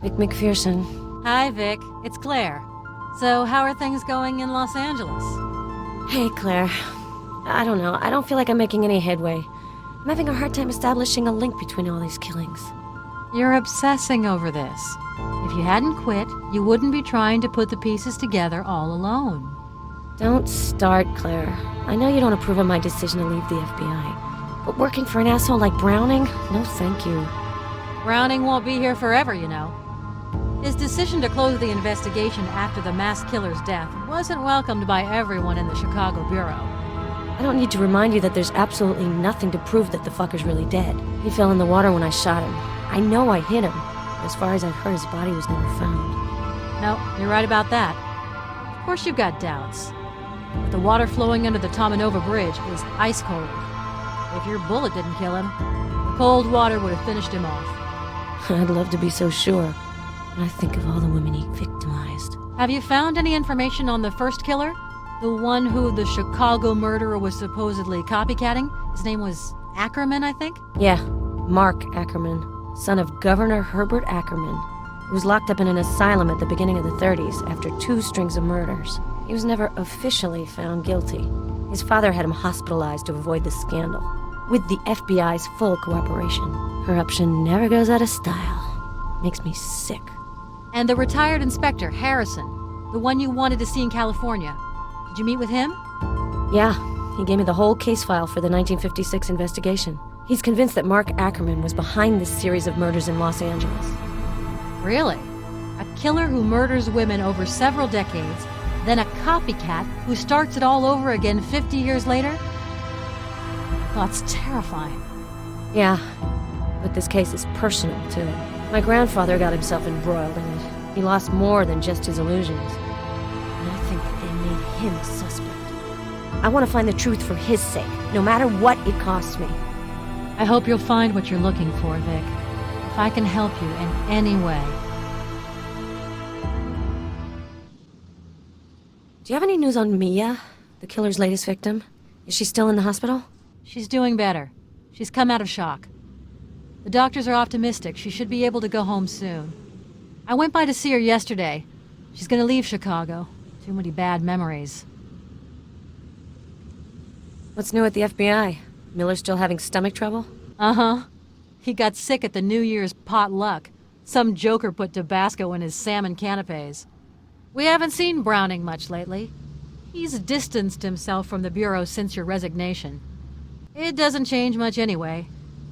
Vic McPherson. Hi, Vic. It's Claire. So, how are things going in Los Angeles? Hey, Claire. I don't know. I don't feel like I'm making any headway. I'm having a hard time establishing a link between all these killings. You're obsessing over this. If you hadn't quit, you wouldn't be trying to put the pieces together all alone. Don't start, Claire. I know you don't approve of my decision to leave the FBI. But working for an asshole like Browning? No, thank you. Browning won't be here forever, you know. His decision to close the investigation after the mass killer's death wasn't welcomed by everyone in the Chicago Bureau. I don't need to remind you that there's absolutely nothing to prove that the fucker's really dead. He fell in the water when I shot him. I know I hit him. As far as I've heard, his body was never found. No, you're right about that. Of course you've got doubts. But the water flowing under the Tomanova Bridge is ice cold. If your bullet didn't kill him, the cold water would have finished him off. I'd love to be so sure. When I think of all the women he victimized. Have you found any information on the first killer? The one who the Chicago murderer was supposedly copycatting? His name was Ackerman, I think? Yeah, Mark Ackerman, son of Governor Herbert Ackerman, who was locked up in an asylum at the beginning of the 30s after 2 strings of murders. He was never officially found guilty. His father had him hospitalized to avoid the scandal, with the FBI's full cooperation. Corruption never goes out of style. Makes me sick. And the retired inspector, Harrison, the one you wanted to see in California. Did you meet with him? Yeah, he gave me the whole case file for the 1956 investigation. He's convinced that Mark Ackerman was behind this series of murders in Los Angeles. Really? A killer who murders women over several decades, then a copycat who starts it all over again 50 years later? That's terrifying. Yeah, but this case is personal, too. My grandfather got himself embroiled in it. He lost more than just his illusions. And I think that they made him a suspect. I want to find the truth for his sake, no matter what it costs me. I hope you'll find what you're looking for, Vic. If I can help you in any way. Do you have any news on Mia, the killer's latest victim? Is she still in the hospital? She's doing better. She's come out of shock. The doctors are optimistic she should be able to go home soon. I went by to see her yesterday. She's gonna leave Chicago. Too many bad memories. What's new at the FBI? Miller still having stomach trouble? Uh-huh. He got sick at the New Year's potluck. Some joker put Tabasco in his salmon canapes. We haven't seen Browning much lately. He's distanced himself from the Bureau since your resignation. It doesn't change much anyway.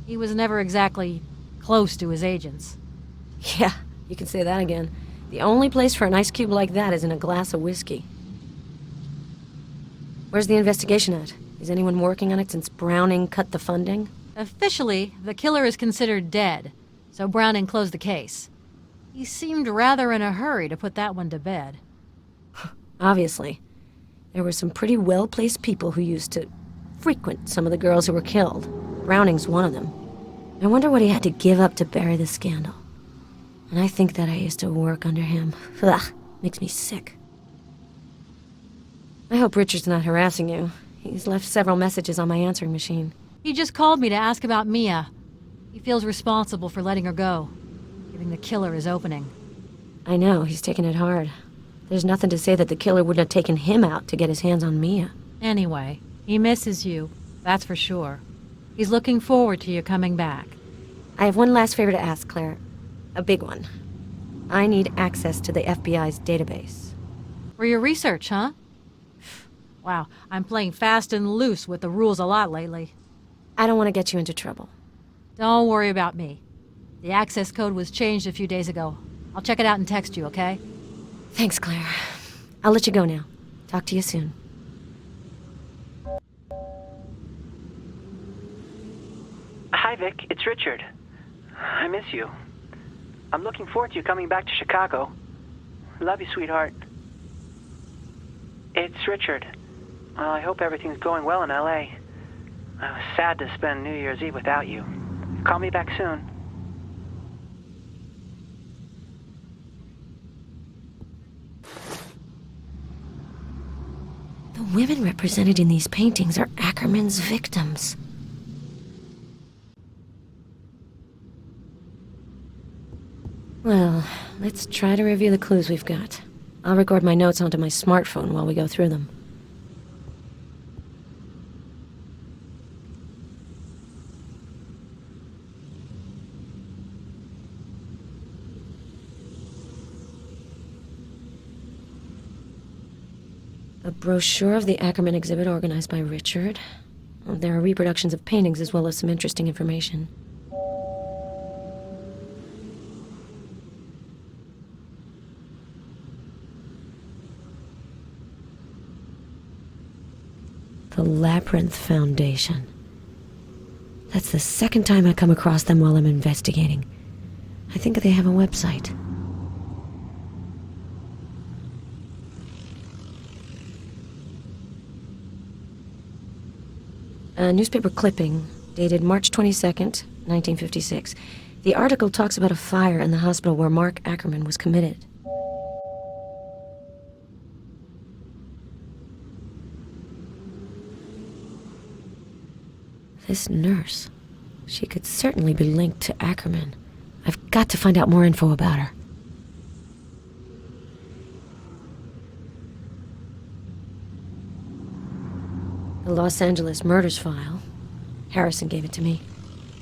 He was never exactly close to his agents. Yeah, you can say that again. The only place for an ice cube like that is in a glass of whiskey. Where's the investigation at? Is anyone working on it since Browning cut the funding? Officially, the killer is considered dead, so Browning closed the case. He seemed rather in a hurry to put that one to bed. Obviously. There were some pretty well-placed people who used to frequent some of the girls who were killed. Browning's one of them. I wonder what he had to give up to bury the scandal. And I think that I used to work under him. Ugh, makes me sick. I hope Richard's not harassing you. He's left several messages on my answering machine. He just called me to ask about Mia. He feels responsible for letting her go, giving the killer his opening. I know, he's taking it hard. There's nothing to say that the killer wouldn't have taken him out to get his hands on Mia. Anyway, he misses you, that's for sure. He's looking forward to you coming back. I have one last favor to ask, Claire. A big one. I need access to the FBI's database. For your research, huh? Wow, I'm playing fast and loose with the rules a lot lately. I don't want to get you into trouble. Don't worry about me. The access code was changed a few days ago. I'll check it out and text you, okay? Thanks, Claire. I'll let you go now. Talk to you soon. Hi, Vic. It's Richard. I miss you. I'm looking forward to you coming back to Chicago. Love you, sweetheart. It's Richard. Well, I hope everything's going well in L.A. I was sad to spend New Year's Eve without you. Call me back soon. The women represented in these paintings are Ackerman's victims. Well, let's try to review the clues we've got. I'll record my notes onto my smartphone while we go through them. A brochure of the Ackerman exhibit organized by Richard. There are reproductions of paintings as well as some interesting information. The Labyrinth Foundation. That's the second time I come across them while I'm investigating. I think they have a website. A newspaper clipping dated March 22nd, 1956. The article talks about a fire in the hospital where Mark Ackerman was committed. This nurse, she could certainly be linked to Ackerman. I've got to find out more info about her. The Los Angeles murders file. Harrison gave it to me.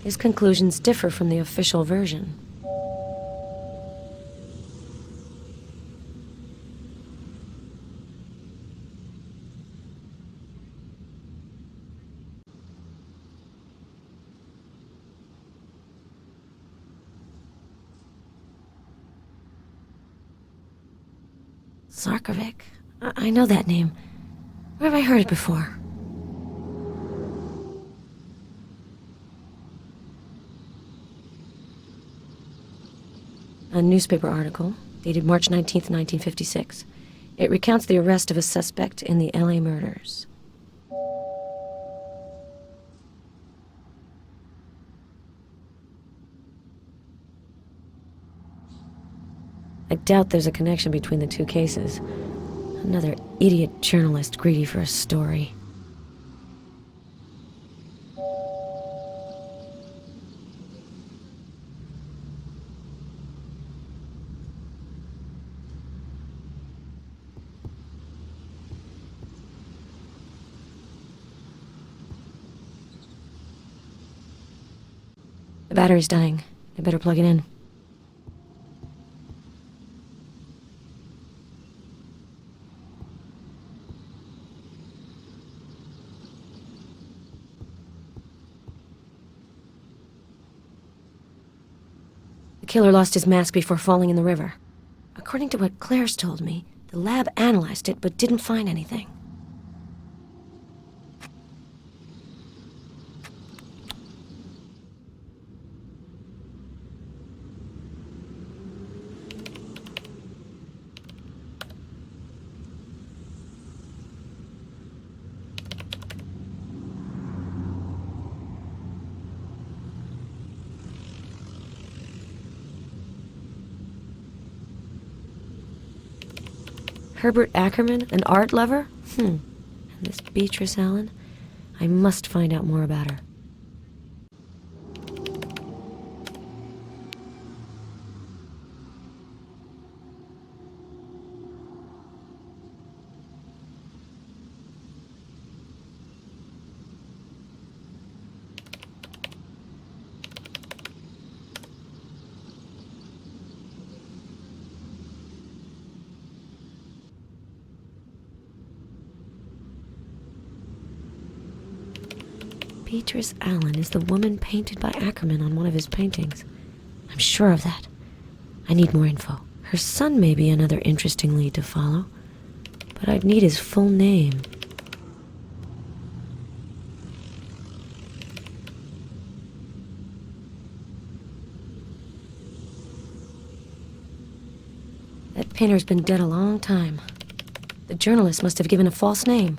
His conclusions differ from the official version. Zarkovic. I know that name. Where have I heard it before? A newspaper article, dated March 19th, 1956. It recounts the arrest of a suspect in the LA murders. I doubt there's a connection between the two cases. Another idiot journalist greedy for a story. The battery's dying. I better plug it in. The killer lost his mask before falling in the river. According to what Claire's told me, the lab analyzed it but didn't find anything. Herbert Ackerman, an art lover? And this Beatrice Allen? I must find out more about her. Beatrice Allen is the woman painted by Ackerman on one of his paintings. I'm sure of that. I need more info. Her son may be another interesting lead to follow, but I'd need his full name. That painter's been dead a long time. The journalist must have given a false name.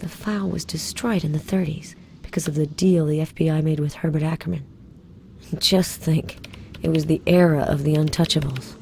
The file was destroyed in the 30s because of the deal the FBI made with Herbert Ackerman. Just think, it was the era of the untouchables.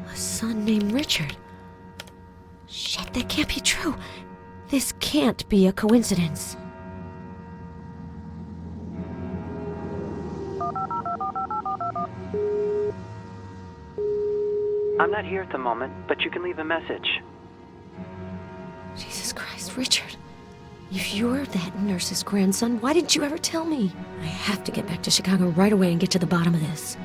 A son named Richard. Shit, that can't be true. This can't be a coincidence. I'm not here at the moment, but you can leave a message. Jesus Christ, Richard. If you're that nurse's grandson, why didn't you ever tell me? I have to get back to Chicago right away and get to the bottom of this.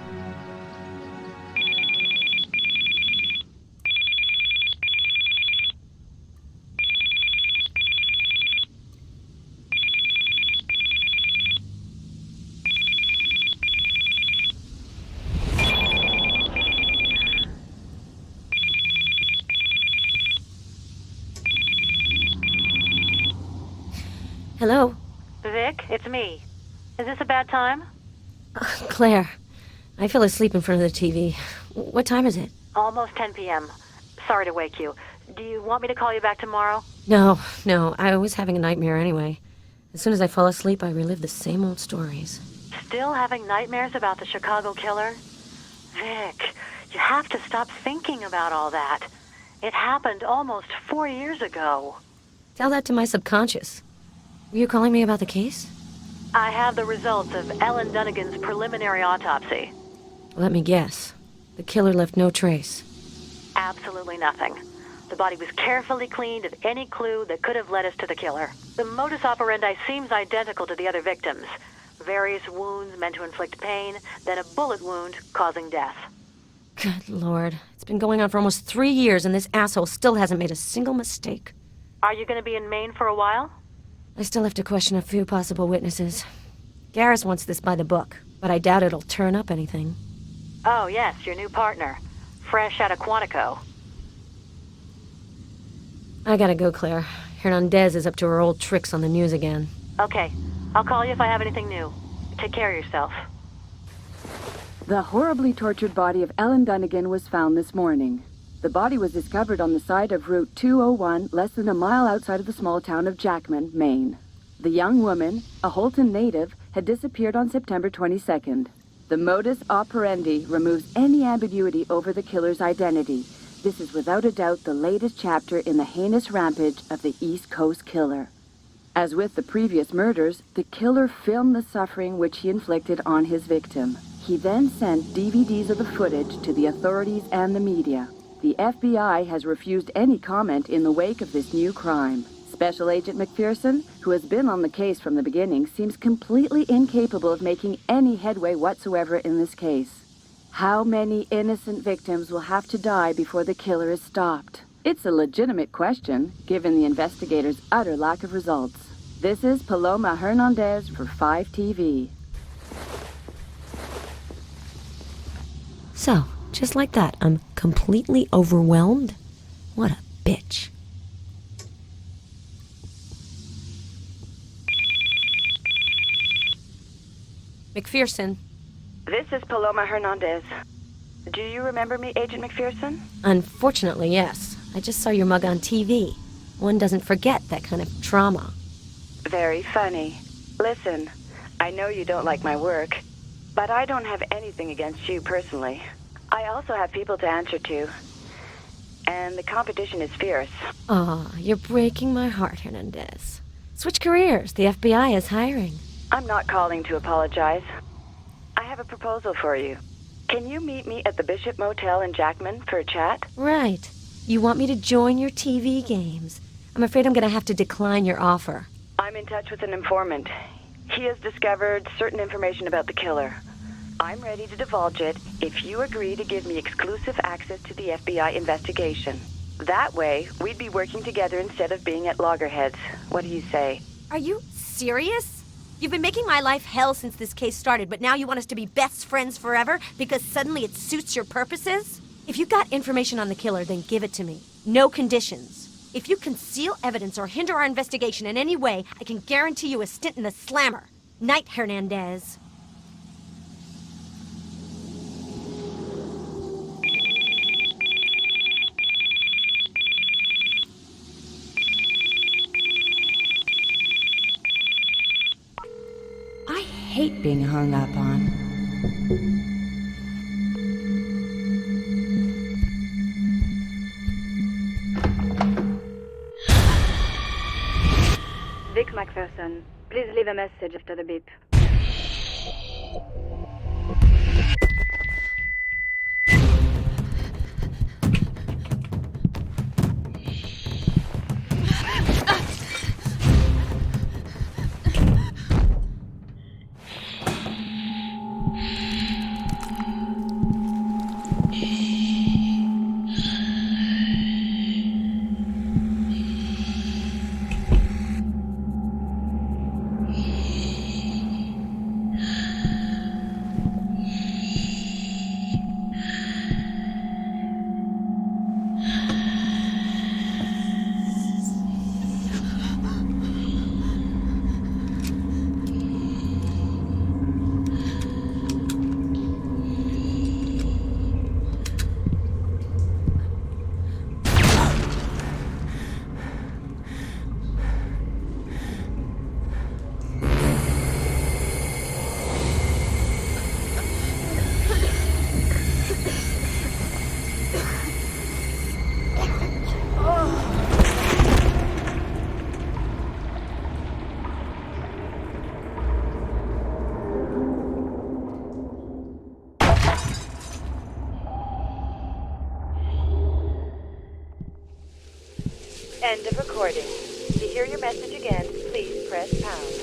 Hello? Vic, it's me. Is this a bad time? Claire. I fell asleep in front of the TV. What time is it? Almost 10 p.m. Sorry to wake you. Do you want me to call you back tomorrow? No. I was having a nightmare anyway. As soon as I fall asleep, I relive the same old stories. Still having nightmares about the Chicago killer? Vic, you have to stop thinking about all that. It happened almost 4 years ago. Tell that to my subconscious. Were you calling me about the case? I have the results of Ellen Dunnigan's preliminary autopsy. Let me guess. The killer left no trace. Absolutely nothing. The body was carefully cleaned of any clue that could have led us to the killer. The modus operandi seems identical to the other victims. Various wounds meant to inflict pain, then a bullet wound causing death. Good Lord. It's been going on for almost 3 years and this asshole still hasn't made a single mistake. Are you going to be in Maine for a while? I still have to question a few possible witnesses. Garrus wants this by the book, but I doubt it'll turn up anything. Oh, yes, your new partner. Fresh out of Quantico. I gotta go, Claire. Hernandez is up to her old tricks on the news again. Okay. I'll call you if I have anything new. Take care of yourself. The horribly tortured body of Ellen Dunnigan was found this morning. The body was discovered on the side of Route 201, less than a mile outside of the small town of Jackman, Maine. The young woman, a Holton native, had disappeared on September 22nd. The modus operandi removes any ambiguity over the killer's identity. This is without a doubt the latest chapter in the heinous rampage of the East Coast Killer. As with the previous murders, the killer filmed the suffering which he inflicted on his victim. He then sent DVDs of the footage to the authorities and the media. The FBI has refused any comment in the wake of this new crime. Special Agent McPherson, who has been on the case from the beginning, seems completely incapable of making any headway whatsoever in this case. How many innocent victims will have to die before the killer is stopped? It's a legitimate question, given the investigators' utter lack of results. This is Paloma Hernandez for 5TV. So, just like that, I'm completely overwhelmed? What a bitch. McPherson. This is Paloma Hernandez. Do you remember me, Agent McPherson? Unfortunately, yes. I just saw your mug on TV. One doesn't forget that kind of trauma. Very funny. Listen, I know you don't like my work, but I don't have anything against you personally. I also have people to answer to, and the competition is fierce. Aw, you're breaking my heart, Hernandez. Switch careers. The FBI is hiring. I'm not calling to apologize. I have a proposal for you. Can you meet me at the Bishop Motel in Jackman for a chat? Right. You want me to join your TV games. I'm afraid I'm gonna have to decline your offer. I'm in touch with an informant. He has discovered certain information about the killer. I'm ready to divulge it if you agree to give me exclusive access to the FBI investigation. That way, we'd be working together instead of being at loggerheads. What do you say? Are you serious? You've been making my life hell since this case started, but now you want us to be best friends forever because suddenly it suits your purposes? If you got information on the killer, then give it to me. No conditions. If you conceal evidence or hinder our investigation in any way, I can guarantee you a stint in the slammer. Night, Hernandez. I hate being hung up on. Vic McPherson, please leave a message after the beep. End of recording. To hear your message again, please press pound.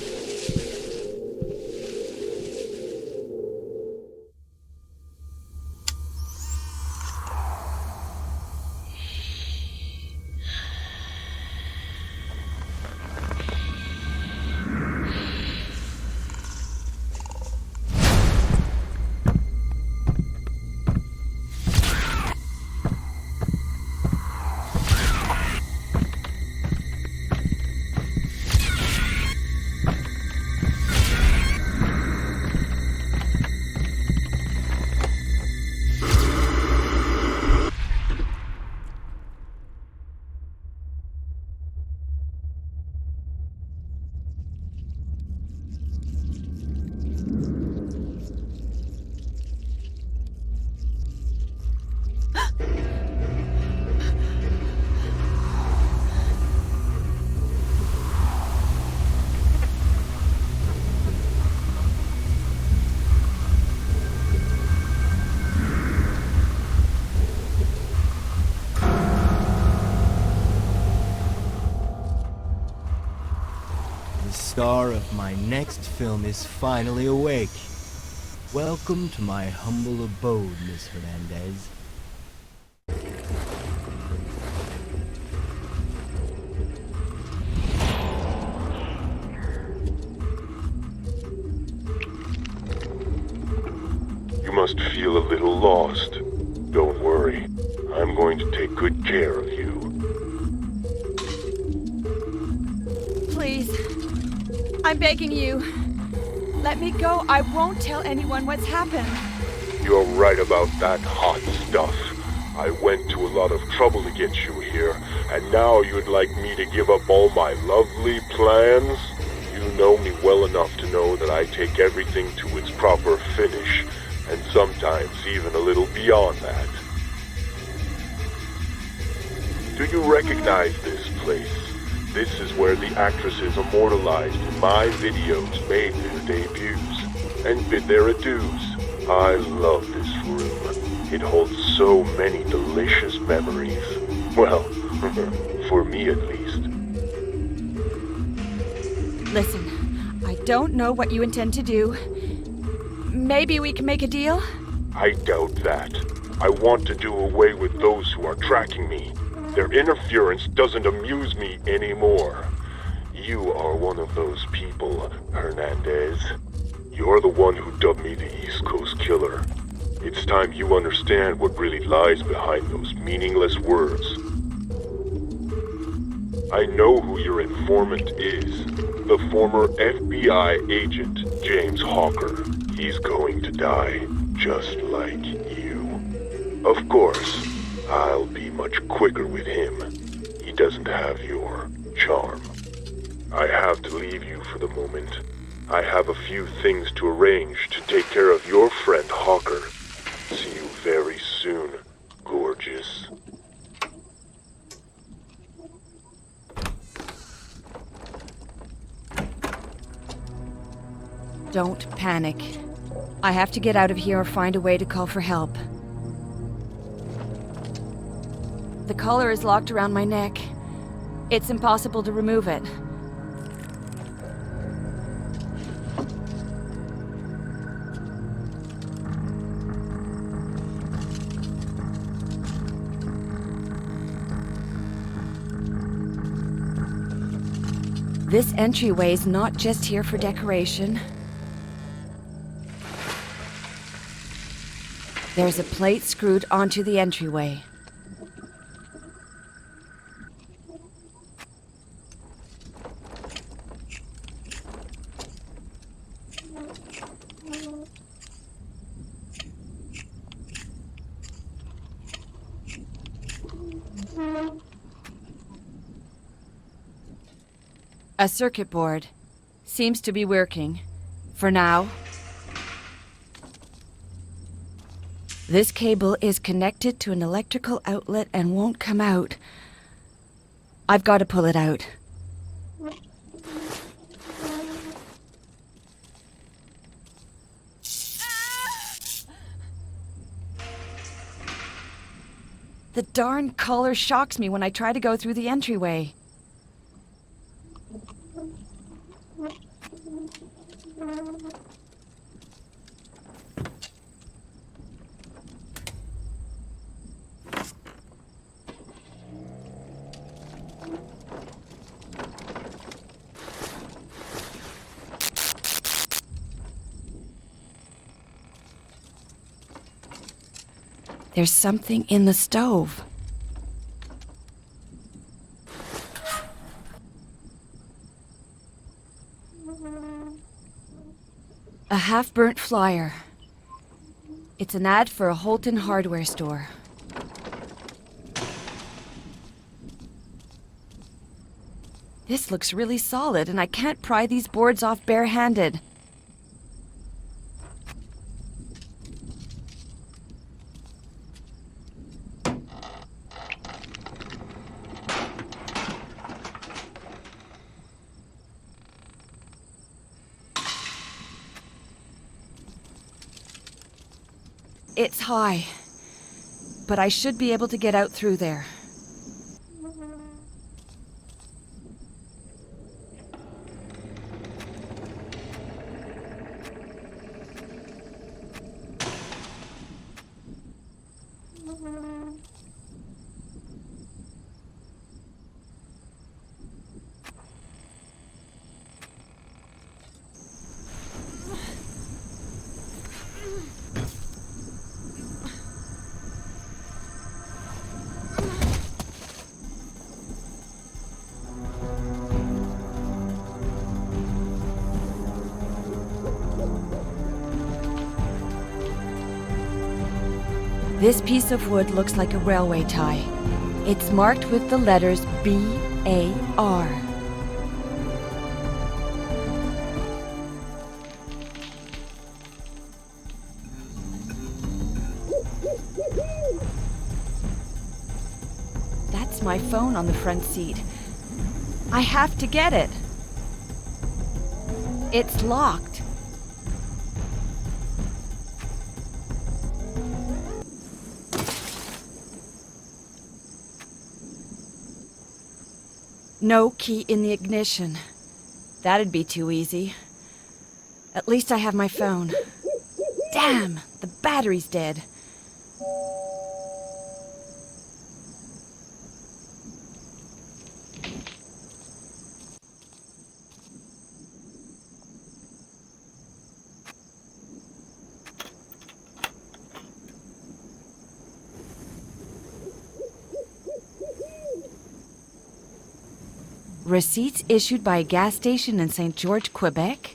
The star of my next film is finally awake. Welcome to my humble abode, Miss Hernandez. You must feel a little lost. Don't worry. I'm going to take good care of you. Please. I'm begging you. Let me go. I won't tell anyone what's happened. You're right about that hot stuff. I went to a lot of trouble to get you here, and now you'd like me to give up all my lovely plans? You know me well enough to know that I take everything to its proper finish, and sometimes even a little beyond that. Do you recognize this place? This is where the actresses immortalized in my videos made their debuts and bid their adieus. I love this room. It holds so many delicious memories. Well, for me at least. Listen, I don't know what you intend to do. Maybe we can make a deal? I doubt that. I want to do away with those who are tracking me. Their interference doesn't amuse me anymore. You are one of those people, Hernandez. You're the one who dubbed me the East Coast Killer. It's time you understand what really lies behind those meaningless words. I know who your informant is. The former FBI agent, James Hawker. He's going to die, just like you. Of course, I'll be much quicker with him. He doesn't have your charm. I have to leave you for the moment. I have a few things to arrange to take care of your friend Hawker. See you very soon, gorgeous. Don't panic. I have to get out of here or find a way to call for help. The collar is locked around my neck. It's impossible to remove it. This entryway is not just here for decoration. There's a plate screwed onto the entryway. A circuit board. Seems to be working. For now. This cable is connected to an electrical outlet and won't come out. I've got to pull it out. The darn collar shocks me when I try to go through the entryway. There's something in the stove. A half-burnt flyer. It's an ad for a Holton hardware store. This looks really solid, and I can't pry these boards off bare-handed. It's high, but I should be able to get out through there. This piece of wood looks like a railway tie. It's marked with the letters B-A-R. That's my phone on the front seat. I have to get it. It's locked. No key in the ignition. That'd be too easy. At least I have my phone. Damn, the battery's dead. Receipts issued by a gas station in St. George, Quebec?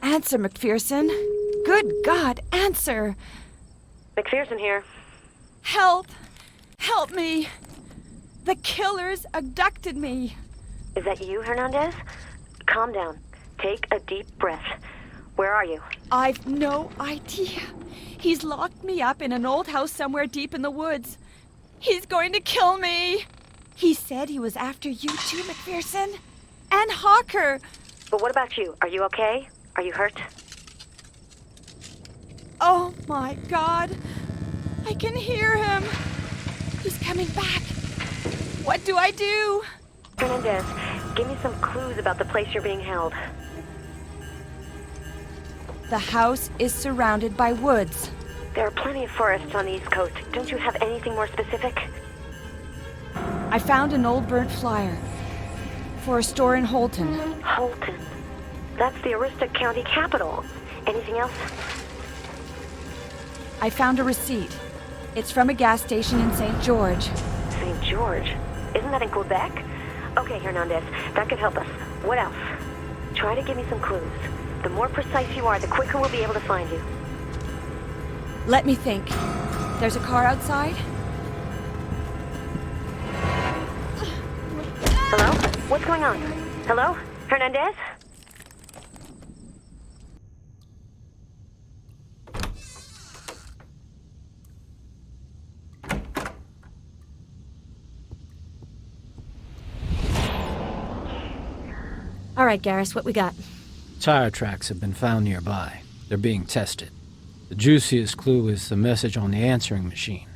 Answer, McPherson. Good God, answer! McPherson here. Help! Help me! The killers abducted me. Is that you, Hernandez? Calm down. Take a deep breath. Where are you? I've no idea. He's locked me up in an old house somewhere deep in the woods. He's going to kill me. He said he was after you too, McPherson. And Hawker. But what about you? Are you okay? Are you hurt? Oh my God. I can hear him. He's coming back. What do I do? Hernandez, give me some clues about the place you're being held. The house is surrounded by woods. There are plenty of forests on the East Coast. Don't you have anything more specific? I found an old burnt flyer for a store in Holton. Holton. That's the Aroostook County capital. Anything else? I found a receipt. It's from a gas station in St. George. St. George? Isn't that in Quebec? Okay, Hernandez, that could help us. What else? Try to give me some clues. The more precise you are, the quicker we'll be able to find you. Let me think. There's a car outside? Hello? What's going on? Hello? Hernandez? All right, Garrus, what we got? Tire tracks have been found nearby. They're being tested. The juiciest clue is the message on the answering machine.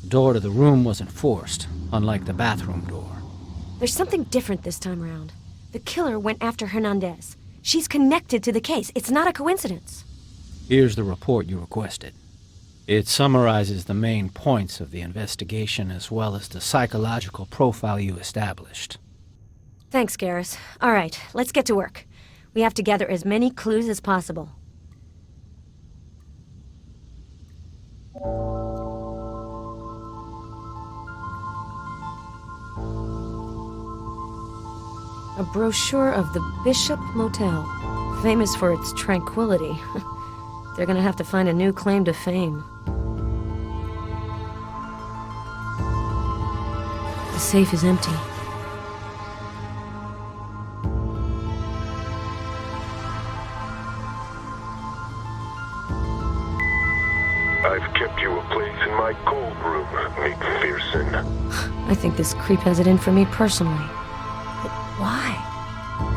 The door to the room wasn't forced, unlike the bathroom door. There's something different this time around. The killer went after Hernandez. She's connected to the case. It's not a coincidence. Here's the report you requested. It summarizes the main points of the investigation as well as the psychological profile you established. Thanks, Garrus. All right, let's get to work. We have to gather as many clues as possible. A brochure of the Bishop Motel, famous for its tranquility. They're gonna have to find a new claim to fame. The safe is empty. I've kept you a place in my cold room, McPherson. I think this creep has it in for me personally. But why?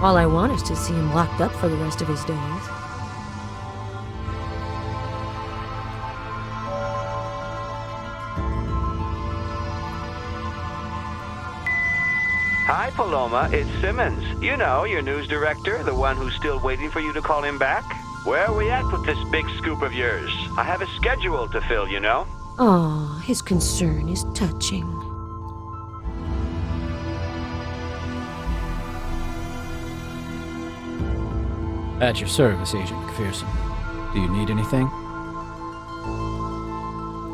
All I want is to see him locked up for the rest of his days. Hi, Paloma. It's Simmons. You know, your news director, the one who's still waiting for you to call him back. Where are we at with this big scoop of yours? I have a schedule to fill, you know. Aw, his concern is touching. At your service, Agent McPherson. Do you need anything?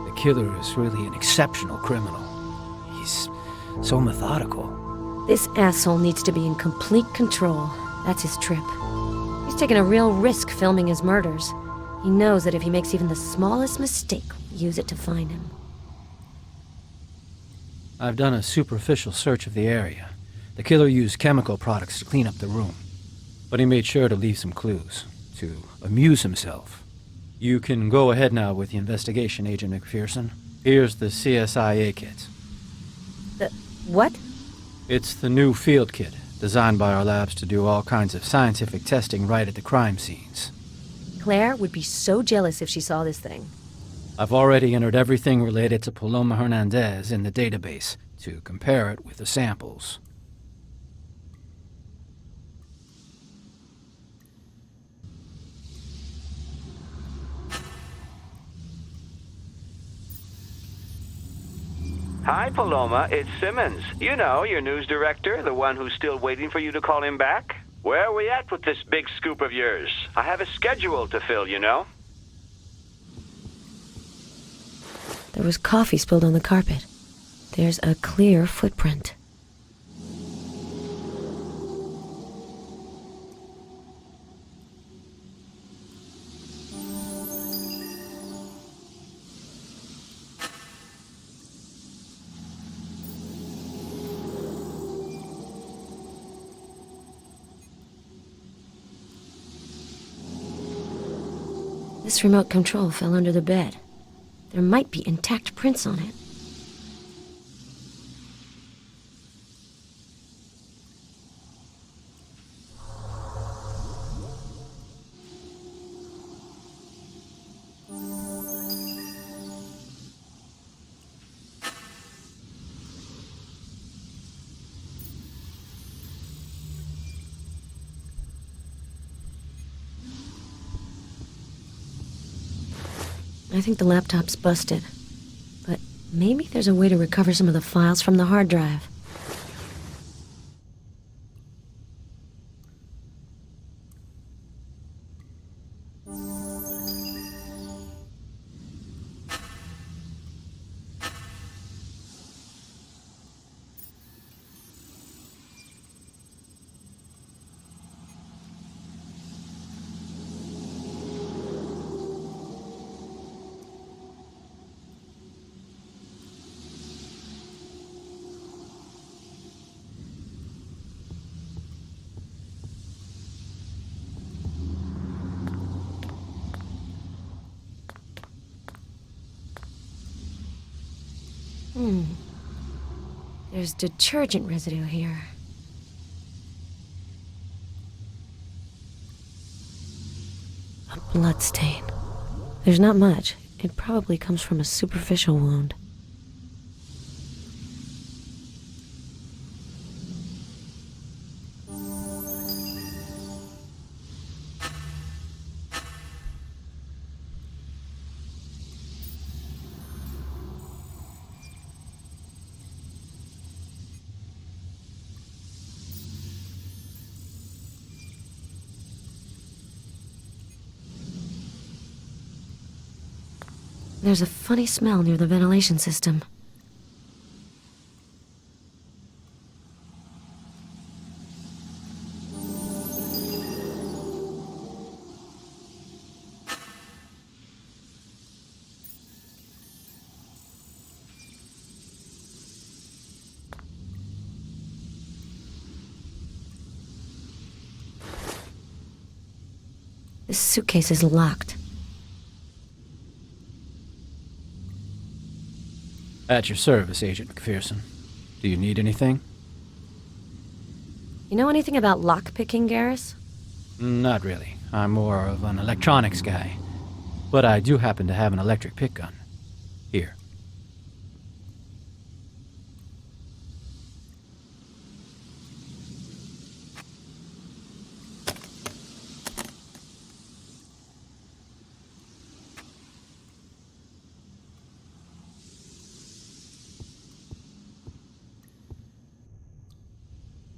The killer is really an exceptional criminal. He's so methodical. This asshole needs to be in complete control. That's his trip. He's taken a real risk filming his murders. He knows that if he makes even the smallest mistake, we'll use it to find him. I've done a superficial search of the area. The killer used chemical products to clean up the room, but he made sure to leave some clues, to amuse himself. You can go ahead now with the investigation, Agent McPherson. Here's the CSIA kit. The what? It's the new field kit, designed by our labs to do all kinds of scientific testing right at the crime scenes. Claire would be so jealous if she saw this thing. I've already entered everything related to Paloma Hernandez in the database to compare it with the samples. Hi, Paloma. It's Simmons. You know, your news director, the one who's still waiting for you to call him back. Where are we at with this big scoop of yours? I have a schedule to fill, you know. There was coffee spilled on the carpet. There's a clear footprint. This remote control fell under the bed. There might be intact prints on it. I think the laptop's busted, but maybe there's a way to recover some of the files from the hard drive. There's detergent residue here. A blood stain. There's not much. It probably comes from a superficial wound. There's a funny smell near the ventilation system. This suitcase is locked. At your service, Agent McPherson. Do you need anything? You know anything about lockpicking, Garrus? Not really. I'm more of an electronics guy. But I do happen to have an electric pick gun. Here.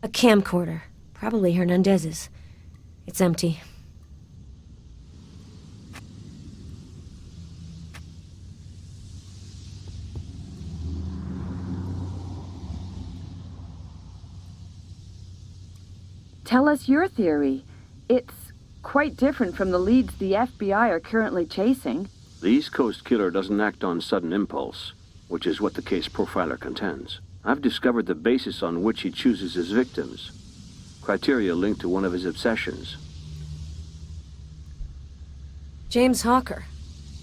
A camcorder. Probably Hernandez's. It's empty. Tell us your theory. It's quite different from the leads the FBI are currently chasing. The East Coast killer doesn't act on sudden impulse, which is what the case profiler contends. I've discovered the basis on which he chooses his victims. Criteria linked to one of his obsessions. James Hawker.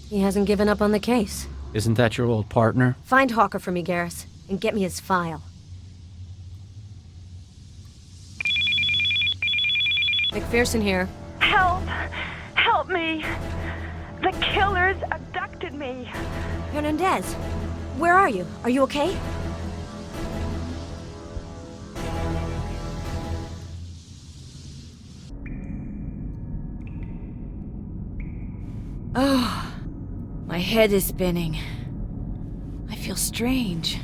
He hasn't given up on the case. Isn't that your old partner? Find Hawker for me, Garrus, and get me his file. McPherson here. Help! Help me! The killers abducted me! Hernandez, where are you? Are you okay? Oh, my head is spinning. I feel strange.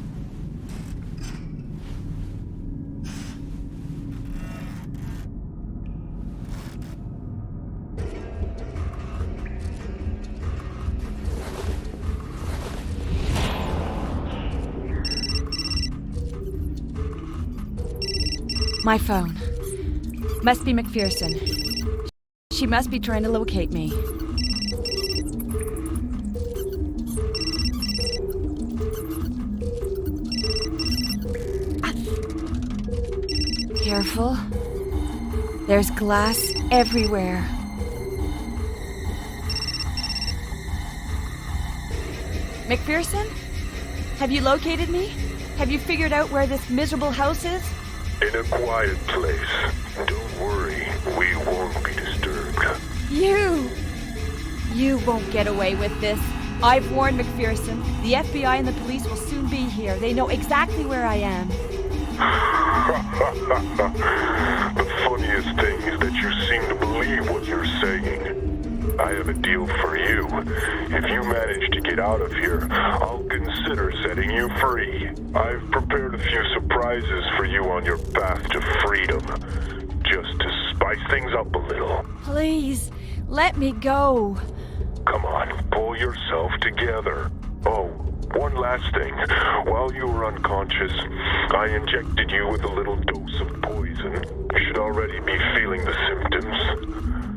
My phone. Must be McPherson. She must be trying to locate me. Careful. There's glass everywhere. McPherson? Have you located me? Have you figured out where this miserable house is? In a quiet place. Don't worry, we won't be disturbed. You won't get away with this. I've warned McPherson. The FBI and the police will soon be here. They know exactly where I am. The funniest thing is that you seem to believe what you're saying. I have a deal for you. If you manage to get out of here, I'll consider setting you free. I've prepared a few surprises for you on your path to freedom. Just to spice things up a little. Please, let me go. Come on, pull yourself together. Oh, one last thing. While you were unconscious, I injected you with a little dose of poison. You should already be feeling the symptoms.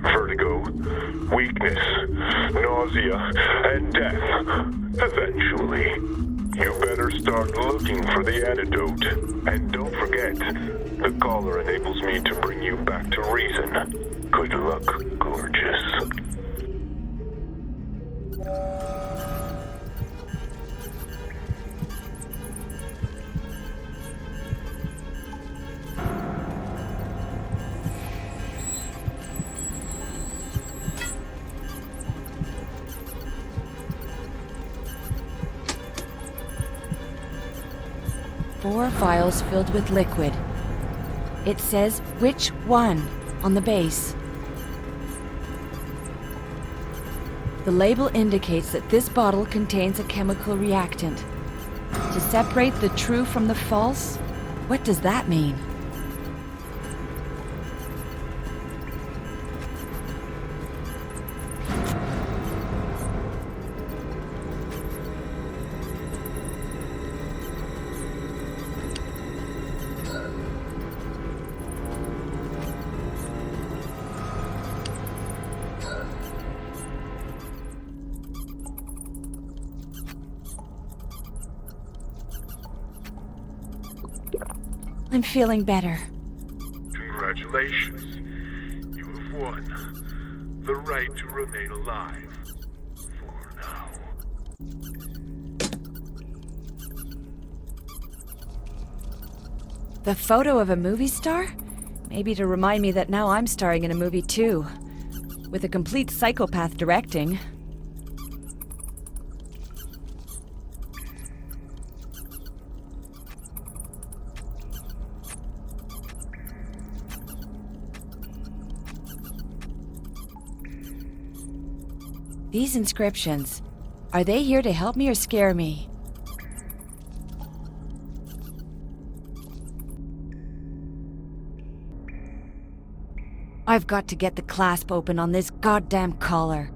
Vertigo, weakness, nausea, and death. Eventually. You better start looking for the antidote. And don't forget, the collar enables me to bring you back to reason. Good luck, gorgeous. Four vials filled with liquid. It says which one on the base. The label indicates that this bottle contains a chemical reactant. To separate the true from the false? What does that mean? I'm feeling better. Congratulations. You have won the right to remain alive. For now. The photo of a movie star? Maybe to remind me that now I'm starring in a movie too. With a complete psychopath directing. These inscriptions, are they here to help me or scare me? I've got to get the clasp open on this goddamn collar.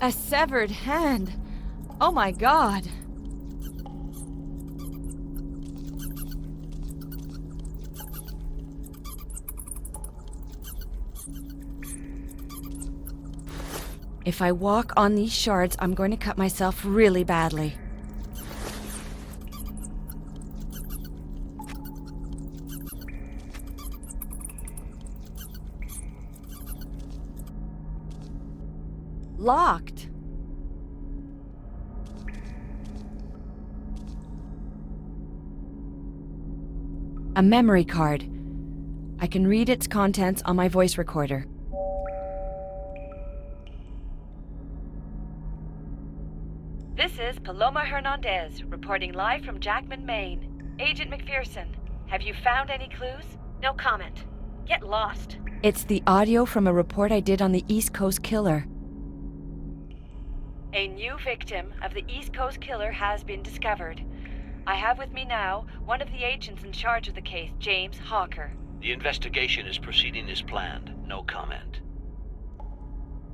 A severed hand. Oh my god. If I walk on these shards, I'm going to cut myself really badly. Locked. A memory card. I can read its contents on my voice recorder. This is Paloma Hernandez, reporting live from Jackman, Maine. Agent McPherson, have you found any clues? No comment. Get lost. It's the audio from a report I did on the East Coast killer. A new victim of the East Coast killer has been discovered. I have with me now one of the agents in charge of the case, James Hawker. The investigation is proceeding as planned. No comment.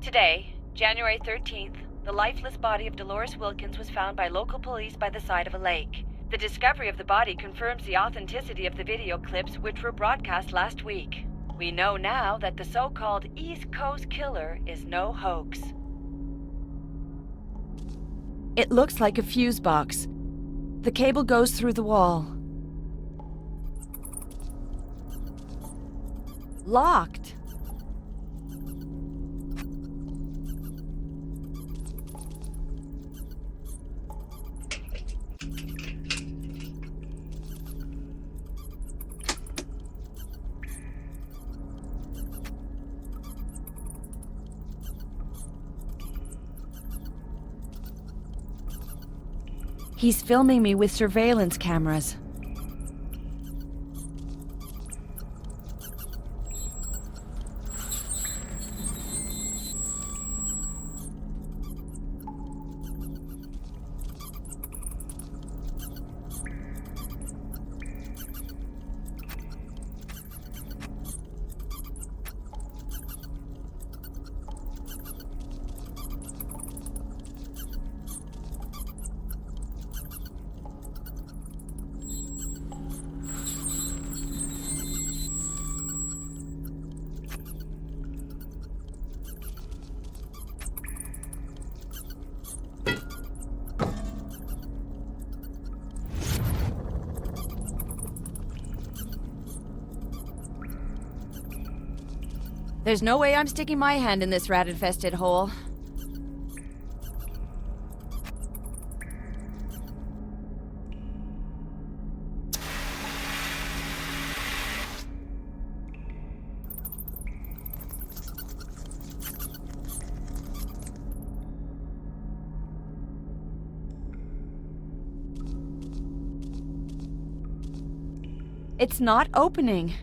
Today, January 13th, the lifeless body of Dolores Wilkins was found by local police by the side of a lake. The discovery of the body confirms the authenticity of the video clips which were broadcast last week. We know now that the so-called East Coast killer is no hoax. It looks like a fuse box. The cable goes through the wall. Locked. He's filming me with surveillance cameras. There's no way I'm sticking my hand in this rat-infested hole. It's not opening.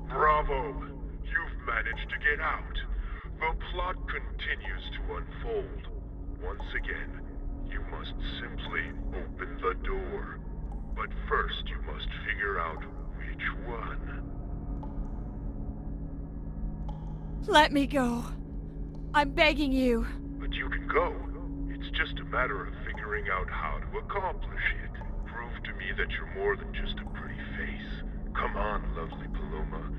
Bravo! You've managed to get out. The plot continues to unfold. Once again, you must simply open the door. But first you must figure out which one. Let me go. I'm begging you. But you can go. It's just a matter of figuring out how to accomplish it. Prove to me that you're more than just a pretty face. Come on, lovely Paloma.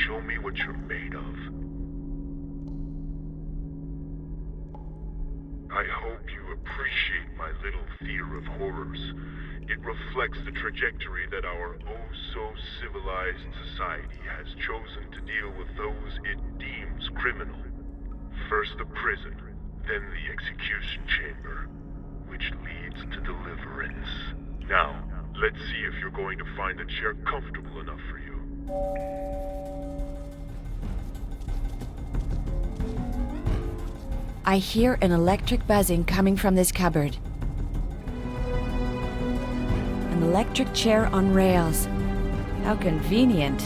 Show me what you're made of. I hope you appreciate my little theater of horrors. It reflects the trajectory that our oh-so-civilized society has chosen to deal with those it deems criminal. First the prison, then the execution chamber, which leads to deliverance. Now, let's see if you're going to find the chair comfortable enough for you. I hear an electric buzzing coming from this cupboard. An electric chair on rails. How convenient.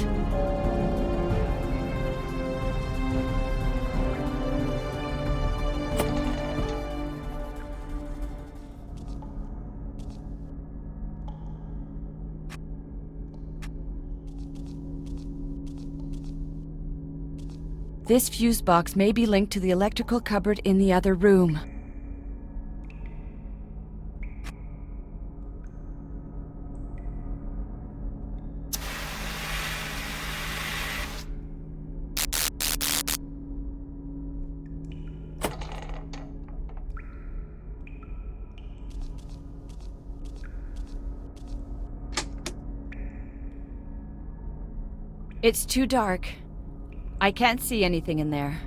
This fuse box may be linked to the electrical cupboard in the other room. It's too dark. I can't see anything in there.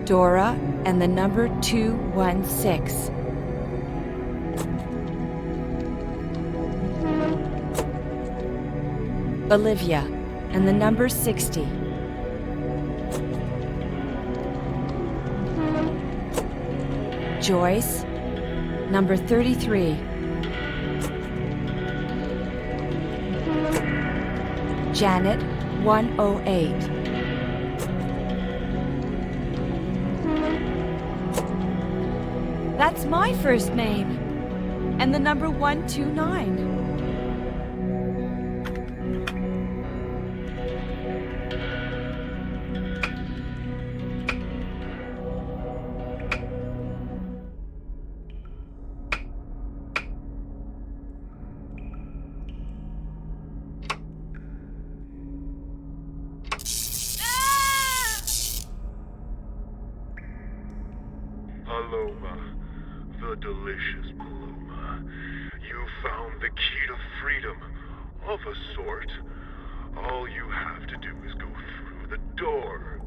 Dora and the number 216. Olivia and the number 60. Joyce, number 33. Janet, 108. That's my first name. And the number 129. Paloma, the delicious Paloma. You found the key to freedom, of a sort. All you have to do is go through the door.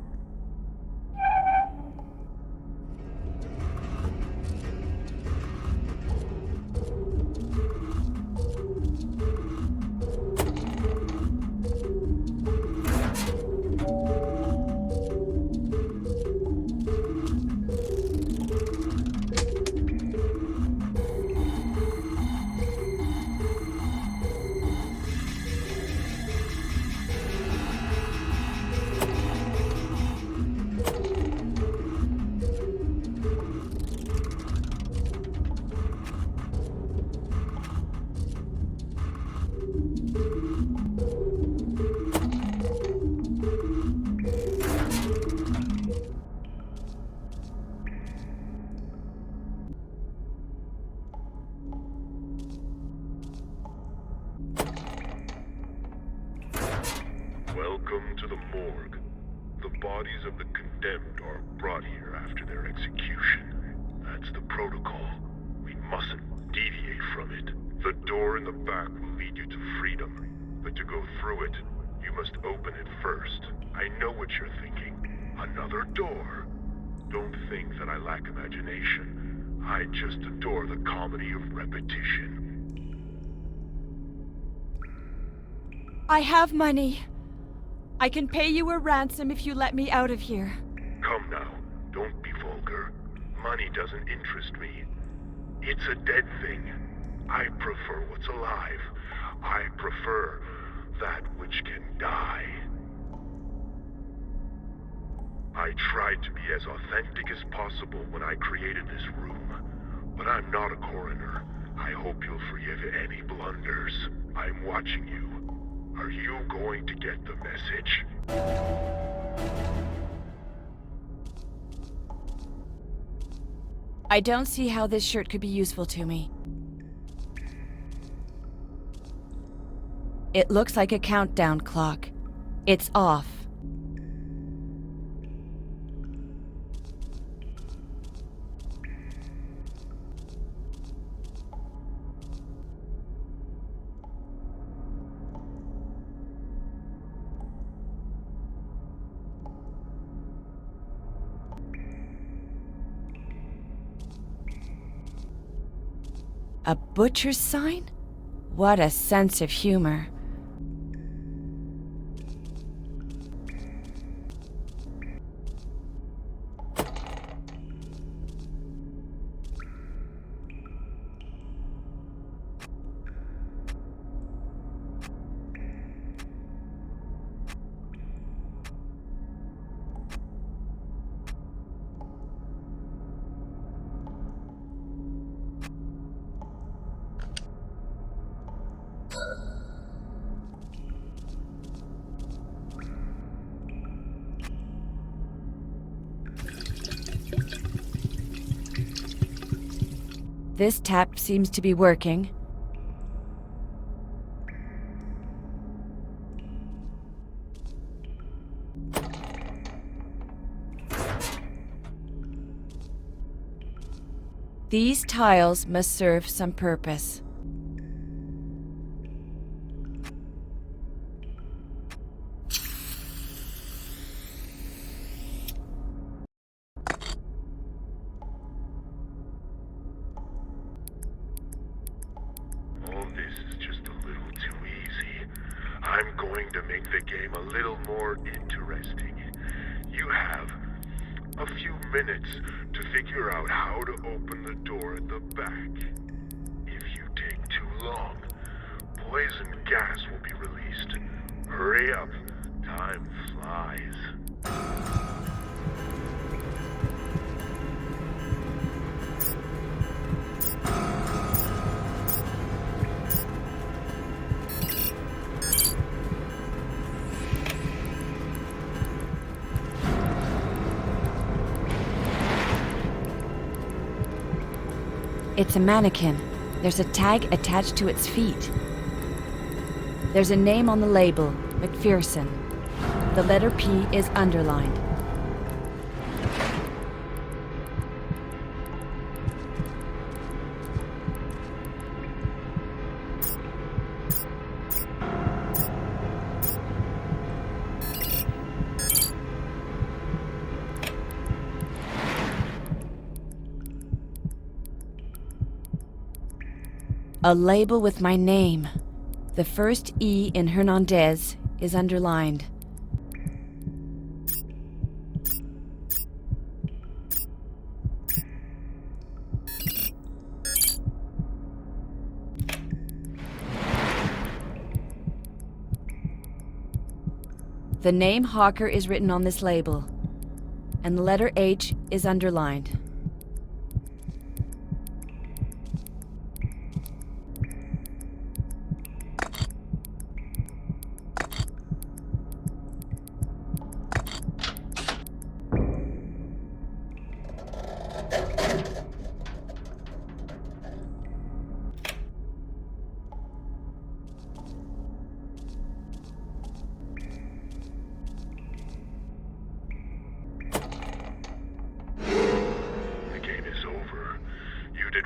Welcome to the morgue. The bodies of the condemned are brought here after their execution. That's the protocol. We mustn't deviate from it. The door in the back will lead you to freedom, but to go through it, you must open it first. I know what you're thinking. Another door. Don't think that I lack imagination. I just adore the comedy of repetition. I have money. I can pay you a ransom if you let me out of here. Come now, don't be vulgar. Money doesn't interest me. It's a dead thing. I prefer what's alive. I prefer that which can die. I tried to be as authentic as possible when I created this room, but I'm not a coroner. I hope you'll forgive any blunders. I'm watching you. Are you going to get the message? I don't see how this shirt could be useful to me. It looks like a countdown clock. It's off. A butcher's sign? What a sense of humor. This tap seems to be working. These tiles must serve some purpose. I'm going to make the game a little more interesting. You have a few minutes to figure out how to open the door at the back. If you take too long, poison gas will be released. Hurry up. Time flies. It's a mannequin. There's a tag attached to its feet. There's a name on the label, McPherson. The letter P is underlined. A label with my name. The first E in Hernandez is underlined. The name Hawker is written on this label, and the letter H is underlined.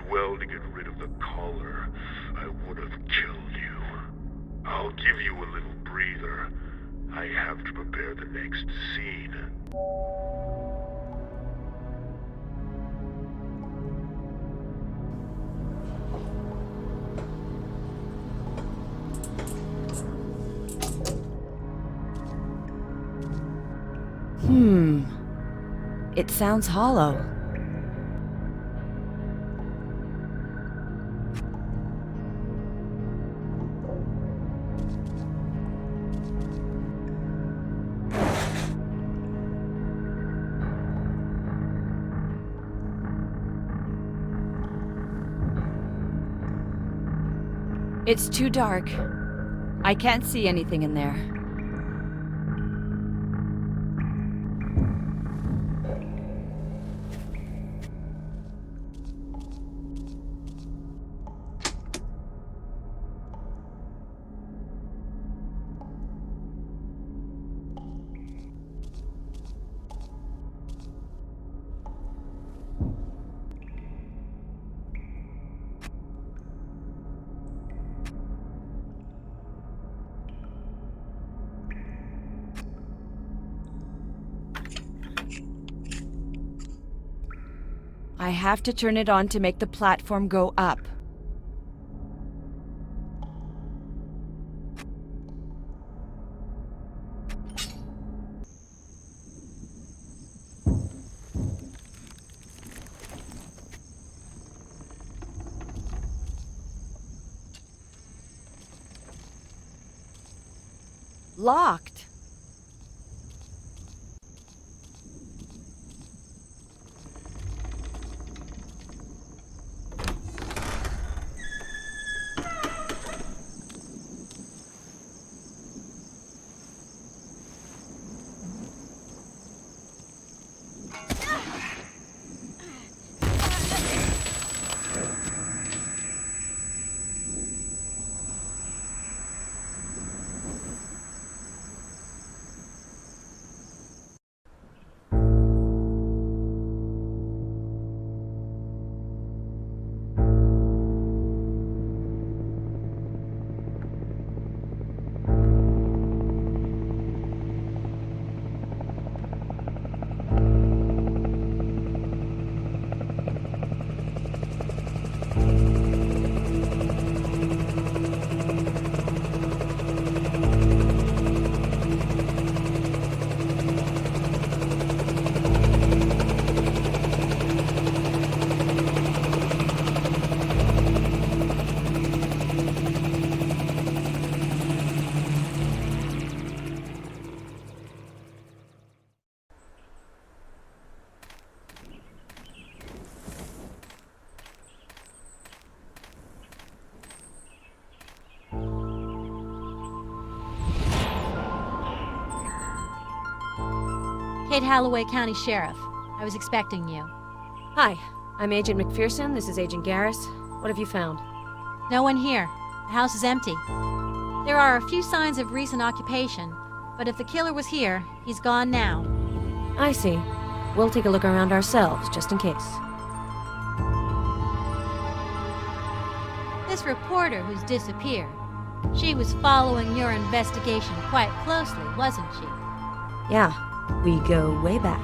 Well, to get rid of the collar, I would have killed you. I'll give you a little breather. I have to prepare the next scene. It sounds hollow. It's too dark. I can't see anything in there. I have to turn it on to make the platform go up. Locked. Kate Halloway, County Sheriff. I was expecting you. Hi, I'm Agent McPherson. This is Agent Garris. What have you found? No one here. The house is empty. There are a few signs of recent occupation, but if the killer was here, he's gone now. I see. We'll take a look around ourselves, just in case. This reporter who's disappeared, she was following your investigation quite closely, wasn't she? Yeah, we go way back.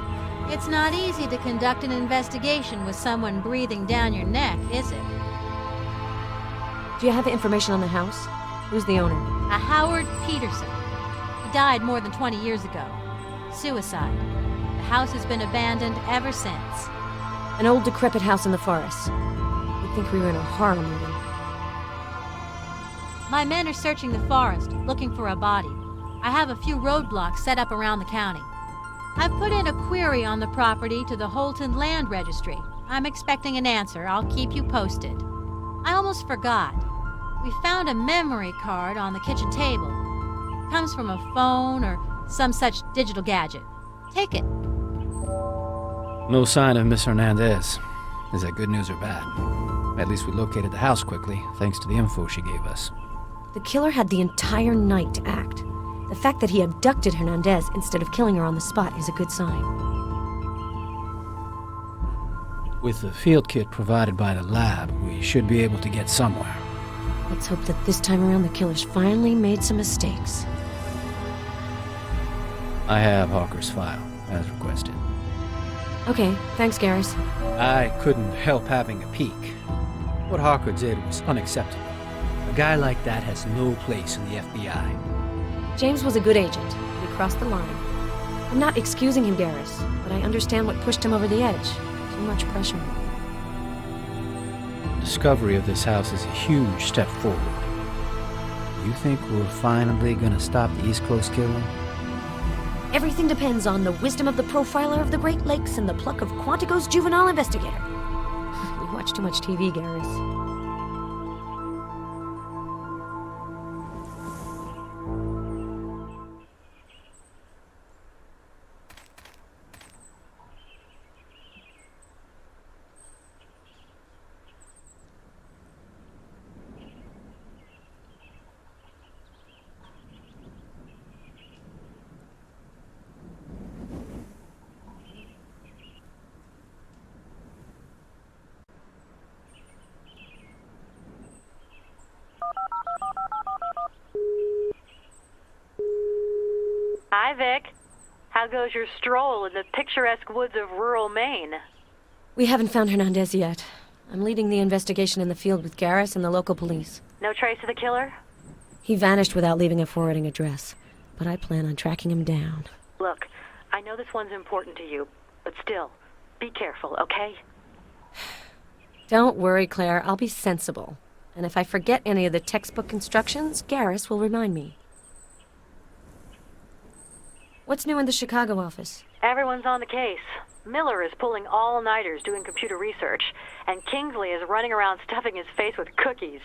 It's not easy to conduct an investigation with someone breathing down your neck, is it? Do you have information on the house? Who's the owner? A Howard Peterson. He died more than 20 years ago. Suicide. The house has been abandoned ever since. An old decrepit house in the forest. You'd think we were in a horror movie. My men are searching the forest, looking for a body. I have a few roadblocks set up around the county. I've put in a query on the property to the Holton Land Registry. I'm expecting an answer. I'll keep you posted. I almost forgot. We found a memory card on the kitchen table. Comes from a phone or some such digital gadget. Take it. No sign of Miss Hernandez. Is that good news or bad? At least we located the house quickly, thanks to the info she gave us. The killer had the entire night to act. The fact that he abducted Hernandez instead of killing her on the spot is a good sign. With the field kit provided by the lab, we should be able to get somewhere. Let's hope that this time around the killer's finally made some mistakes. I have Hawker's file, as requested. Okay, thanks, Garris. I couldn't help having a peek. What Hawker did was unacceptable. A guy like that has no place in the FBI. James was a good agent. He crossed the line. I'm not excusing him, Garris, but I understand what pushed him over the edge. Too much pressure. Discovery of this house is a huge step forward. You think we're finally gonna stop the East Coast killer? Everything depends on the wisdom of the profiler of the Great Lakes and the pluck of Quantico's juvenile investigator. You watch too much TV, Garris. Hi, Vic. How goes your stroll in the picturesque woods of rural Maine? We haven't found Hernandez yet. I'm leading the investigation in the field with Garrus and the local police. No trace of the killer? He vanished without leaving a forwarding address, but I plan on tracking him down. Look, I know this one's important to you, but still, be careful, okay? Don't worry, Claire. I'll be sensible. And if I forget any of the textbook instructions, Garrus will remind me. What's new in the Chicago office? Everyone's on the case. Miller is pulling all-nighters doing computer research, and Kingsley is running around stuffing his face with cookies.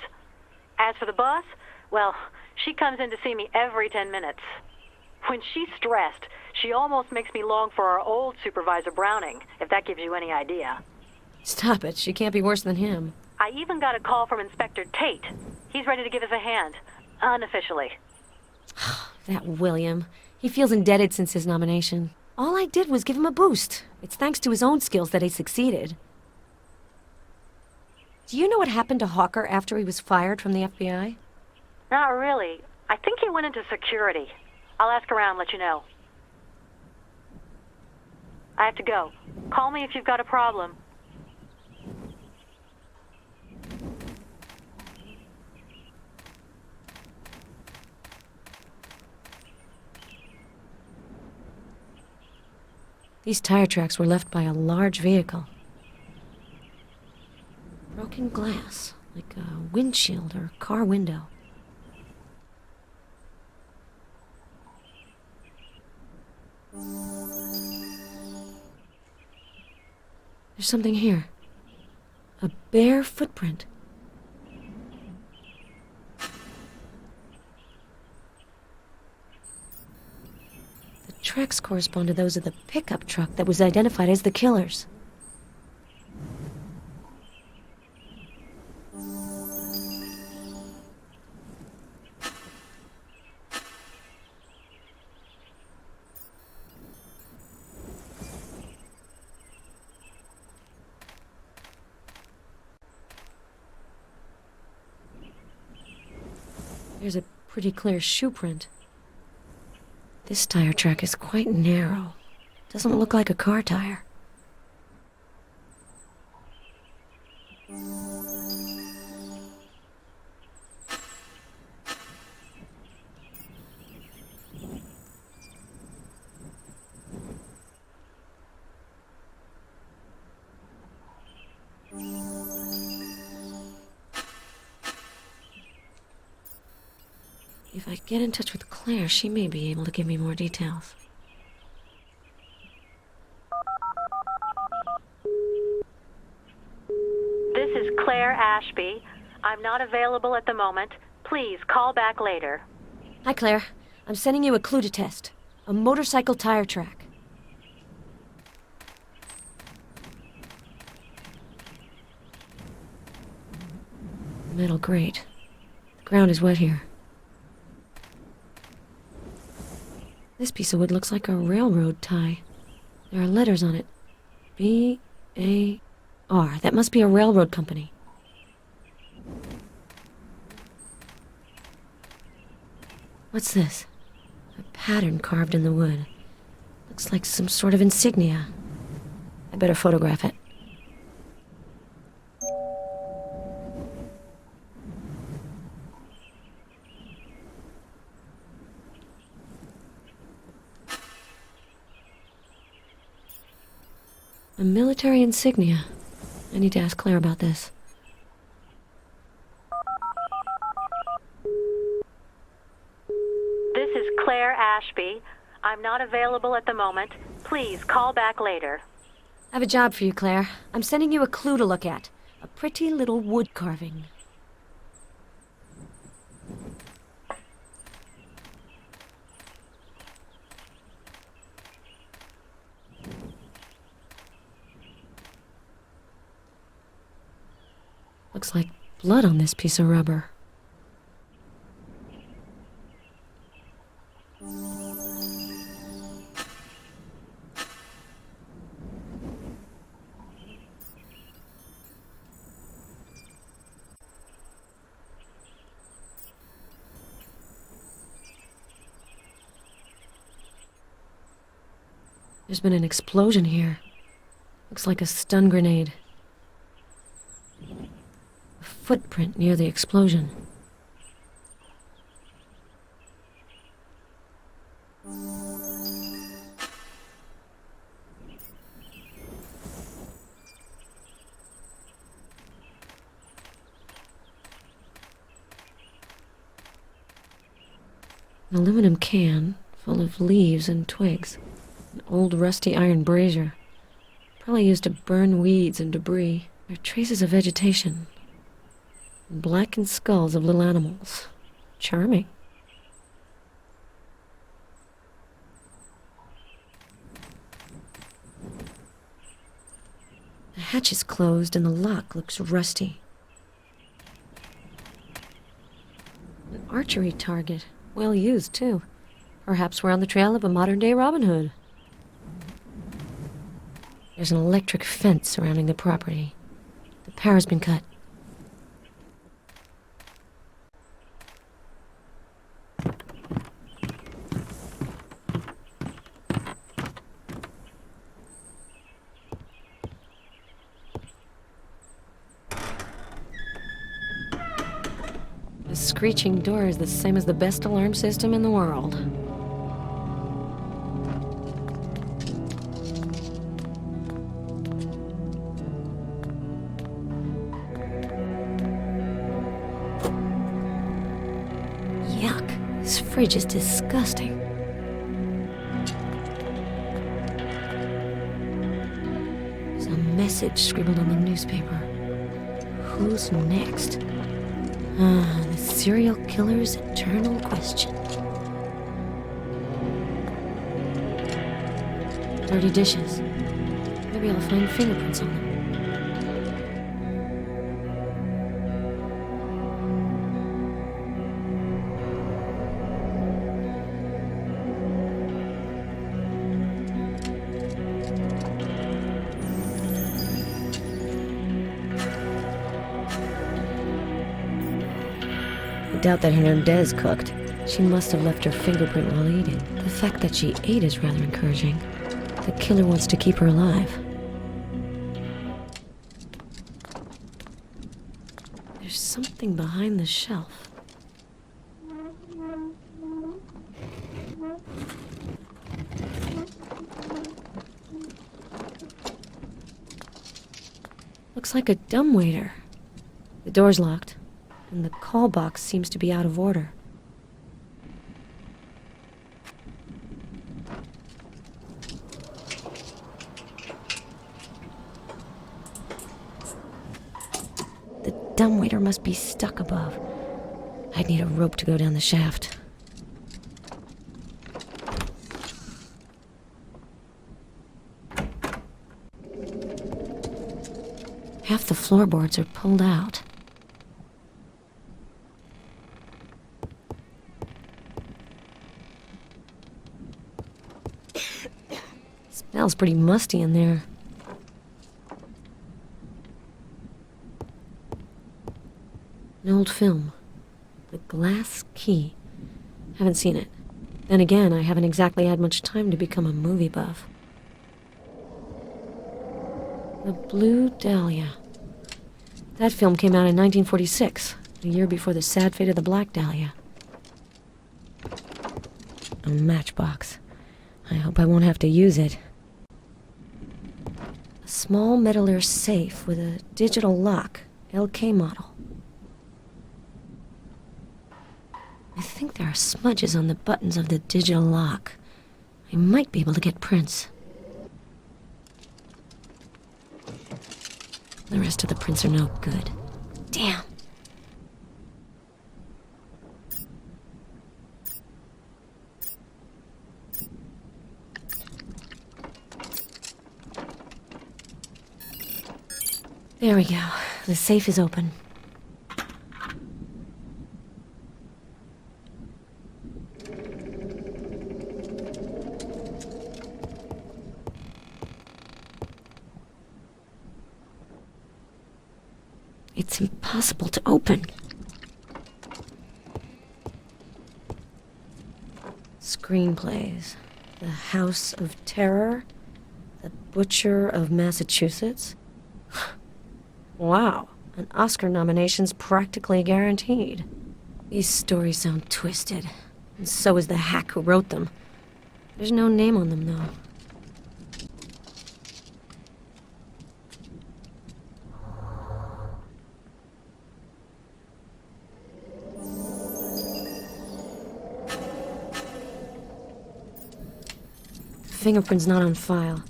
As for the boss, well, she comes in to see me every 10 minutes. When she's stressed, she almost makes me long for our old supervisor Browning, if that gives you any idea. Stop it. She can't be worse than him. I even got a call from Inspector Tate. He's ready to give us a hand, unofficially. That William. He feels indebted since his nomination. All I did was give him a boost. It's thanks to his own skills that he succeeded. Do you know what happened to Hawker after he was fired from the FBI? Not really. I think he went into security. I'll ask around and let you know. I have to go. Call me if you've got a problem. These tire tracks were left by a large vehicle. Broken glass, like a windshield or car window. There's something here. A bare footprint. The tracks correspond to those of the pickup truck that was identified as the killer's. There's a pretty clear shoe print. This tire track is quite narrow. Doesn't look like a car tire. If I get in touch with Claire, she may be able to give me more details. This is Claire Ashby. I'm not available at the moment. Please call back later. Hi, Claire. I'm sending you a clue to test. A motorcycle tire track. Metal grate. The ground is wet here. This piece of wood looks like a railroad tie. There are letters on it. B-A-R. That must be a railroad company. What's this? A pattern carved in the wood. Looks like some sort of insignia. I better photograph it. A military insignia. I need to ask Claire about this. This is Claire Ashby. I'm not available at the moment. Please call back later. I have a job for you, Claire. I'm sending you a clue to look at. A pretty little wood carving. Looks like blood on this piece of rubber. There's been an explosion here. Looks like a stun grenade. A footprint near the explosion. An aluminum can full of leaves and twigs. An old rusty iron brazier. Probably used to burn weeds and debris. There are traces of vegetation. Blackened skulls of little animals. Charming. The hatch is closed and the lock looks rusty. An archery target. Well used, too. Perhaps we're on the trail of a modern-day Robin Hood. There's an electric fence surrounding the property. The power's been cut. The screeching door is the same as the best alarm system in the world. Yuck, this fridge is disgusting. There's a message scribbled on the newspaper. Who's next? The serial killer's eternal question. Dirty dishes. Maybe I'll find fingerprints on them. I doubt that Hernandez cooked. She must have left her fingerprint while eating. The fact that she ate is rather encouraging. The killer wants to keep her alive. There's something behind the shelf. Looks like a dumbwaiter. The door's locked. And the call box seems to be out of order. The dumbwaiter must be stuck above. I'd need a rope to go down the shaft. Half the floorboards are pulled out. Smells pretty musty in there. An old film. The Glass Key. Haven't seen it. Then again, I haven't exactly had much time to become a movie buff. The Blue Dahlia. That film came out in 1946, a year before the sad fate of the Black Dahlia. A matchbox. I hope I won't have to use it. A small metalir safe with a digital lock, LK model. I think there are smudges on the buttons of the digital lock. I might be able to get prints. The rest of the prints are no good. Damn. There we go. The safe is open. It's impossible to open. Screenplays. The House of Terror. The Butcher of Massachusetts? Wow, an Oscar nomination's practically guaranteed. These stories sound twisted, and so is the hack who wrote them. There's no name on them, though. Fingerprint's not on file.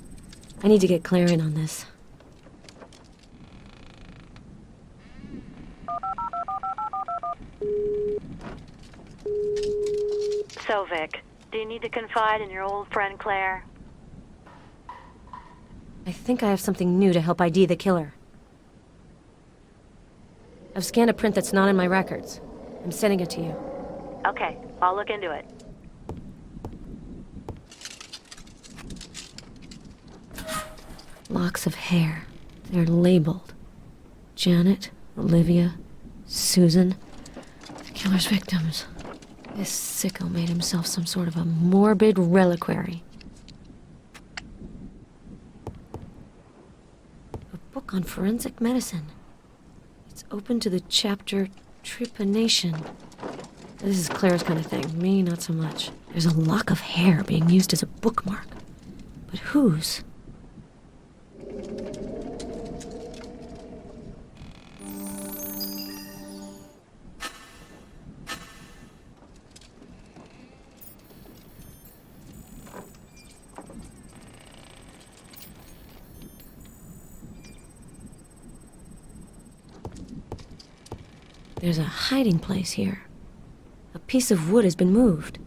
I need to get Claire in on this. So, Vic, do you need to confide in your old friend Claire? I think I have something new to help ID the killer. I've scanned a print that's not in my records. I'm sending it to you. Okay, I'll look into it. Locks of hair. They're labeled. Janet, Olivia, Susan. The killer's victims. This sicko made himself some sort of a morbid reliquary. A book on forensic medicine. It's open to the chapter Trepanation. This is Claire's kind of thing. Me, not so much. There's a lock of hair being used as a bookmark. But whose? There's a hiding place here. A piece of wood has been moved.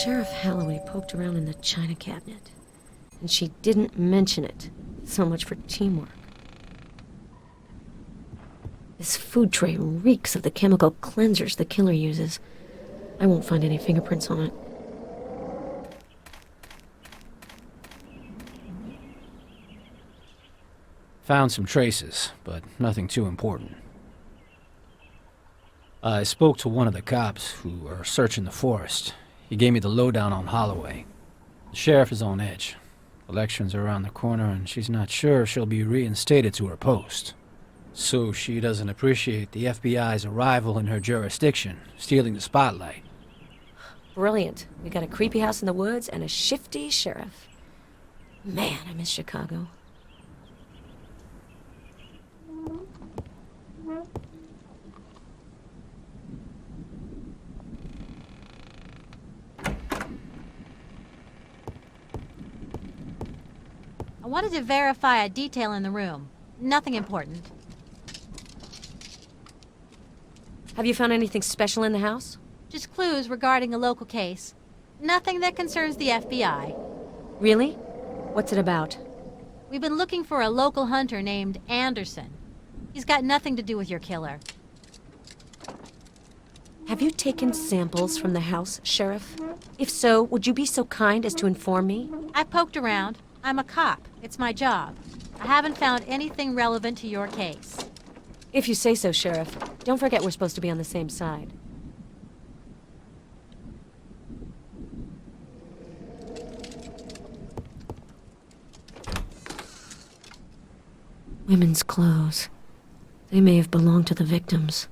Sheriff Holloway poked around in the china cabinet, and she didn't mention it. So much for teamwork. This food tray reeks of the chemical cleansers the killer uses. I won't find any fingerprints on it. Found some traces, but nothing too important. I spoke to one of the cops who are searching the forest. He gave me the lowdown on Holloway. The sheriff is on edge. Elections are around the corner, and she's not sure if she'll be reinstated to her post. So she doesn't appreciate the FBI's arrival in her jurisdiction, stealing the spotlight. Brilliant. We got a creepy house in the woods and a shifty sheriff. Man, I miss Chicago. I wanted to verify a detail in the room. Nothing important. Have you found anything special in the house? Just clues regarding a local case. Nothing that concerns the FBI. Really? What's it about? We've been looking for a local hunter named Anderson. He's got nothing to do with your killer. Have you taken samples from the house, Sheriff? If so, would you be so kind as to inform me? I poked around. I'm a cop. It's my job. I haven't found anything relevant to your case. If you say so, Sheriff. Don't forget we're supposed to be on the same side. Women's clothes. They may have belonged to the victims.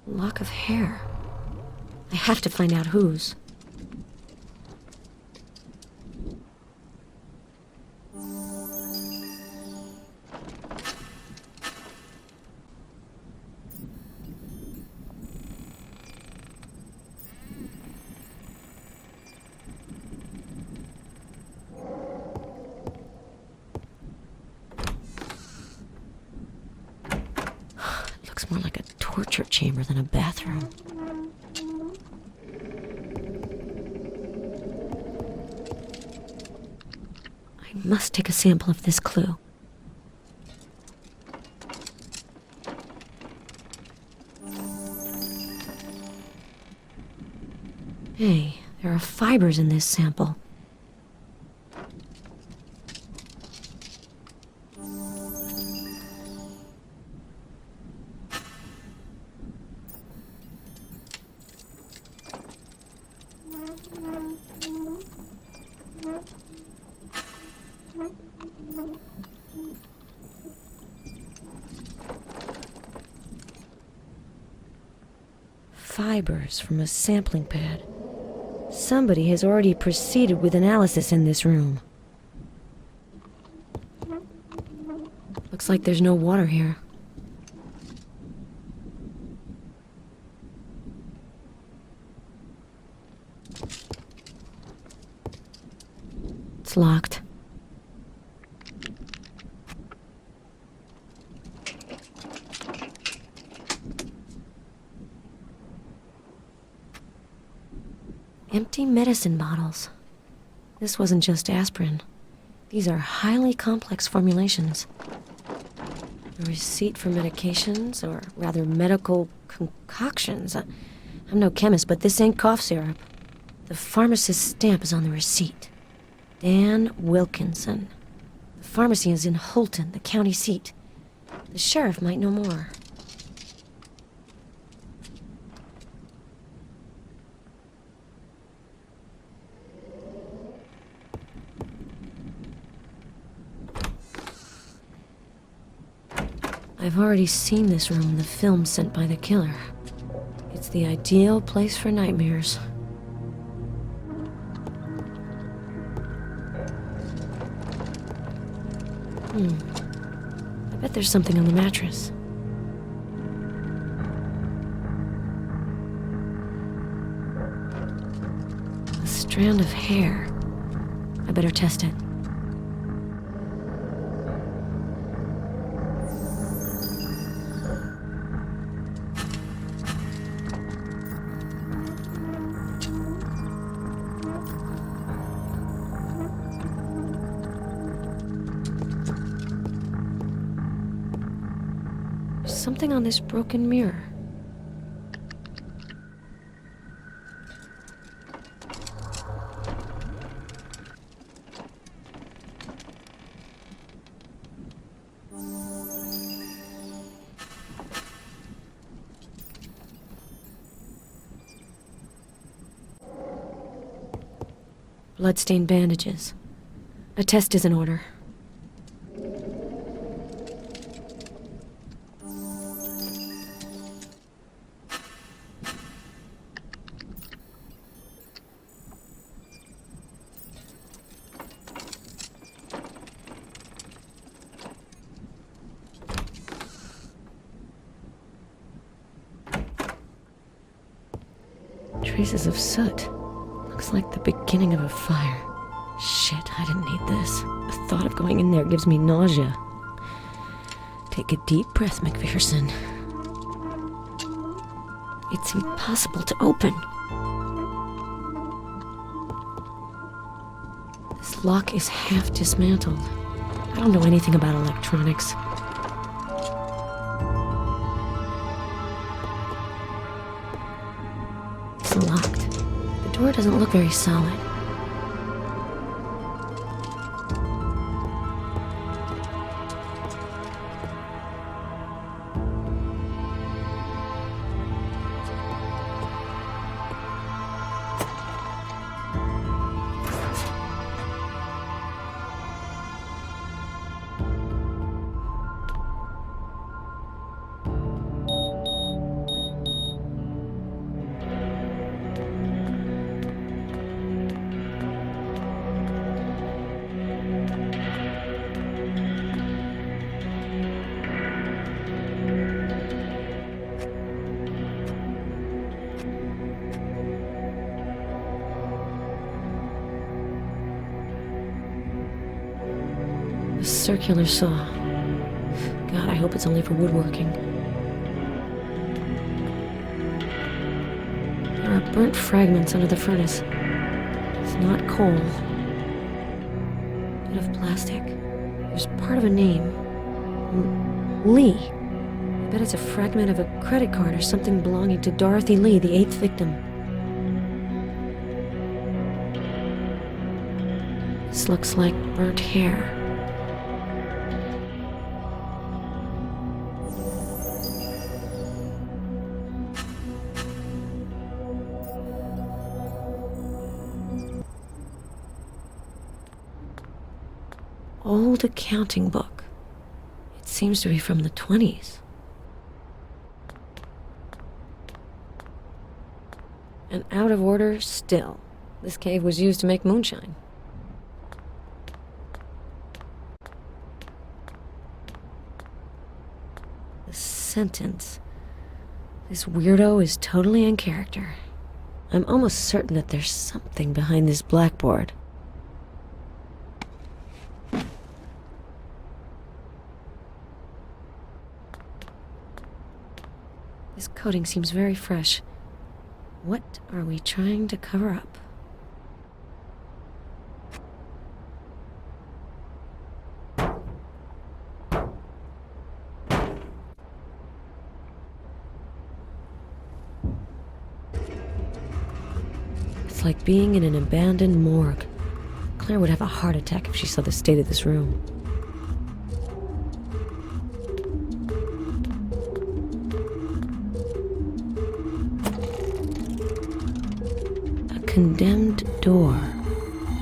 Lock of hair. I have to find out whose. Looks more like a torture chamber than a bathroom. I must take a sample of this clue. Hey, there are fibers in this sample. Fibers from a sampling pad. Somebody has already proceeded with analysis in this room. Looks like there's no water here. It's locked. Empty medicine bottles. This wasn't just aspirin. These are highly complex formulations. A receipt for medications, or rather medical concoctions. I'm no chemist, but this ain't cough syrup. The pharmacist's stamp is on the receipt. Dan Wilkinson. The pharmacy is in Holton, the county seat. The sheriff might know more. I've already seen this room in the film sent by the killer. It's the ideal place for nightmares. I bet there's something on the mattress. A strand of hair. I better test it. Something on this broken mirror. Bloodstained bandages. A test is in order. Traces of soot. Looks like the beginning of a fire. Shit, I didn't need this. The thought of going in there gives me nausea. Take a deep breath, McPherson. It's impossible to open. This lock is half dismantled. I don't know anything about electronics. It's locked. The door doesn't look very solid. A circular saw. God, I hope it's only for woodworking. There are burnt fragments under the furnace. It's not coal. Bit of plastic. There's part of a name. Lee. I bet it's a fragment of a credit card or something belonging to Dorothy Lee, the 8th victim. This looks like burnt hair. Old accounting book. It seems to be from the 20s. And out of order still. This cave was used to make moonshine. The sentence. This weirdo is totally in character. I'm almost certain that there's something behind this blackboard. This coating seems very fresh. What are we trying to cover up? It's like being in an abandoned morgue. Claire would have a heart attack if she saw the state of this room. Condemned door.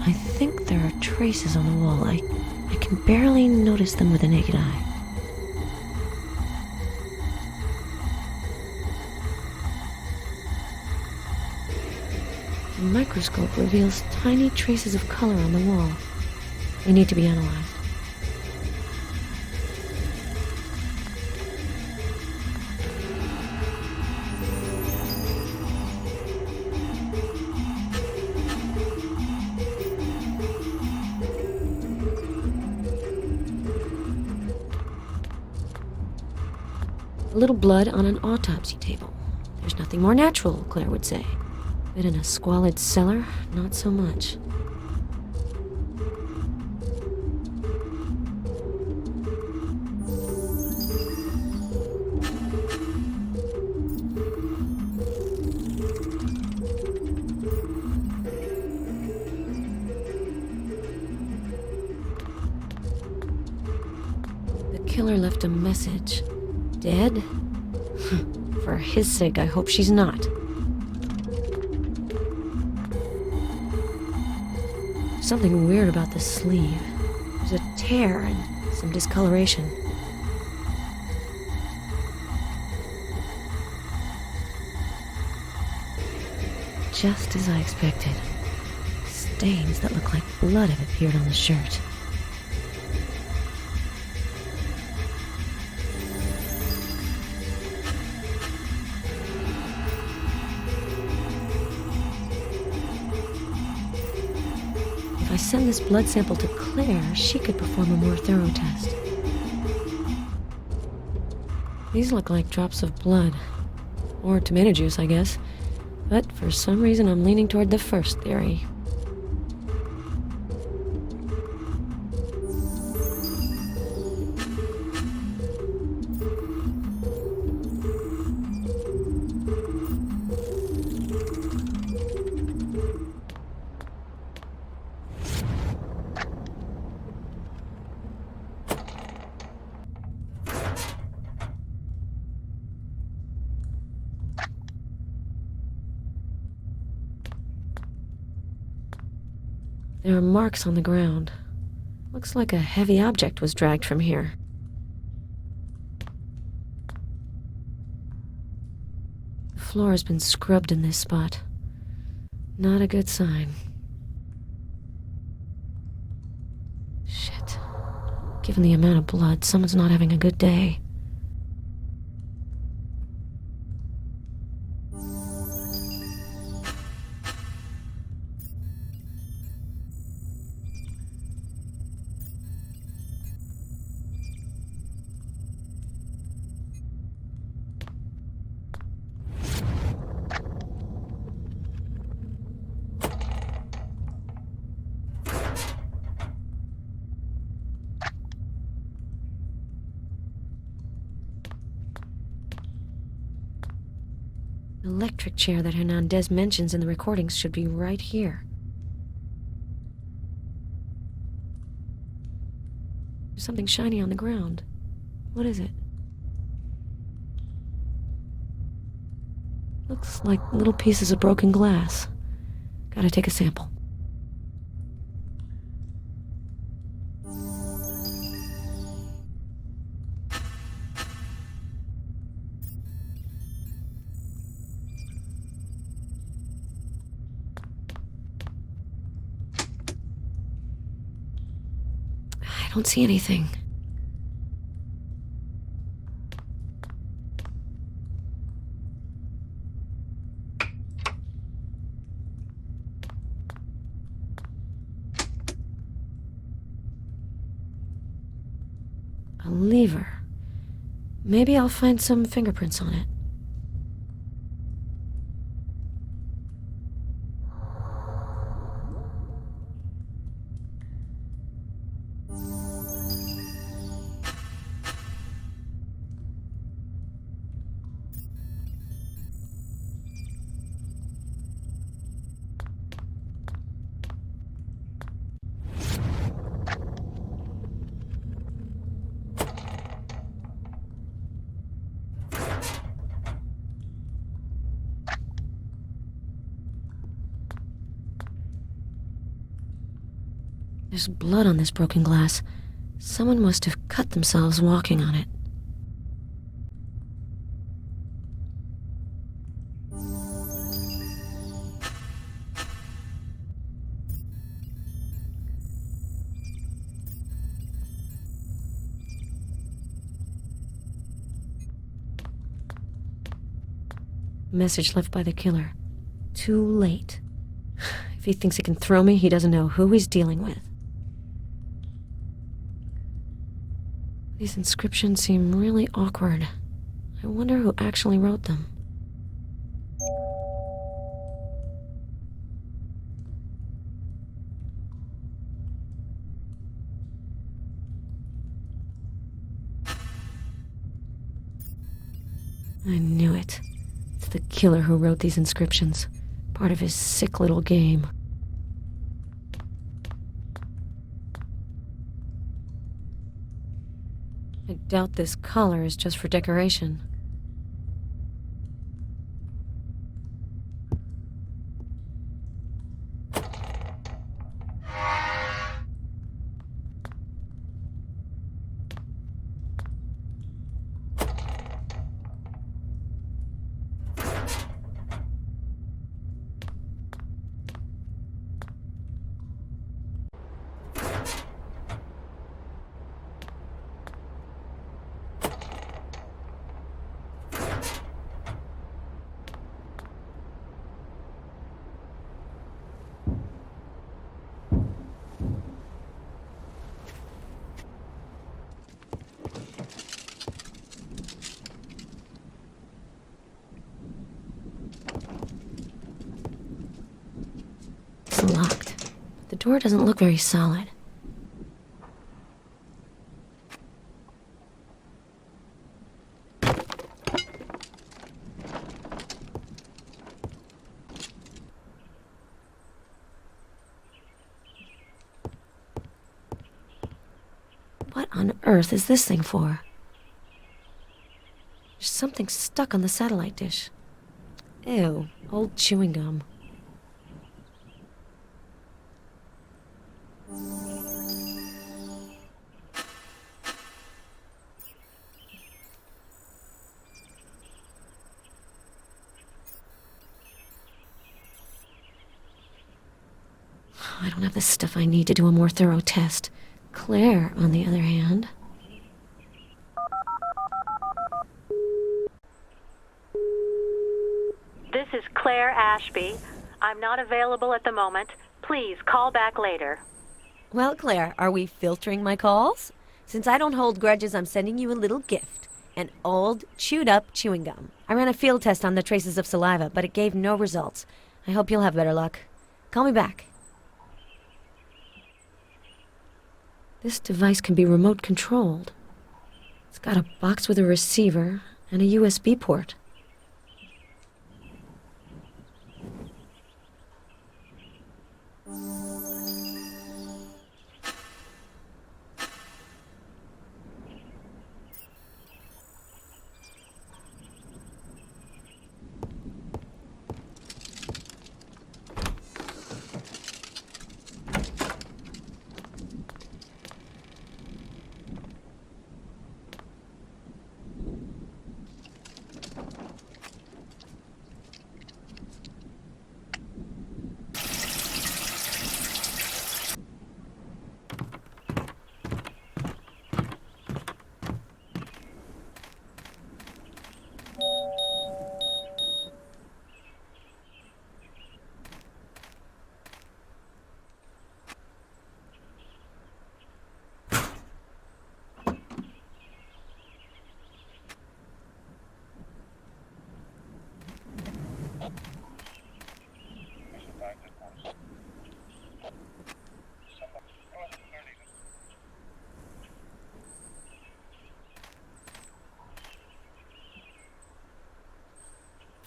I think there are traces on the wall. I can barely notice them with the naked eye. The microscope reveals tiny traces of color on the wall. They need to be analyzed. A little blood on an autopsy table. There's nothing more natural, Claire would say. But in a squalid cellar, not so much. The killer left a message. Dead? For his sake, I hope she's not. Something weird about the sleeve. There's a tear and some discoloration. Just as I expected. Stains that look like blood have appeared on the shirt. If I send this blood sample to Claire, she could perform a more thorough test. These look like drops of blood. Or tomato juice, I guess. But for some reason, I'm leaning toward the first theory. There are marks on the ground. Looks like a heavy object was dragged from here. The floor has been scrubbed in this spot. Not a good sign. Shit. Given the amount of blood, someone's not having a good day. The electric chair that Hernandez mentions in the recordings should be right here. There's something shiny on the ground. What is it? Looks like little pieces of broken glass. Gotta take a sample. I don't see anything. A lever. Maybe I'll find some fingerprints on it. There's blood on this broken glass. Someone must have cut themselves walking on it. Message left by the killer. Too late. If he thinks he can throw me, he doesn't know who he's dealing with. These inscriptions seem really awkward. I wonder who actually wrote them. I knew it. It's the killer who wrote these inscriptions. Part of his sick little game. I doubt this collar is just for decoration. It's locked. The door doesn't look very solid. What on earth is this thing for? There's something stuck on the satellite dish. Ew, old chewing gum. I don't have the stuff I need to do a more thorough test. Claire, on the other hand... This is Claire Ashby. I'm not available at the moment. Please call back later. Well, Claire, are we filtering my calls? Since I don't hold grudges, I'm sending you a little gift. An old, chewed-up chewing gum. I ran a field test on the traces of saliva, but it gave no results. I hope you'll have better luck. Call me back. This device can be remote controlled. It's got a box with a receiver and a USB port.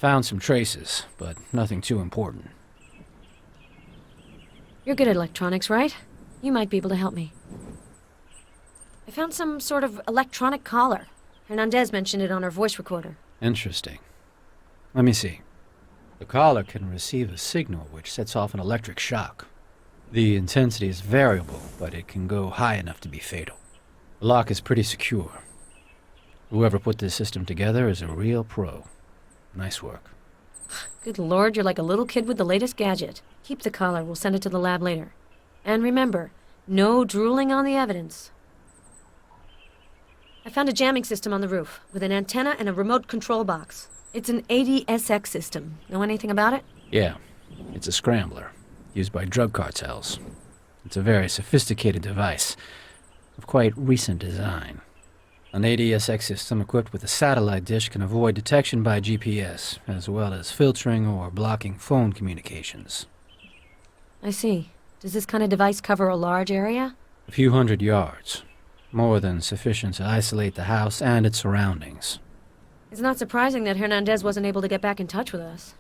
Found some traces, but nothing too important. You're good at electronics, right? You might be able to help me. I found some sort of electronic collar. Hernandez mentioned it on her voice recorder. Interesting. Let me see. The collar can receive a signal which sets off an electric shock. The intensity is variable, but it can go high enough to be fatal. The lock is pretty secure. Whoever put this system together is a real pro. Nice work. Good lord, you're like a little kid with the latest gadget. Keep the collar, we'll send it to the lab later. And remember, no drooling on the evidence. I found a jamming system on the roof, with an antenna and a remote control box. It's an ADSX system. Know anything about it? Yeah, it's a scrambler, used by drug cartels. It's a very sophisticated device, of quite recent design. An ADSX system equipped with a satellite dish can avoid detection by GPS, as well as filtering or blocking phone communications. I see. Does this kind of device cover a large area? A few hundred yards. More than sufficient to isolate the house and its surroundings. It's not surprising that Hernandez wasn't able to get back in touch with us.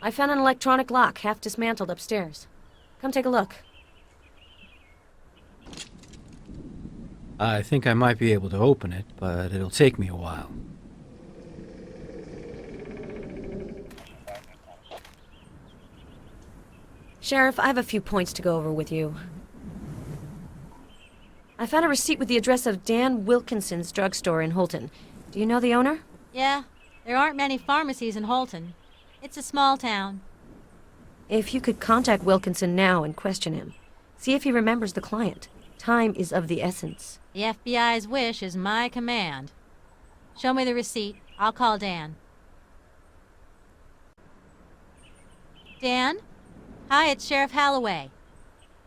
I found an electronic lock, half dismantled upstairs. Come take a look. I think I might be able to open it, but it'll take me a while. Sheriff, I have a few points to go over with you. I found a receipt with the address of Dan Wilkinson's drugstore in Holton. Do you know the owner? Yeah, there aren't many pharmacies in Holton. It's a small town. If you could contact Wilkinson now and question him, see if he remembers the client. Time is of the essence. The FBI's wish is my command. Show me the receipt. I'll call Dan. Dan? Hi, it's Sheriff Holloway.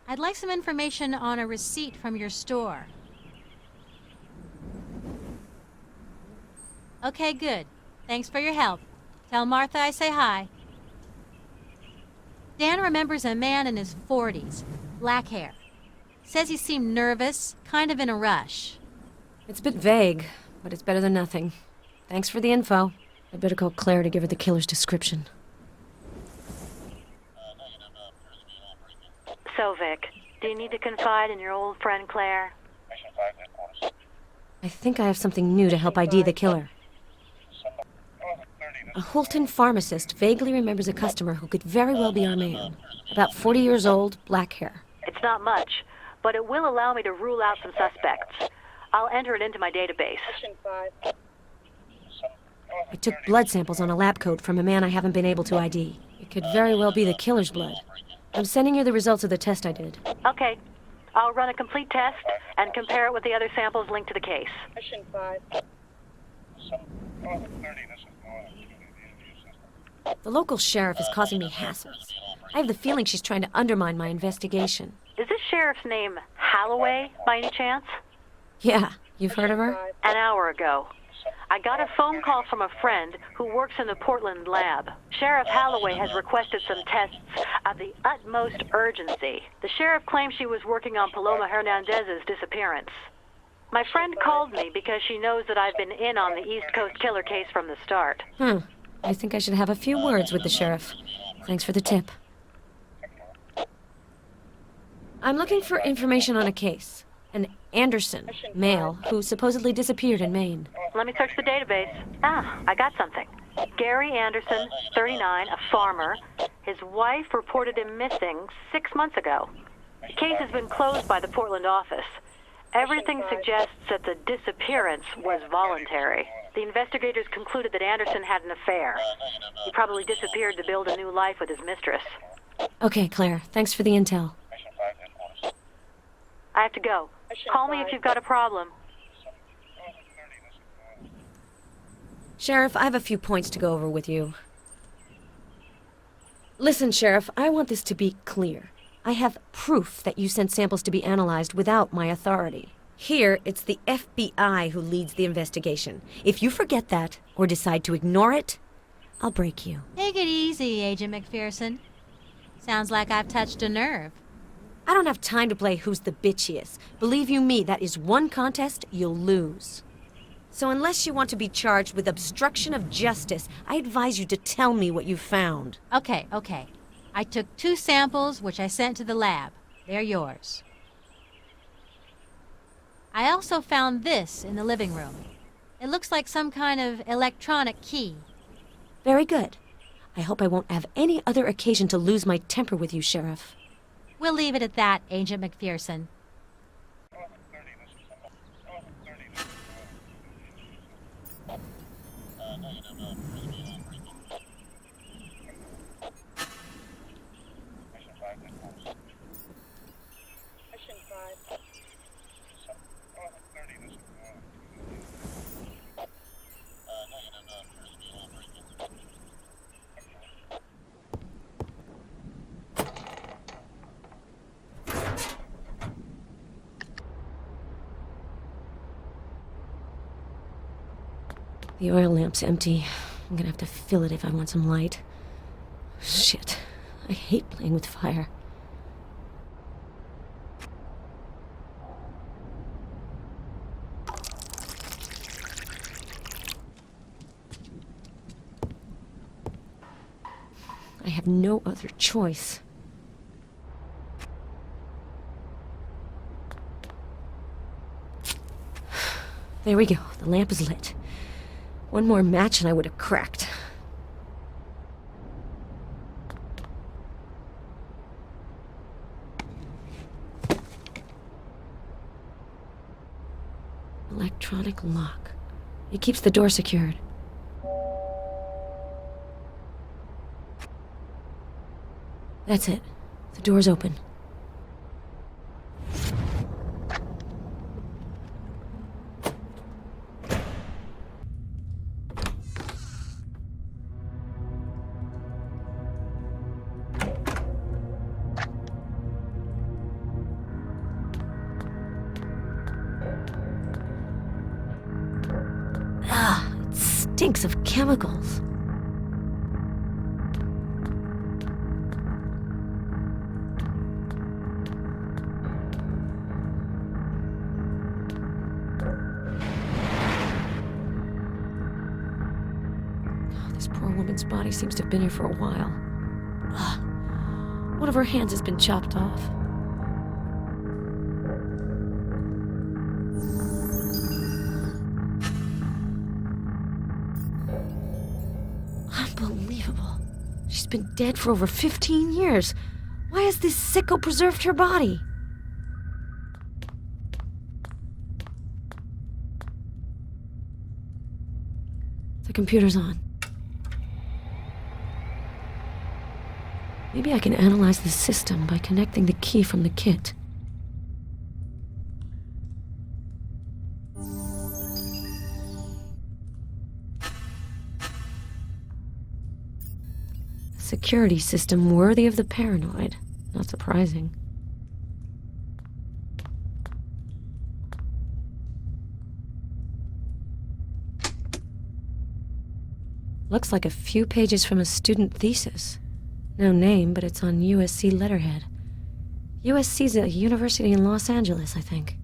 I'd like some information on a receipt from your store. Okay, good. Thanks for your help. Tell Martha I say hi. Dan remembers a man in his 40s, black hair. Says he seemed nervous, kind of in a rush. It's a bit vague, but it's better than nothing. Thanks for the info. I'd better call Claire to give her the killer's description. So, Vic, do you need to confide in your old friend Claire? I think I have something new to help ID the killer. A Holton pharmacist vaguely remembers a customer who could very well be our man. About 40 years old, black hair. It's not much, but it will allow me to rule out some suspects. I'll enter it into my database. I took blood samples on a lab coat from a man I haven't been able to ID. It could very well be the killer's blood. I'm sending you the results of the test I did. Okay. I'll run a complete test and compare it with the other samples linked to the case. The local sheriff is causing me hassles. I have the feeling she's trying to undermine my investigation. Is this sheriff's name Holloway, by any chance? Yeah, you've heard of her? An hour ago. I got a phone call from a friend who works in the Portland lab. Sheriff Holloway has requested some tests of the utmost urgency. The sheriff claims she was working on Paloma Hernandez's disappearance. My friend called me because she knows that I've been in on the East Coast killer case from the start. I think I should have a few words with the sheriff. Thanks for the tip. I'm looking for information on a case. An Anderson, male, who supposedly disappeared in Maine. Let me search the database. I got something. Gary Anderson, 39, a farmer. His wife reported him missing 6 months ago. The case has been closed by the Portland office. Everything suggests that the disappearance was voluntary. The investigators concluded that Anderson had an affair. He probably disappeared to build a new life with his mistress. Okay, Claire. Thanks for the intel. I have to go. Call me if you've got a problem. Sheriff, I have a few points to go over with you. Listen, Sheriff, I want this to be clear. I have proof that you sent samples to be analyzed without my authority. Here, it's the FBI who leads the investigation. If you forget that, or decide to ignore it, I'll break you. Take it easy, Agent McPherson. Sounds like I've touched a nerve. I don't have time to play who's the bitchiest. Believe you me, that is one contest you'll lose. So unless you want to be charged with obstruction of justice, I advise you to tell me what you found. Okay. I took 2 samples, which I sent to the lab. They're yours. I also found this in the living room. It looks like some kind of electronic key. Very good. I hope I won't have any other occasion to lose my temper with you, Sheriff. We'll leave it at that, Agent McPherson. The oil lamp's empty. I'm gonna have to fill it if I want some light. Shit. I hate playing with fire. I have no other choice. There we go. The lamp is lit. One more match and I would have cracked. Electronic lock. It keeps the door secured. That's it. The door's open. It stinks of chemicals. This poor woman's body seems to have been here for a while. One of her hands has been chopped off. Unbelievable. She's been dead for over 15 years. Why has this sicko preserved her body? The computer's on. Maybe I can analyze the system by connecting the key from the kit. A security system worthy of the paranoid. Not surprising. Looks like a few pages from a student thesis. No name, but it's on USC letterhead. USC's a university in Los Angeles, I think.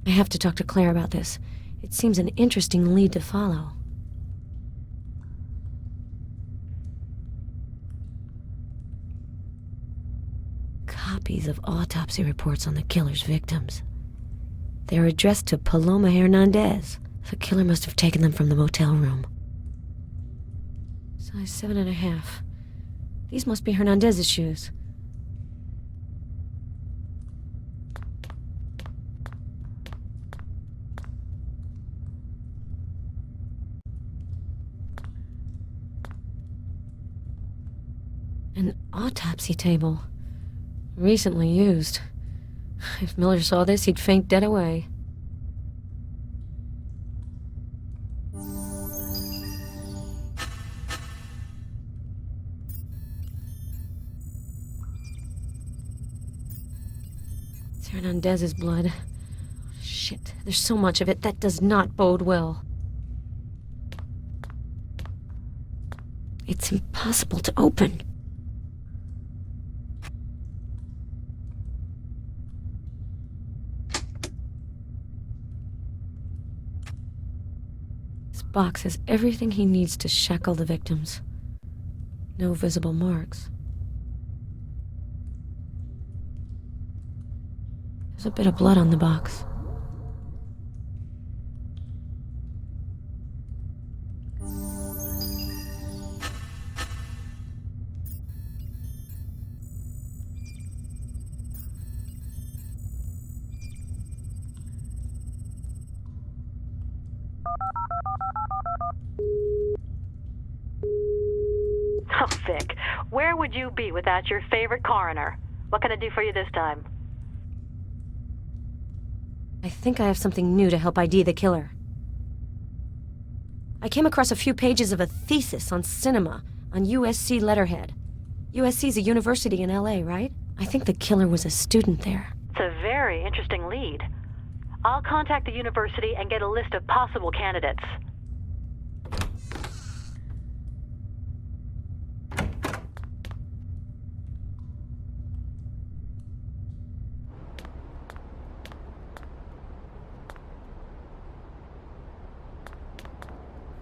I have to talk to Claire about this. It seems an interesting lead to follow. Copies of autopsy reports on the killer's victims. They're addressed to Paloma Hernandez. The killer must have taken them from the motel room. Size 7.5. These must be Hernandez's shoes. An autopsy table. Recently used. If Miller saw this, he'd faint dead away. It's Hernandez's blood. Shit, there's so much of it. That does not bode well. It's impossible to open. box has everything he needs to shackle the victims. No visible marks. There's a bit of blood on the box. Oh, Vic, where would you be without your favorite coroner? What can I do for you this time? I think I have something new to help ID the killer. I came across a few pages of a thesis on cinema on USC letterhead. USC's a university in LA, right? I think the killer was a student there. It's a very interesting lead. I'll contact the university and get a list of possible candidates.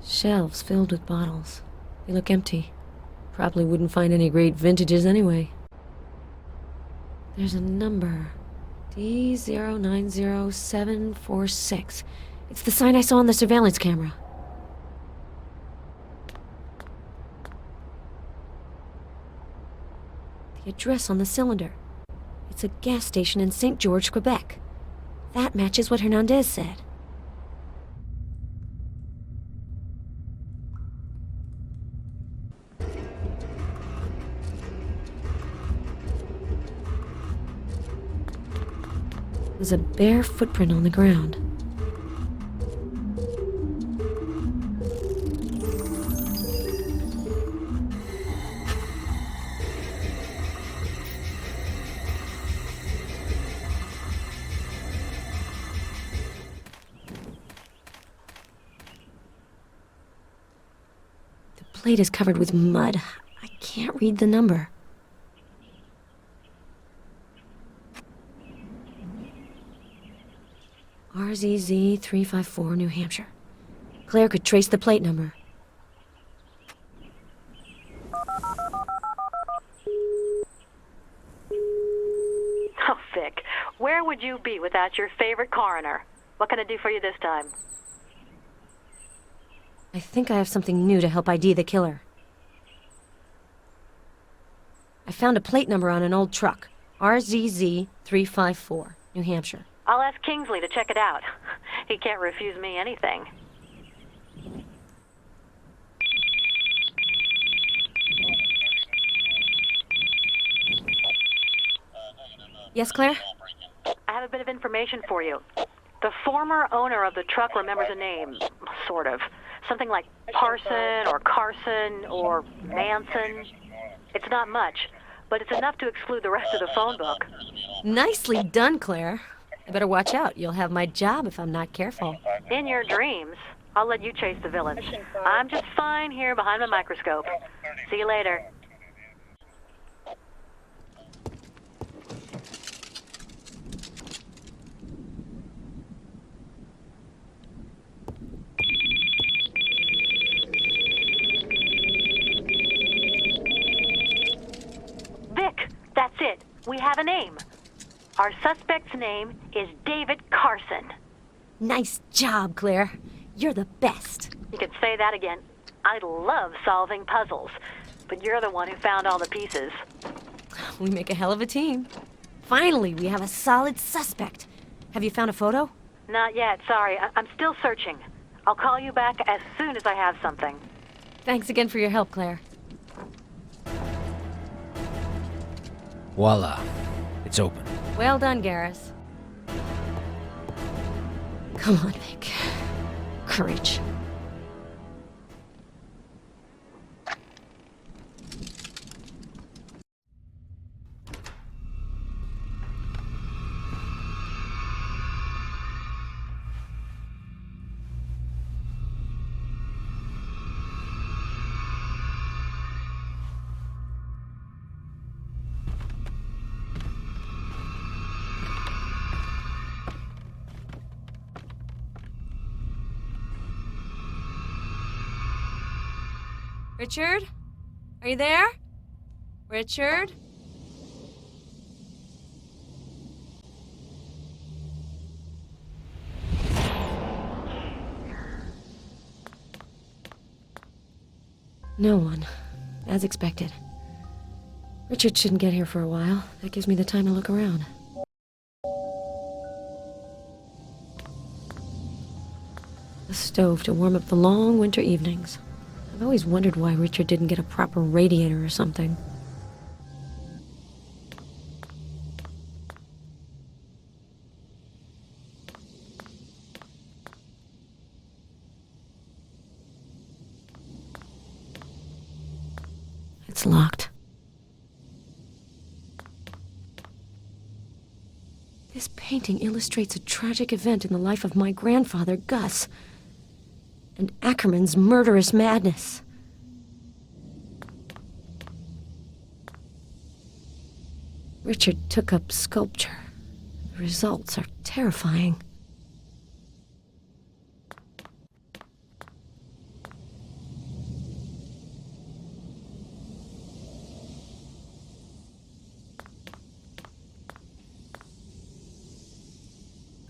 Shelves filled with bottles. They look empty. Probably wouldn't find any great vintages anyway. There's a number. D090746. It's the sign I saw on the surveillance camera. The address on the cylinder. It's a gas station in St. George, Quebec. That matches what Hernandez said. There's a bare footprint on the ground. The plate is covered with mud. I can't read the number. RZZ 354, New Hampshire. Claire could trace the plate number. Oh, Vic, where would you be without your favorite coroner? What can I do for you this time? I think I have something new to help ID the killer. I found a plate number on an old truck. RZZ 354, New Hampshire. I'll ask Kingsley to check it out. He can't refuse me anything. Yes, Claire? I have a bit of information for you. The former owner of the truck remembers a name, sort of. Something like Parson or Carson or Manson. It's not much, but it's enough to exclude the rest of the phone book. Nicely done, Claire. I better watch out. You'll have my job if I'm not careful. In your dreams. I'll let you chase the villains. I'm just fine here behind the microscope. See you later. Vic, that's it. We have a name. Our suspect's name is David Carson. Nice job, Claire. You're the best. You could say that again. I love solving puzzles, but you're the one who found all the pieces. We make a hell of a team. Finally, we have a solid suspect. Have you found a photo? Not yet, sorry. I'm still searching. I'll call you back as soon as I have something. Thanks again for your help, Claire. Voila. It's open. Well done, Garrus. Come on, Vic. Courage. Richard? Are you there? Richard? No one. As expected. Richard shouldn't get here for a while. That gives me the time to look around. A stove to warm up the long winter evenings. I've always wondered why Richard didn't get a proper radiator or something. It's locked. This painting illustrates a tragic event in the life of my grandfather, Gus, and Ackerman's murderous madness. Richard took up sculpture. The results are terrifying.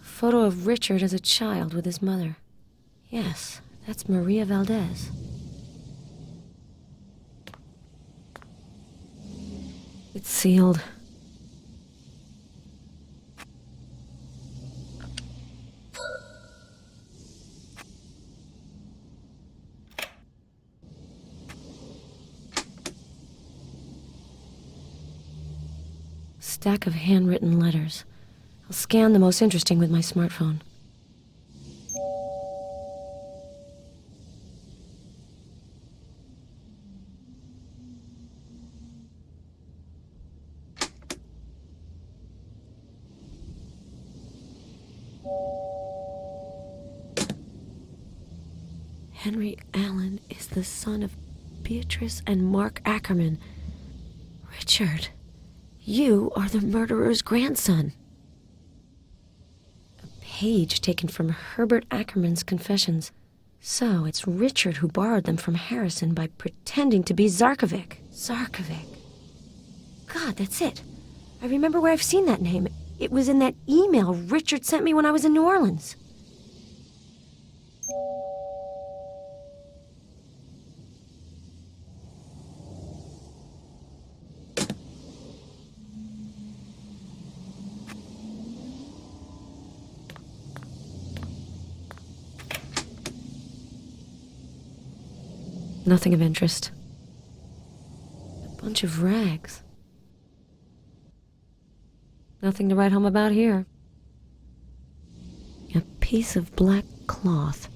Photo of Richard as a child with his mother. Yes, that's Maria Valdez. It's sealed. Stack of handwritten letters. I'll scan the most interesting with my smartphone. Henry Allen is the son of Beatrice and Mark Ackerman. Richard, you are the murderer's grandson. Page taken from Herbert Ackerman's confessions. So it's Richard who borrowed them from Harrison by pretending to be Zarkovic. Zarkovic. God, that's it. I remember where I've seen that name. It was in that email Richard sent me when I was in New Orleans. Nothing of interest. A bunch of rags. Nothing to write home about here. A piece of black cloth.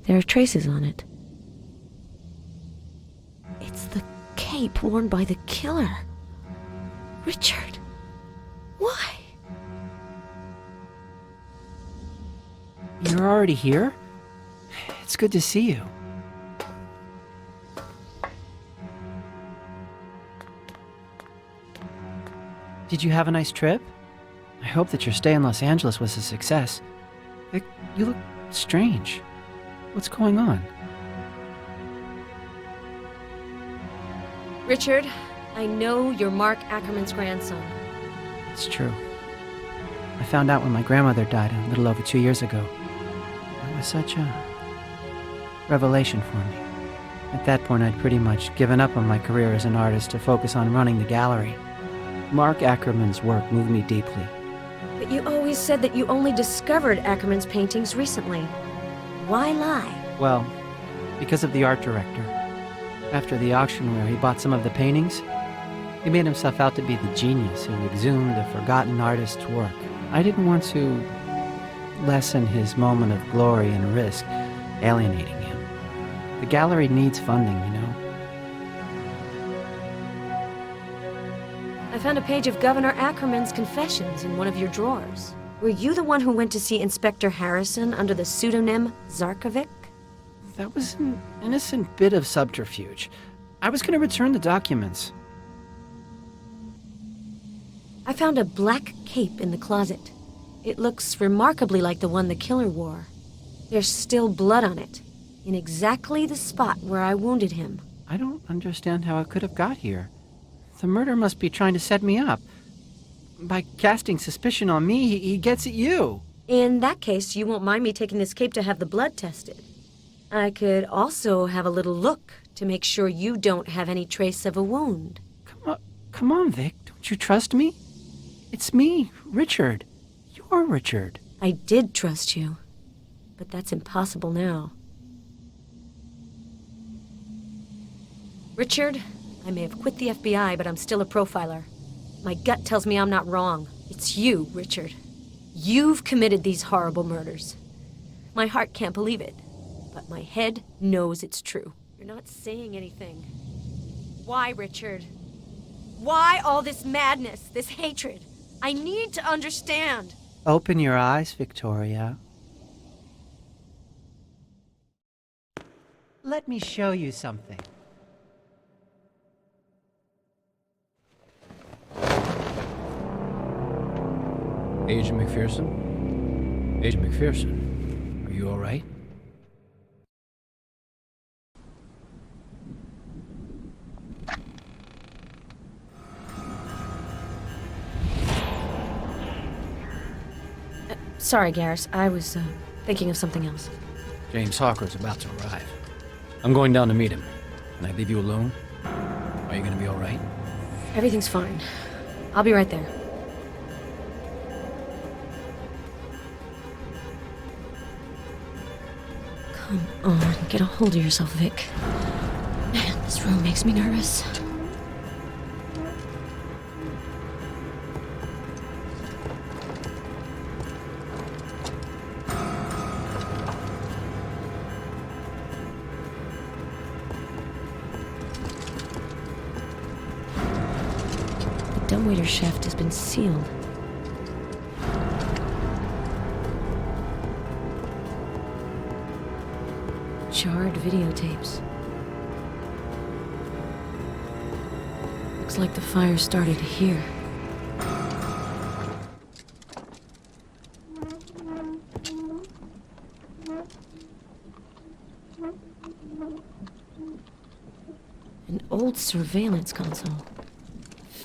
There are traces on it. It's the cape worn by the killer. Richard, why? You're already here? It's good to see you. Did you have a nice trip? I hope that your stay in Los Angeles was a success. Vic, you look strange. What's going on? Richard, I know you're Mark Ackerman's grandson. It's true. I found out when my grandmother died a little over 2 years ago. It was such a revelation for me. At that point, I'd pretty much given up on my career as an artist to focus on running the gallery. Mark Ackerman's work moved me deeply. But you always said that you only discovered Ackerman's paintings recently. Why lie? Well, because of the art director. After the auction where he bought some of the paintings, he made himself out to be the genius who exhumed a forgotten artist's work. I didn't want to lessen his moment of glory and risk alienating him. The gallery needs funding, you know. I found a page of Governor Ackerman's confessions in one of your drawers. Were you the one who went to see Inspector Harrison under the pseudonym Zarkovic? That was an innocent bit of subterfuge. I was going to return the documents. I found a black cape in the closet. It looks remarkably like the one the killer wore. There's still blood on it. in exactly the spot where I wounded him. I don't understand how it could have got here. The murderer must be trying to set me up. By casting suspicion on me, he gets at you. In that case, you won't mind me taking this cape to have the blood tested. I could also have a little look to make sure you don't have any trace of a wound. Come on, Vic. Don't you trust me? It's me, Richard. You're Richard. I did trust you, but that's impossible now. Richard, I may have quit the FBI, but I'm still a profiler. My gut tells me I'm not wrong. It's you, Richard. You've committed these horrible murders. My heart can't believe it, but my head knows it's true. You're not saying anything. Why, Richard? Why all this madness, this hatred? I need to understand. Open your eyes, Victoria. Let me show you something. Agent McPherson? Agent McPherson, are you all right? Sorry, Garrus. I was thinking of something else. James Hawker's about to arrive. I'm going down to meet him. Can I leave you alone? Are you gonna be all right? Everything's fine. I'll be right there. Come on, get a hold of yourself, Vic. Man, this room makes me nervous. The dumbwaiter shaft has been sealed. Charred videotapes. Looks like the fire started here. An old surveillance console.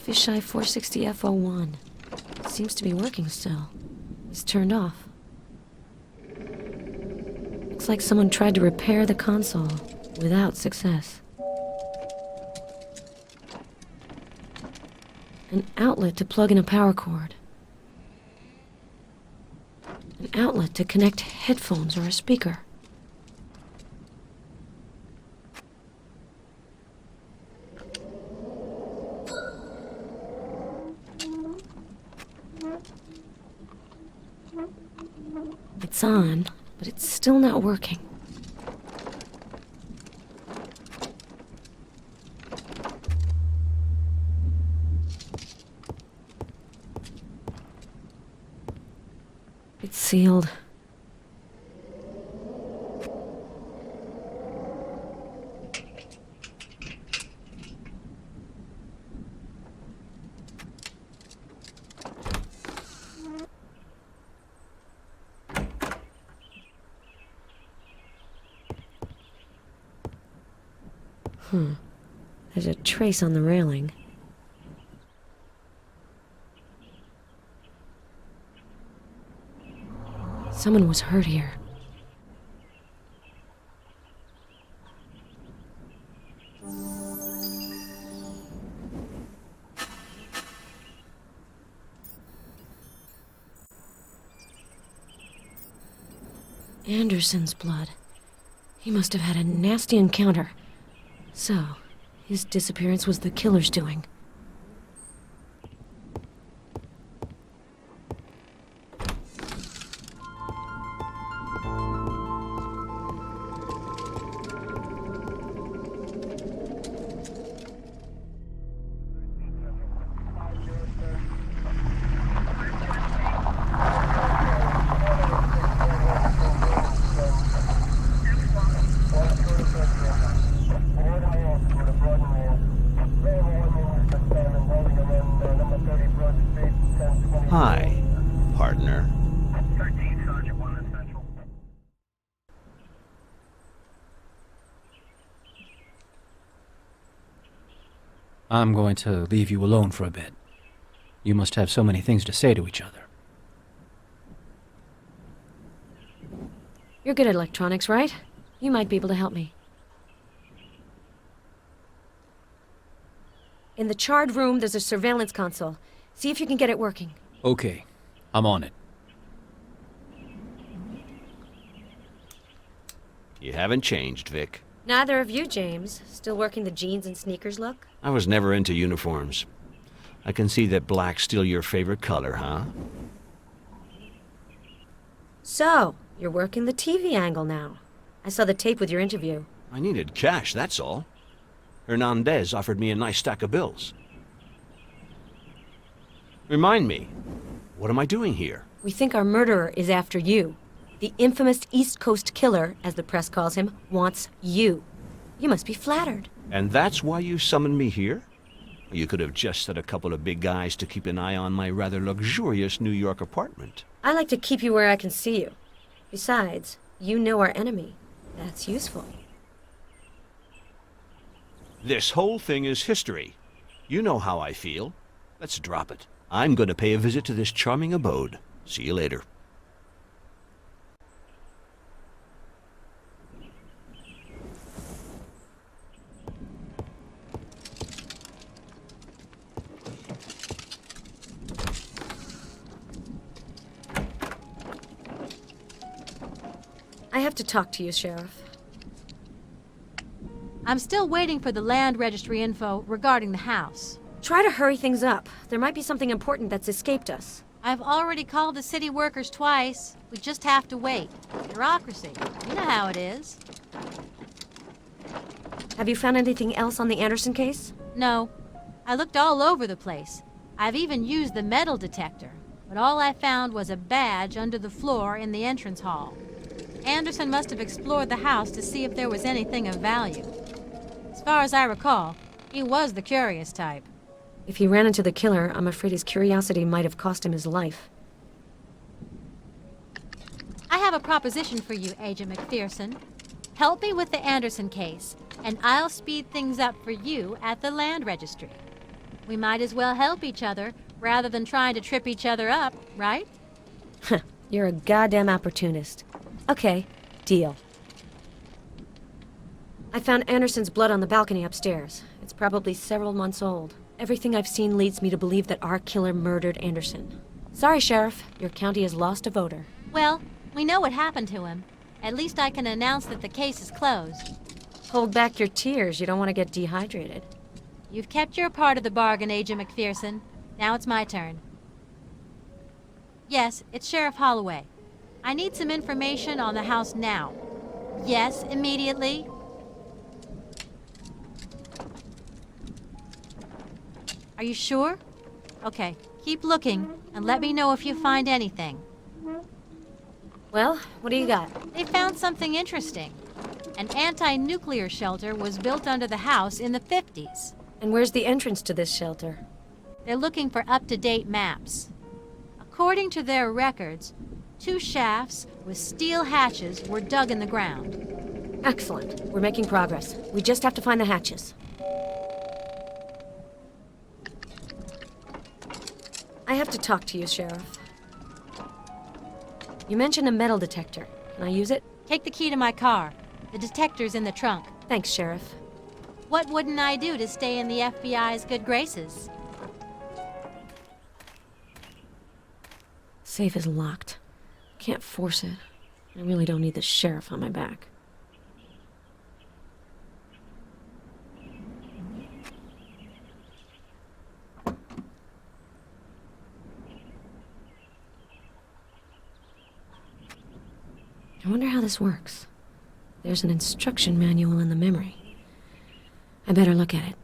Fisheye 460 F01. Seems to be working still. It's turned off. Looks like someone tried to repair the console without success. An outlet to plug in a power cord. An outlet to connect headphones or a speaker. It's on, but it's still not working. It's sealed. There's a trace on the railing. Someone was hurt here. Anderson's blood. He must have had a nasty encounter. So, his disappearance was the killer's doing. I'm going to leave you alone for a bit. You must have so many things to say to each other. You're good at electronics, right? You might be able to help me. In the charred room, there's a surveillance console. See if you can get it working. Okay, I'm on it. You haven't changed, Vic. Neither of you, James. Still working the jeans and sneakers look? I was never into uniforms. I can see that black's still your favorite color, huh? So, you're working the TV angle now. I saw the tape with your interview. I needed cash, that's all. Hernandez offered me a nice stack of bills. Remind me, what am I doing here? We think our murderer is after you. The infamous East Coast killer, as the press calls him, wants you. You must be flattered. And that's why you summoned me here? You could have just set a couple of big guys to keep an eye on my rather luxurious New York apartment. I like to keep you where I can see you. Besides, you know our enemy. That's useful. This whole thing is history. You know how I feel. Let's drop it. I'm going to pay a visit to this charming abode. See you later. I have to talk to you, Sheriff. I'm still waiting for the land registry info regarding the house. Try to hurry things up. There might be something important that's escaped us. I've already called the city workers twice. We just have to wait. Bureaucracy. You know how it is. Have you found anything else on the Anderson case? No. I looked all over the place. I've even used the metal detector. But all I found was a badge under the floor in the entrance hall. Anderson must have explored the house to see if there was anything of value. As far as I recall, he was the curious type. If he ran into the killer, I'm afraid his curiosity might have cost him his life. I have a proposition for you, Agent McPherson. Help me with the Anderson case, and I'll speed things up for you at the land registry. We might as well help each other rather than trying to trip each other up, right? You're a goddamn opportunist. Okay, deal. I found Anderson's blood on the balcony upstairs. It's probably several months old. Everything I've seen leads me to believe that our killer murdered Anderson. Sorry, Sheriff. Your county has lost a voter. Well, we know what happened to him. At least I can announce that the case is closed. Hold back your tears. You don't want to get dehydrated. You've kept your part of the bargain, Agent McPherson. Now it's my turn. Yes, it's Sheriff Holloway. I need some information on the house now. Yes, immediately. Are you sure? Okay, keep looking and let me know if you find anything. Well, what do you got? They found something interesting. An anti-nuclear shelter was built under the house in the 50s. And where's the entrance to this shelter? They're looking for up-to-date maps. According to their records, 2 shafts with steel hatches were dug in the ground. Excellent. We're making progress. We just have to find the hatches. I have to talk to you, Sheriff. You mentioned a metal detector. Can I use it? Take the key to my car. The detector's in the trunk. Thanks, Sheriff. What wouldn't I do to stay in the FBI's good graces? Safe is locked. Can't force it. I really don't need the sheriff on my back. I wonder how this works. There's an instruction manual in the memory. I better look at it.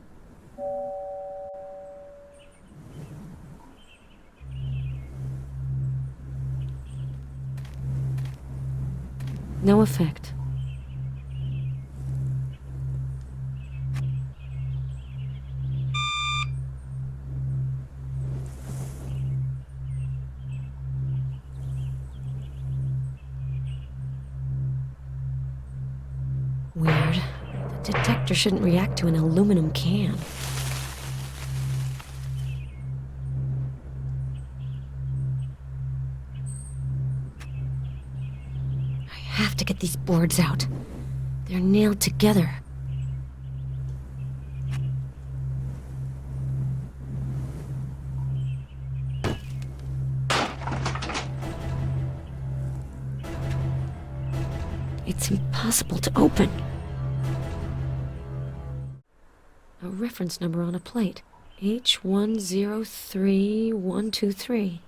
No effect. Weird. The detector shouldn't react to an aluminum can. have to get these boards out. They're nailed together. It's impossible to open. A reference number on a plate. H103123.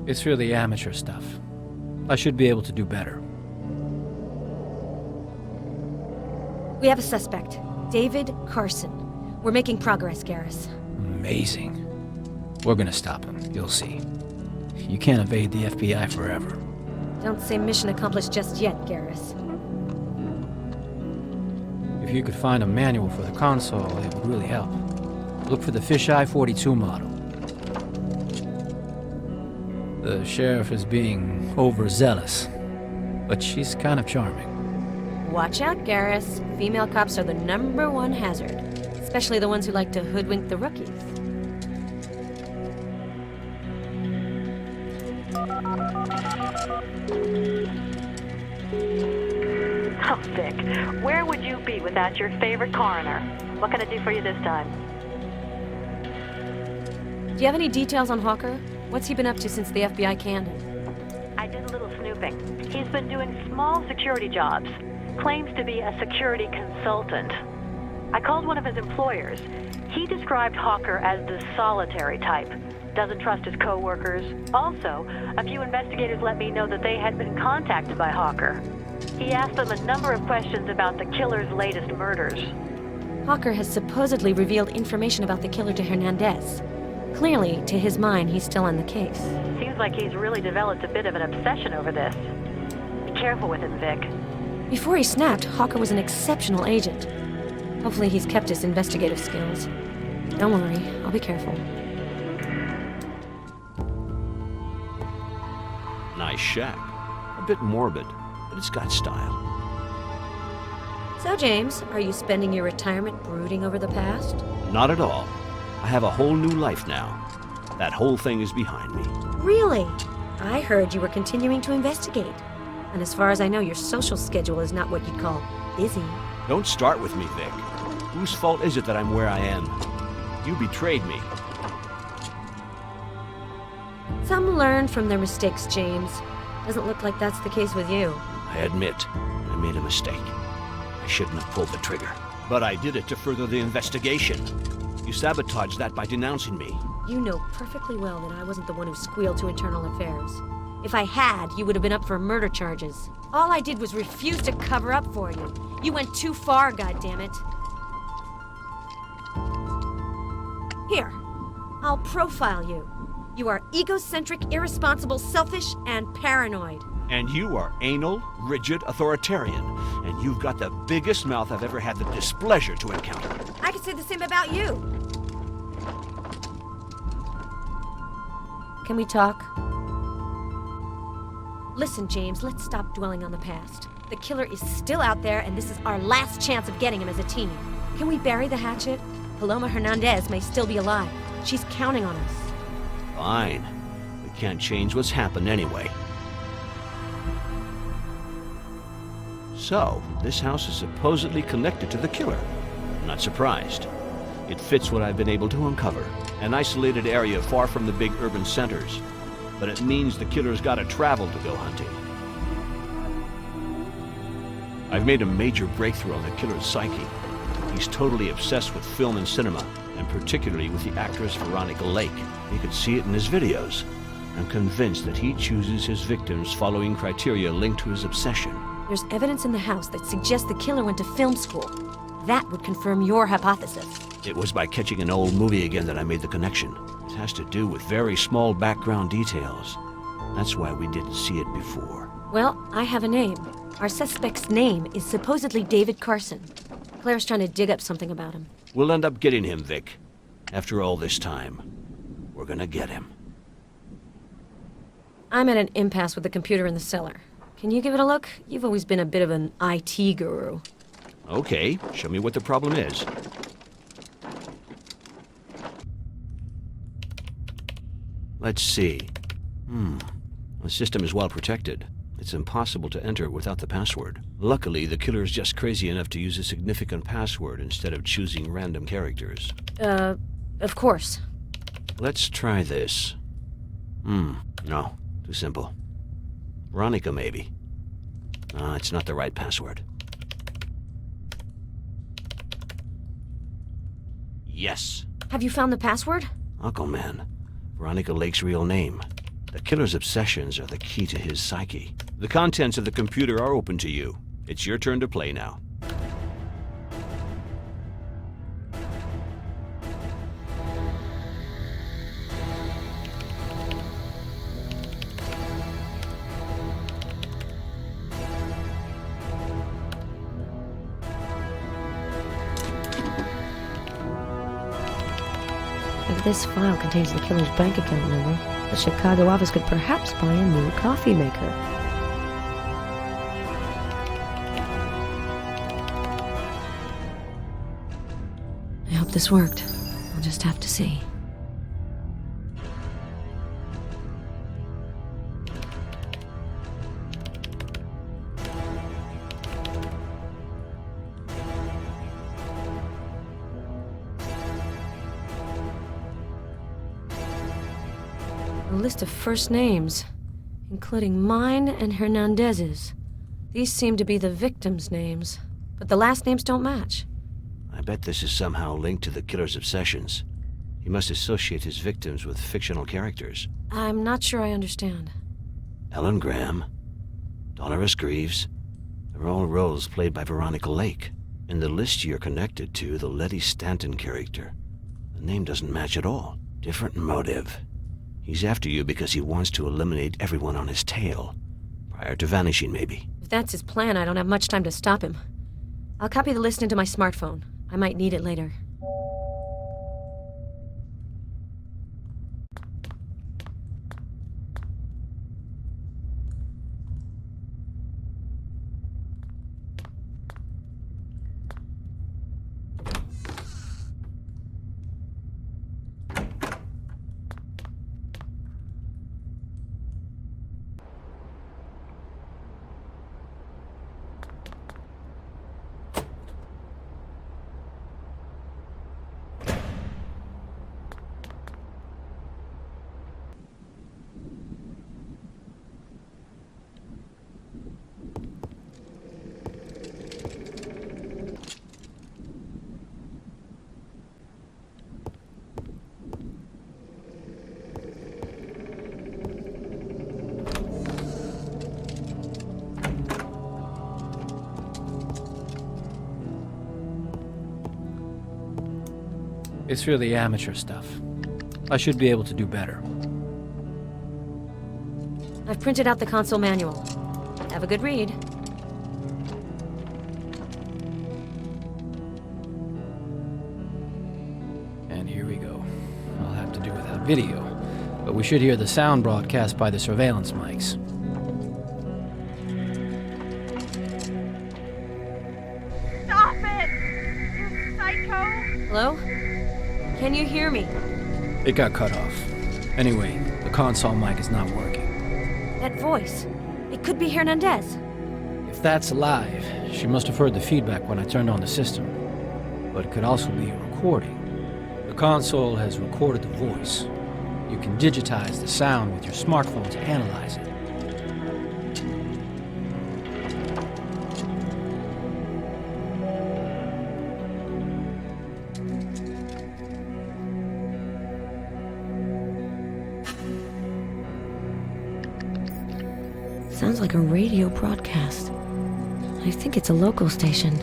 It's really amateur stuff. I should be able to do better. We have a suspect, David Carson. We're making progress, Garrus. Amazing. We're gonna stop him, you'll see. You can't evade the FBI forever. Don't say mission accomplished just yet, Garrus. If you could find a manual for the console, it would really help. Look for the Fisheye 42 model. The sheriff is being overzealous, but she's kind of charming. Watch out, Garrus. Female cops are the #1 hazard, especially the ones who like to hoodwink the rookies. Oh, Vic, where would you be without your favorite coroner? What can I do for you this time? Do you have any details on Hawker? What's he been up to since the FBI canned him? I did a little snooping. He's been doing small security jobs. Claims to be a security consultant. I called one of his employers. He described Hawker as the solitary type. Doesn't trust his co-workers. Also, a few investigators let me know that they had been contacted by Hawker. He asked them a number of questions about the killer's latest murders. Hawker has supposedly revealed information about the killer to Hernandez. Clearly, to his mind, he's still on the case. Seems like he's really developed a bit of an obsession over this. Be careful with him, Vic. Before he snapped, Hawker was an exceptional agent. Hopefully he's kept his investigative skills. Don't worry, I'll be careful. Nice shack. A bit morbid, but it's got style. So, James, are you spending your retirement brooding over the past? Not at all. I have a whole new life now. That whole thing is behind me. Really? I heard you were continuing to investigate. And as far as I know, your social schedule is not what you'd call busy. Don't start with me, Vic. Whose fault is it that I'm where I am? You betrayed me. Some learn from their mistakes, James. Doesn't look like that's the case with you. I admit, I made a mistake. I shouldn't have pulled the trigger. But I did it to further the investigation. You sabotaged that by denouncing me. You know perfectly well that I wasn't the one who squealed to internal affairs. If I had, you would have been up for murder charges. All I did was refuse to cover up for you. You went too far, goddammit. Here, I'll profile you. You are egocentric, irresponsible, selfish, and paranoid. And you are anal, rigid, authoritarian. And you've got the biggest mouth I've ever had the displeasure to encounter. I could say the same about you. Can we talk? Listen, James, let's stop dwelling on the past. The killer is still out there, and this is our last chance of getting him as a team. Can we bury the hatchet? Paloma Hernandez may still be alive. She's counting on us. Fine. We can't change what's happened anyway. So, this house is supposedly connected to the killer. I'm not surprised. It fits what I've been able to uncover. An isolated area far from the big urban centers. But it means the killer's gotta travel to go hunting. I've made a major breakthrough on the killer's psyche. He's totally obsessed with film and cinema, and particularly with the actress Veronica Lake. You can see it in his videos. I'm convinced that he chooses his victims following criteria linked to his obsession. There's evidence in the house that suggests the killer went to film school. That would confirm your hypothesis. It was by catching an old movie again that I made the connection. It has to do with very small background details. That's why we didn't see it before. Well, I have a name. Our suspect's name is supposedly David Carson. Claire's trying to dig up something about him. We'll end up getting him, Vic. After all this time, we're gonna get him. I'm at an impasse with the computer in the cellar. Can you give it a look? You've always been a bit of an IT guru. Okay, show me what the problem is. Let's see. The system is well protected. It's impossible to enter without the password. Luckily, the killer is just crazy enough to use a significant password instead of choosing random characters. Of course. Let's try this. No. Too simple. Veronica, maybe. It's not the right password. Yes. Have you found the password? Aquaman. Veronica Lake's real name. The killer's obsessions are the key to his psyche. The contents of the computer are open to you. It's your turn to play now. If this file contains the killer's bank account number, the Chicago office could perhaps buy a new coffee maker. I hope this worked. I'll just have to see. A list of first names, including mine and Hernandez's. These seem to be the victims' names, but the last names don't match. I bet this is somehow linked to the killer's obsessions. He must associate his victims with fictional characters. I'm not sure I understand. Ellen Graham, Dolores Greaves, they're all roles played by Veronica Lake. In the list you're connected to, the Letty Stanton character. The name doesn't match at all. Different motive. He's after you because he wants to eliminate everyone on his tail. Prior to vanishing, maybe. If that's his plan, I don't have much time to stop him. I'll copy the list into my smartphone. I might need it later. It's really amateur stuff. I should be able to do better. I've printed out the console manual. Have a good read. And here we go. I'll have to do without video, but we should hear the sound broadcast by the surveillance mics. Stop it! You psycho! Hello? Can you hear me? It got cut off. Anyway, the console mic is not working. That voice. It could be Hernandez. If that's alive, she must have heard the feedback when I turned on the system. But it could also be a recording. The console has recorded the voice. You can digitize the sound with your smartphone to analyze it. Sounds like a radio broadcast. I think it's a local station.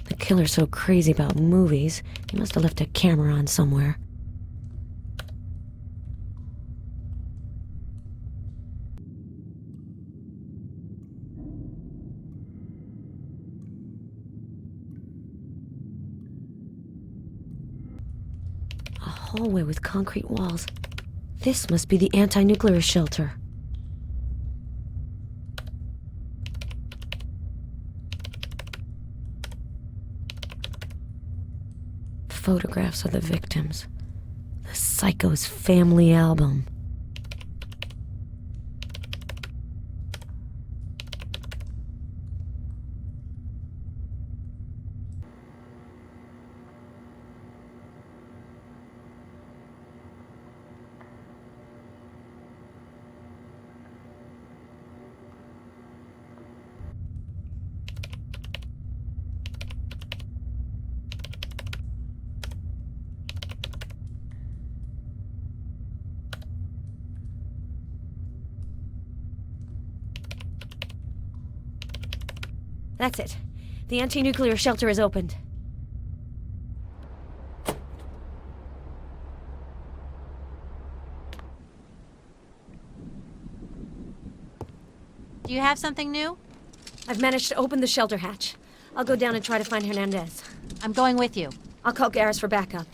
The killer's so crazy about movies, he must have left a camera on somewhere. Hallway with concrete walls. This must be the anti-nuclear shelter. photographs of the victims. The psycho's family album. That's it. The anti-nuclear shelter is opened. Do you have something new? I've managed to open the shelter hatch. I'll go down and try to find Hernandez. I'm going with you. I'll call Garrus for backup.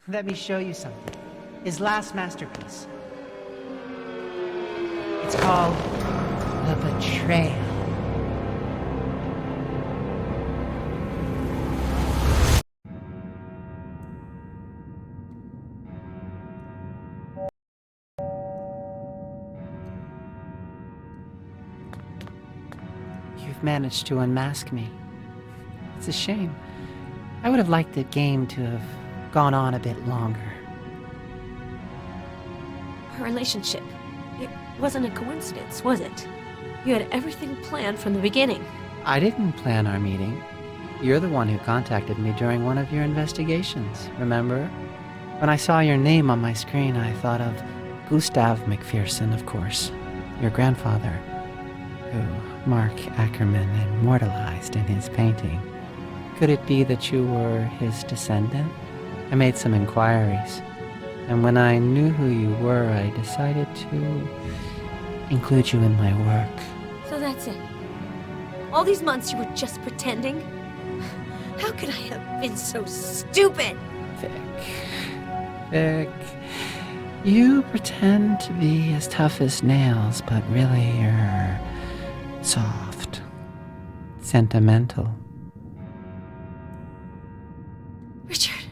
Let me show you something. His last masterpiece. It's called The Betrayal. You've managed to unmask me. It's a shame. I would have liked the game to have gone on a bit longer. Our relationship. It wasn't a coincidence, was it? You had everything planned from the beginning. I didn't plan our meeting. You're the one who contacted me during one of your investigations, remember? When I saw your name on my screen, I thought of Gustav McPherson, of course, your grandfather, who Mark Ackerman immortalized in his painting. Could it be that you were his descendant? I made some inquiries, and when I knew who you were, I decided to include you in my work. So that's it. All these months you were just pretending? How could I have been so stupid? Vic, you pretend to be as tough as nails, but really you're soft, sentimental. Richard,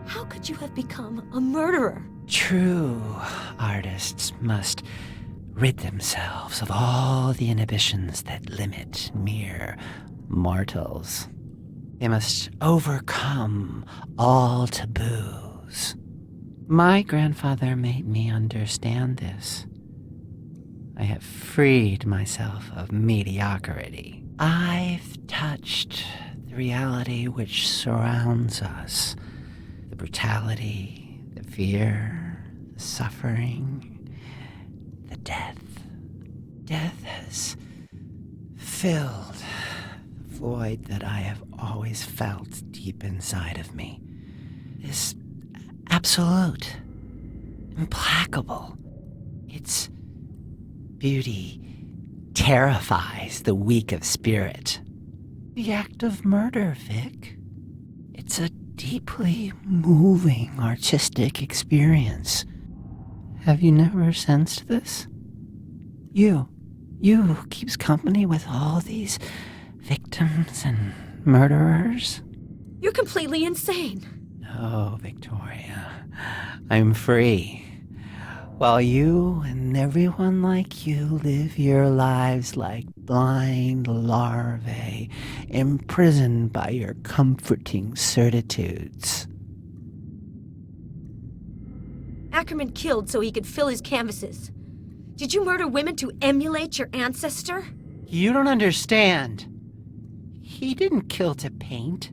how could you have become a murderer? True artists must rid themselves of all the inhibitions that limit mere mortals. They must overcome all taboos. My grandfather made me understand this. I have freed myself of mediocrity. I've touched the reality which surrounds us. The brutality, the fear, the suffering, the death. Death has filled the void that I have always felt deep inside of me. This absolute, implacable. Its beauty terrifies the weak of spirit. The act of murder, Vic. It's a deeply moving artistic experience. Have you never sensed this? You who keeps company with all these victims and murderers? You're completely insane. No, Victoria. I'm free. While you and everyone like you live your lives like blind larvae, imprisoned by your comforting certitudes. Ackerman killed so he could fill his canvases. Did you murder women to emulate your ancestor? You don't understand. He didn't kill to paint.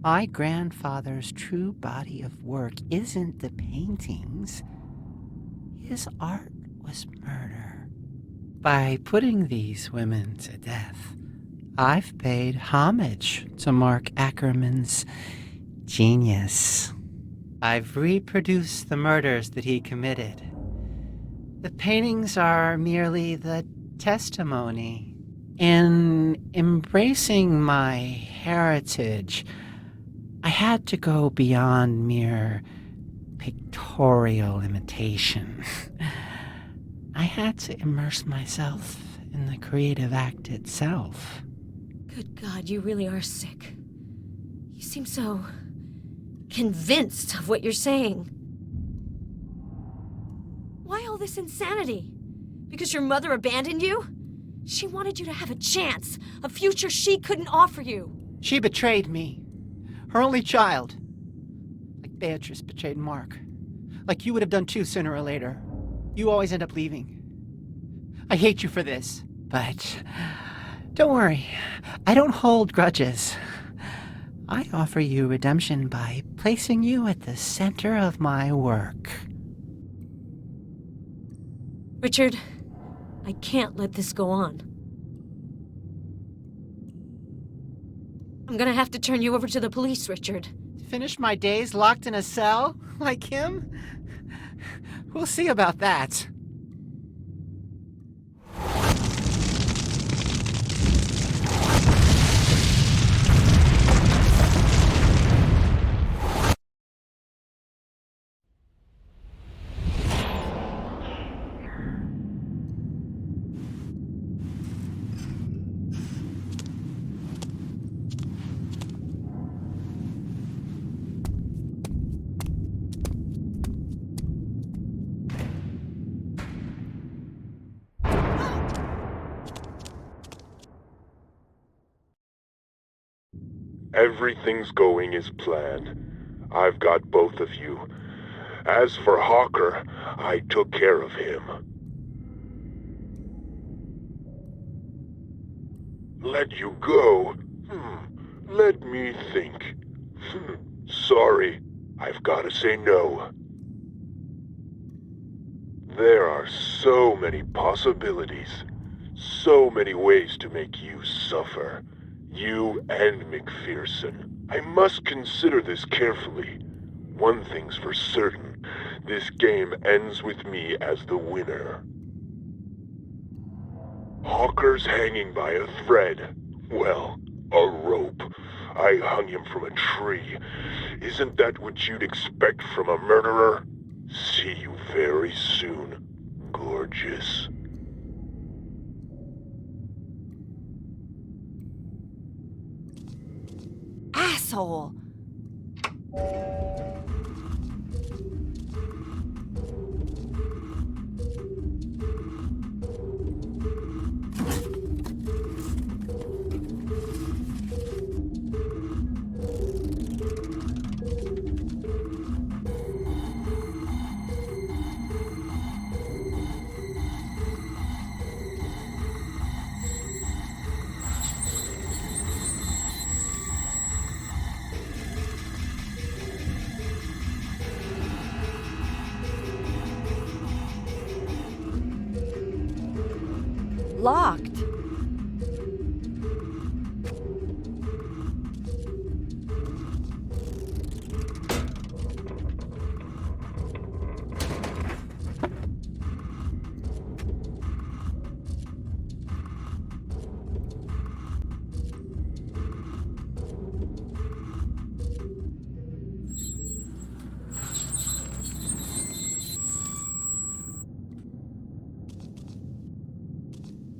My grandfather's true body of work isn't the paintings. His art was murder. By putting these women to death, I've paid homage to Mark Ackerman's genius. I've reproduced the murders that he committed. The paintings are merely the testimony. In embracing my heritage, I had to go beyond mere pictorial imitation. I had to immerse myself in the creative act itself. Good God, you really are sick. You seem so convinced of what you're saying. Why all this insanity? Because your mother abandoned you? She wanted you to have a chance, a future she couldn't offer you. She betrayed me. Her only child. Like Beatrice betrayed Mark. Like you would have done too sooner or later. You always end up leaving. I hate you for this. But don't worry. I don't hold grudges. I offer you redemption by placing you at the center of my work. Richard, I can't let this go on. I'm gonna have to turn you over to the police, Richard. Finish my days locked in a cell like him? We'll see about that. Everything's going as planned. I've got both of you. As for Hawker, I took care of him. Let you go? Let me think. Sorry, I've got to say no. There are so many possibilities. So many ways to make you suffer. You and McPherson. I must consider this carefully. One thing's for certain. This game ends with me as the winner. Hawker's hanging by a thread. Well, a rope. I hung him from a tree. Isn't that what you'd expect from a murderer? See you very soon, gorgeous. Asshole! Locked.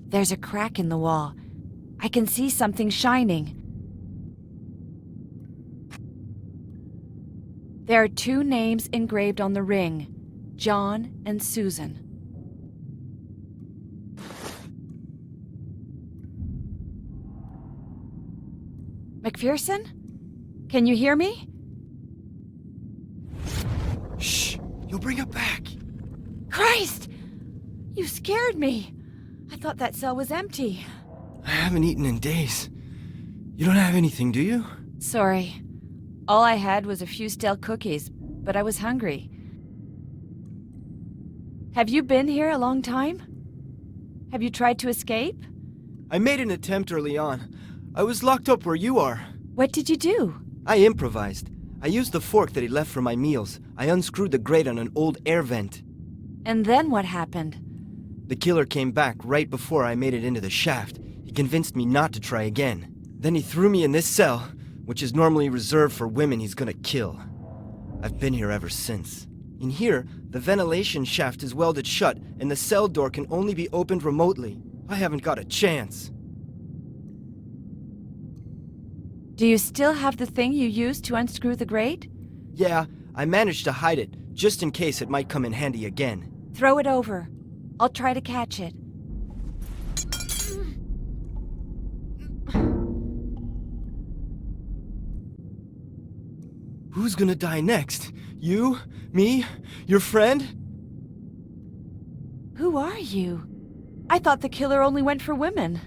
There's a crack in the wall. I can see something shining. There are 2 names engraved on the ring, John and Susan. McPherson? Can you hear me? Shh! You'll bring it back! Christ! You scared me. I thought that cell was empty. I haven't eaten in days. You don't have anything, do you? Sorry. All I had was a few stale cookies, but I was hungry. Have you been here a long time? Have you tried to escape? I made an attempt early on. I was locked up where you are. What did you do? I improvised. I used the fork that he left for my meals. I unscrewed the grate on an old air vent. And then what happened? The killer came back right before I made it into the shaft. He convinced me not to try again. Then he threw me in this cell, which is normally reserved for women he's gonna kill. I've been here ever since. In here, the ventilation shaft is welded shut, and the cell door can only be opened remotely. I haven't got a chance. Do you still have the thing you used to unscrew the grate? Yeah, I managed to hide it, just in case it might come in handy again. Throw it over. I'll try to catch it. Who's gonna die next? You? Me? Your friend? Who are you? I thought the killer only went for women.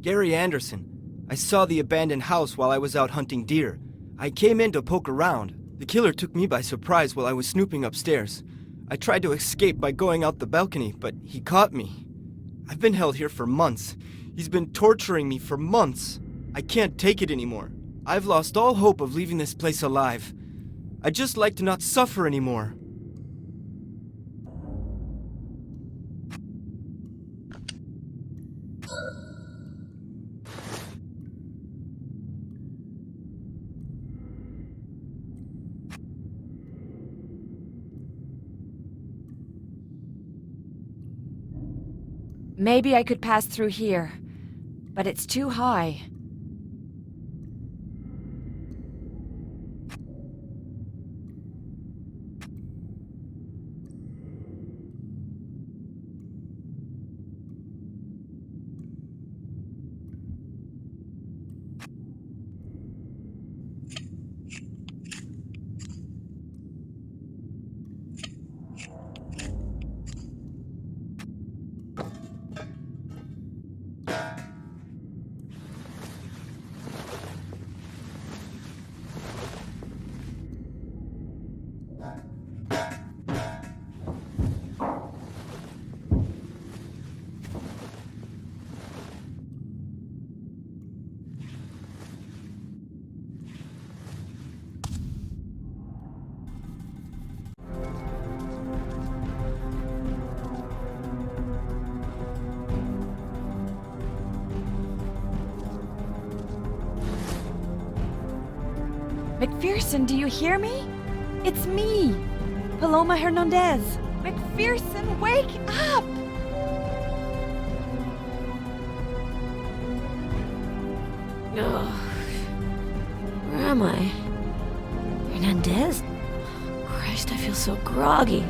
Gary Anderson. I saw the abandoned house while I was out hunting deer. I came in to poke around. The killer took me by surprise while I was snooping upstairs. I tried to escape by going out the balcony, but he caught me. I've been held here for months. He's been torturing me for months. I can't take it anymore. I've lost all hope of leaving this place alive. I'd just like to not suffer anymore. Maybe I could pass through here, but it's too high. McPherson, do you hear me? It's me, Paloma Hernandez. McPherson, wake up! Ugh. Where am I? Hernandez? Christ, I feel so groggy.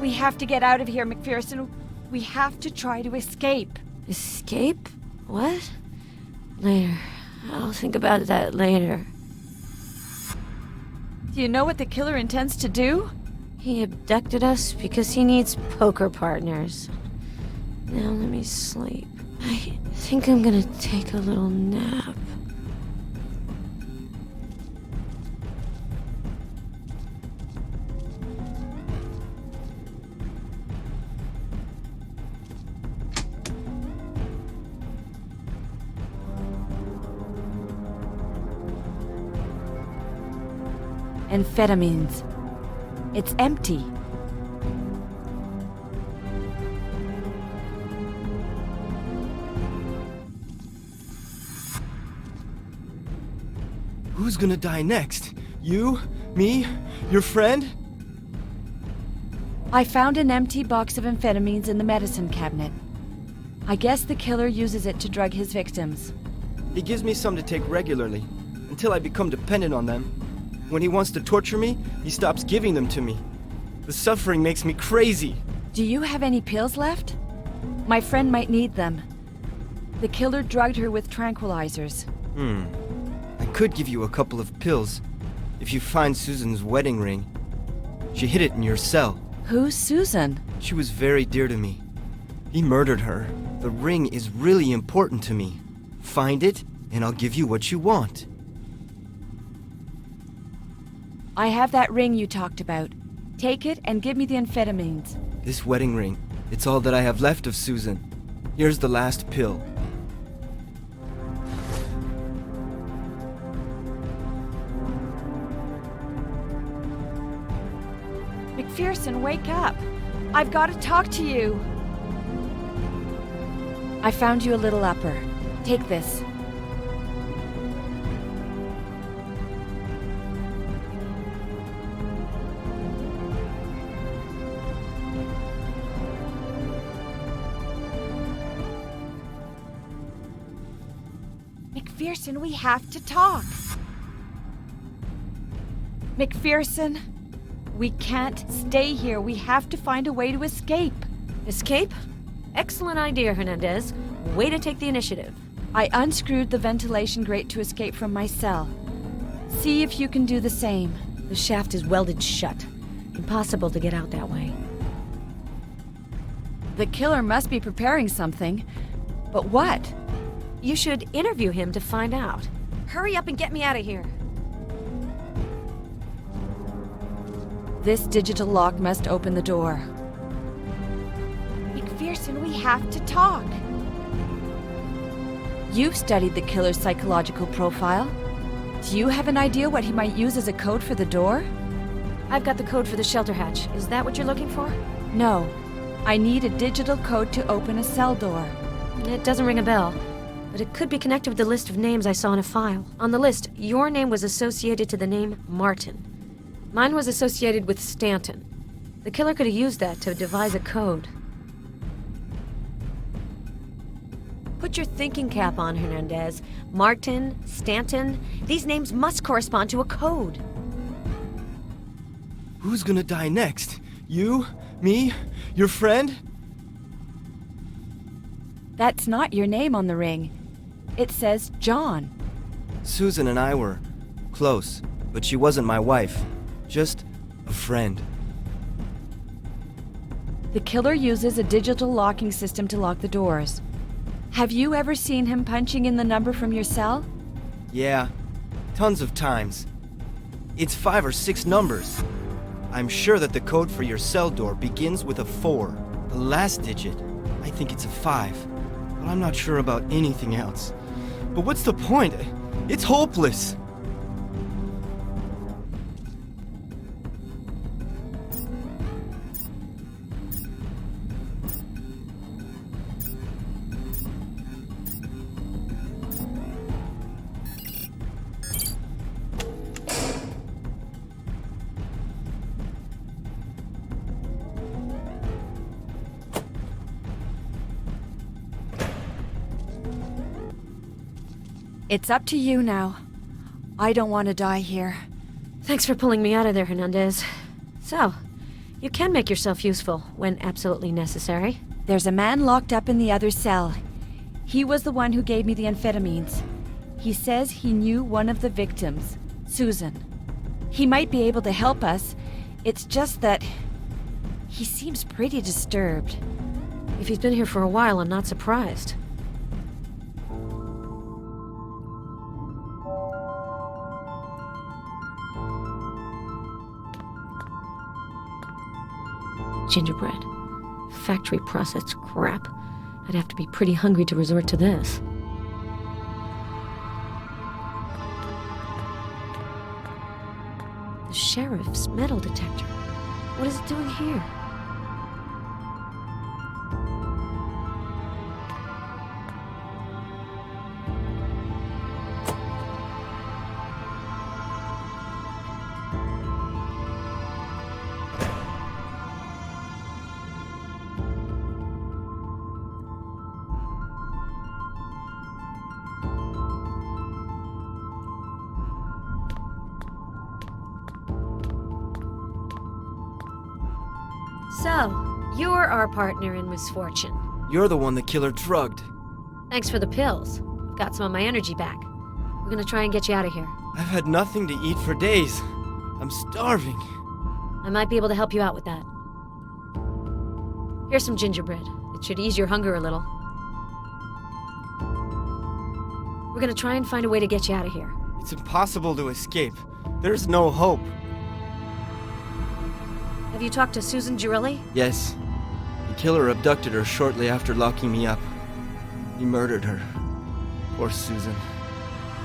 We have to get out of here, McPherson. We have to try to escape. Escape? What? Later. I'll think about that later. Do you know what the killer intends to do? He abducted us because he needs poker partners. Now let me sleep. I think I'm gonna take a little nap. Amphetamines. It's empty. Who's gonna die next? You? Me? Your friend? I found an empty box of amphetamines in the medicine cabinet. I guess the killer uses it to drug his victims. He gives me some to take regularly, until I become dependent on them. When he wants to torture me, he stops giving them to me. The suffering makes me crazy. Do you have any pills left? My friend might need them. The killer drugged her with tranquilizers. I could give you a couple of pills if you find Susan's wedding ring. She hid it in your cell. Who's Susan? She was very dear to me. He murdered her. The ring is really important to me. Find it, and I'll give you what you want. I have that ring you talked about. Take it and give me the amphetamines. This wedding ring, it's all that I have left of Susan. Here's the last pill. McPherson, wake up! I've got to talk to you! I found you a little upper. Take this. McPherson, we have to talk. McPherson, we can't stay here. We have to find a way to escape. Escape? Excellent idea, Hernandez. Way to take the initiative. I unscrewed the ventilation grate to escape from my cell. See if you can do the same. The shaft is welded shut. Impossible to get out that way. The killer must be preparing something. But what? You should interview him to find out. Hurry up and get me out of here. This digital lock must open the door. McPherson, we have to talk. You've studied the killer's psychological profile. Do you have an idea what he might use as a code for the door? I've got the code for the shelter hatch. Is that what you're looking for? No. I need a digital code to open a cell door. It doesn't ring a bell, but it could be connected with the list of names I saw in a file. On the list, your name was associated to the name Martin. Mine was associated with Stanton. The killer could have used that to devise a code. Put your thinking cap on, Hernandez. Martin, Stanton, these names must correspond to a code. Who's gonna die next? You? Me? Your friend? That's not your name on the ring. It says John. Susan and I were close, but she wasn't my wife. Just a friend. The killer uses a digital locking system to lock the doors. Have you ever seen him punching in the number from your cell? Yeah, tons of times. It's 5 or 6 numbers. I'm sure that the code for your cell door begins with a 4. The last digit, I think it's a 5. But I'm not sure about anything else. But what's the point? It's hopeless. It's up to you now. I don't want to die here. Thanks for pulling me out of there, Hernandez. So, you can make yourself useful when absolutely necessary. There's a man locked up in the other cell. He was the one who gave me the amphetamines. He says he knew one of the victims, Susan. He might be able to help us. It's just that he seems pretty disturbed. If he's been here for a while, I'm not surprised. Gingerbread. Factory processed crap. I'd have to be pretty hungry to resort to this. The sheriff's metal detector. What is it doing here? So, you're our partner in misfortune. You're the one the killer drugged. Thanks for the pills. I've got some of my energy back. We're gonna try and get you out of here. I've had nothing to eat for days. I'm starving. I might be able to help you out with that. Here's some gingerbread. It should ease your hunger a little. We're gonna try and find a way to get you out of here. It's impossible to escape. There's no hope. Have you talked to Susan Girilli? Yes. The killer abducted her shortly after locking me up. He murdered her. Poor Susan.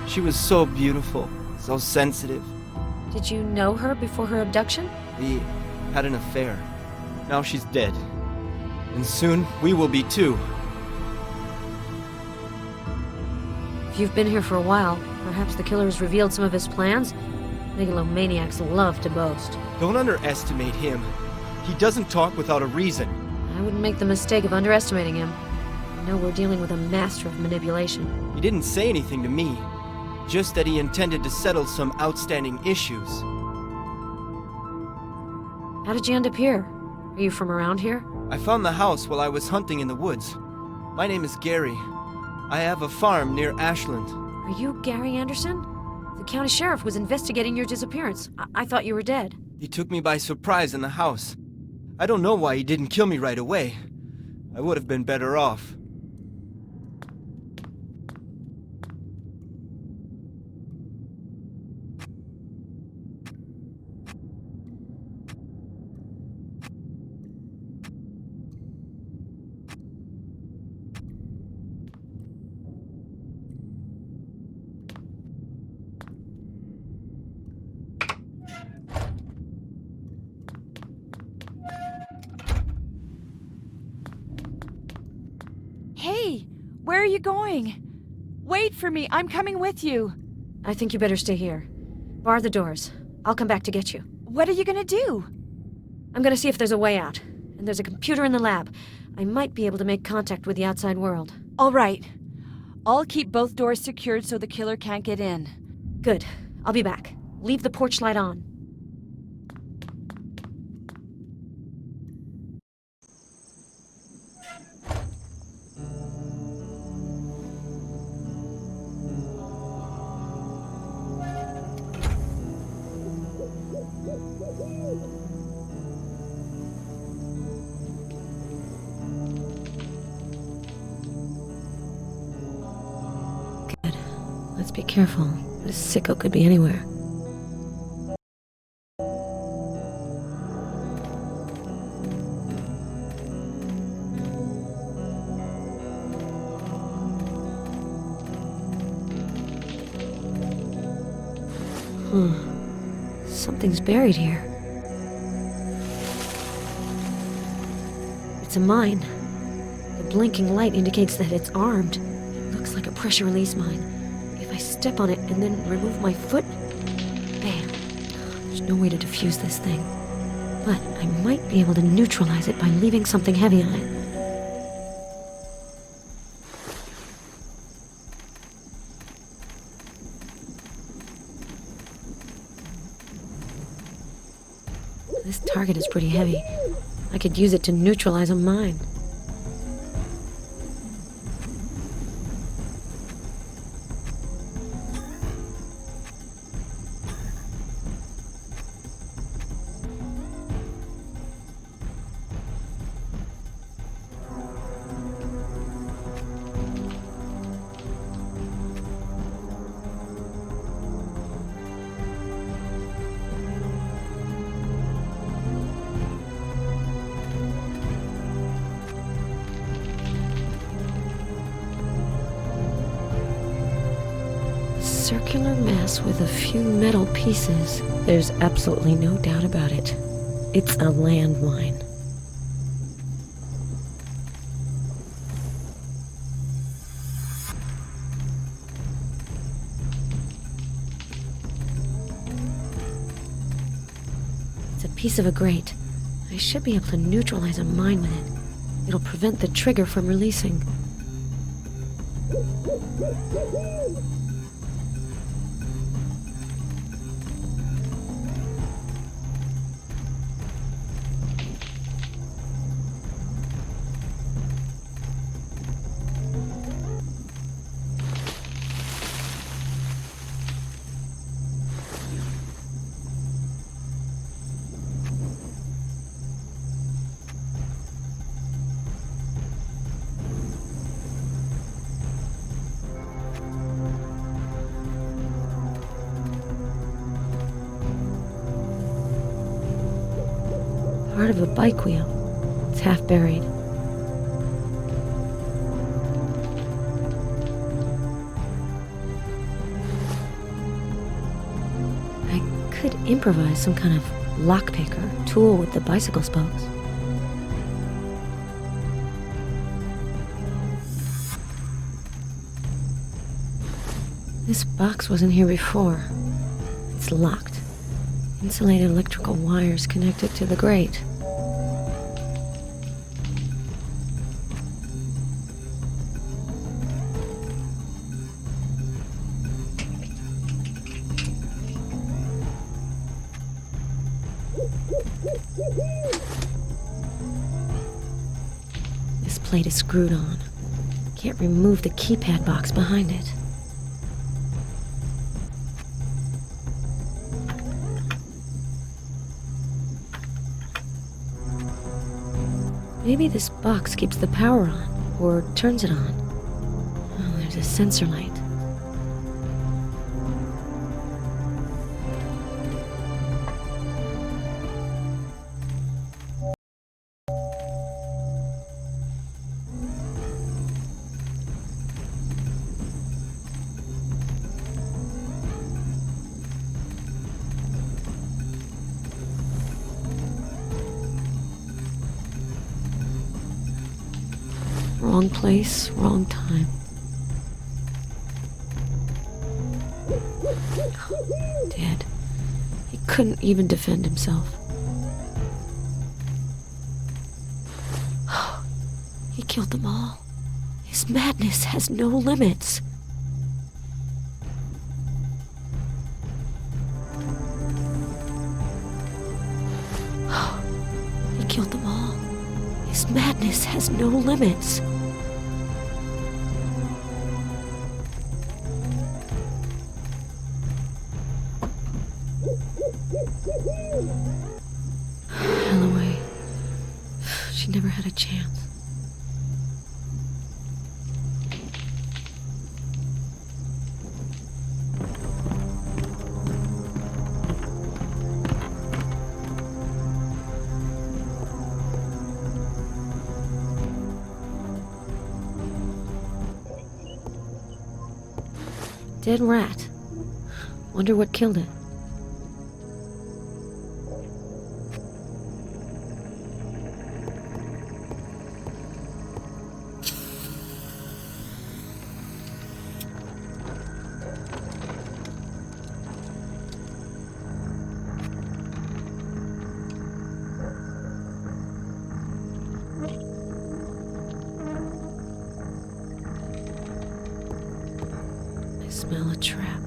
She was so beautiful, so sensitive. Did you know her before her abduction? We had an affair. Now she's dead. And soon, we will be too. If you've been here for a while, perhaps the killer has revealed some of his plans? Megalomaniacs love to boast. Don't underestimate him. He doesn't talk without a reason. I wouldn't make the mistake of underestimating him. I know we're dealing with a master of manipulation. He didn't say anything to me. Just that he intended to settle some outstanding issues. How did you end up here? Are you from around here? I found the house while I was hunting in the woods. My name is Gary. I have a farm near Ashland. Are you Gary Anderson? The county sheriff was investigating your disappearance. I thought you were dead. He took me by surprise in the house. I don't know why he didn't kill me right away. I would have been better off. Hey, where are you going? Wait for me, I'm coming with you. I think you better stay here. Bar the doors. I'll come back to get you. What are you gonna do? I'm gonna see if there's a way out. And there's a computer in the lab. I might be able to make contact with the outside world. All right. I'll keep both doors secured so the killer can't get in. Good. I'll be back. Leave the porch light on. Let's be careful. This sicko could be anywhere. Something's buried here. It's a mine. The blinking light indicates that it's armed. It looks like a pressure release mine. If I step on it and then remove my foot... Bam. There's no way to defuse this thing. But I might be able to neutralize it by leaving something heavy on it. This target is pretty heavy. I could use it to neutralize a mine. Circular mass with a few metal pieces. There's absolutely no doubt about it. It's a landmine. It's a piece of a grate. I should be able to neutralize a mine with it. It'll prevent the trigger from releasing. Part of a bike wheel. It's half buried. I could improvise some kind of lockpick or tool with the bicycle spokes. This box wasn't here before. It's locked. Insulated electrical wires connected to the grate. This plate is screwed on. Can't remove the keypad box behind it. Maybe this box keeps the power on, or turns it on. Oh, there's a sensor light. Wrong place, wrong time. Dead. He couldn't even defend himself. He killed them all. His madness has no limits. He killed them all. His madness has no limits. Alloway. She never had a chance. Dead rat. Wonder what killed it. I smell a trap.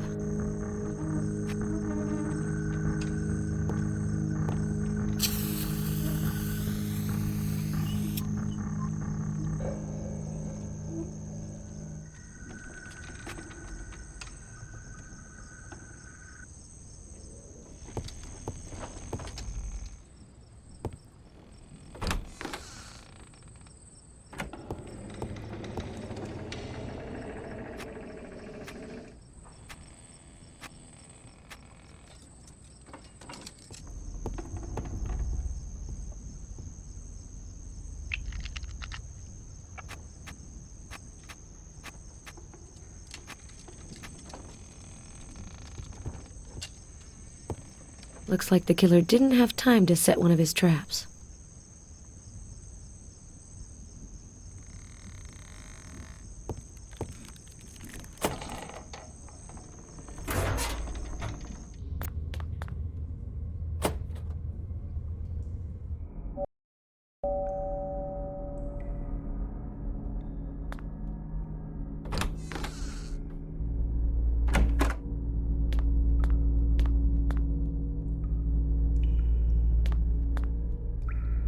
Looks like the killer didn't have time to set one of his traps.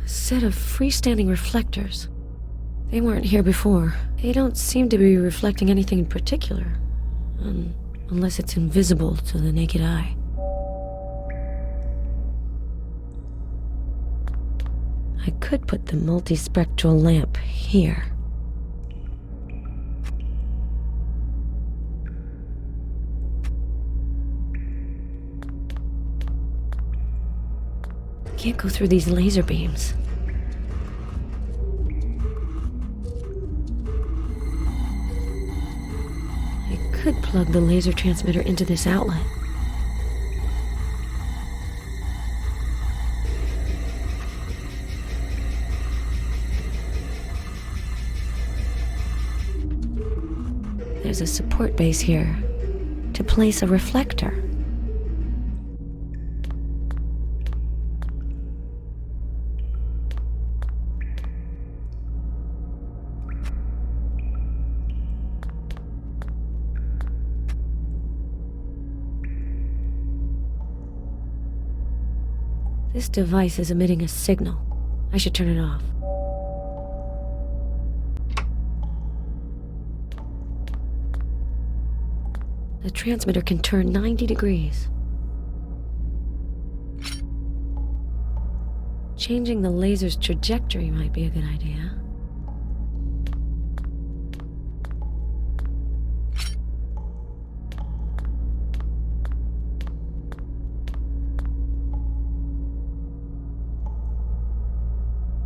Set of freestanding reflectors. They weren't here before. They don't seem to be reflecting anything in particular. Unless it's invisible to the naked eye. I could put the multispectral lamp here. Can't go through these laser beams. I could plug the laser transmitter into this outlet. There's a support base here to place a reflector. This device is emitting a signal. I should turn it off. The transmitter can turn 90 degrees. Changing the laser's trajectory might be a good idea.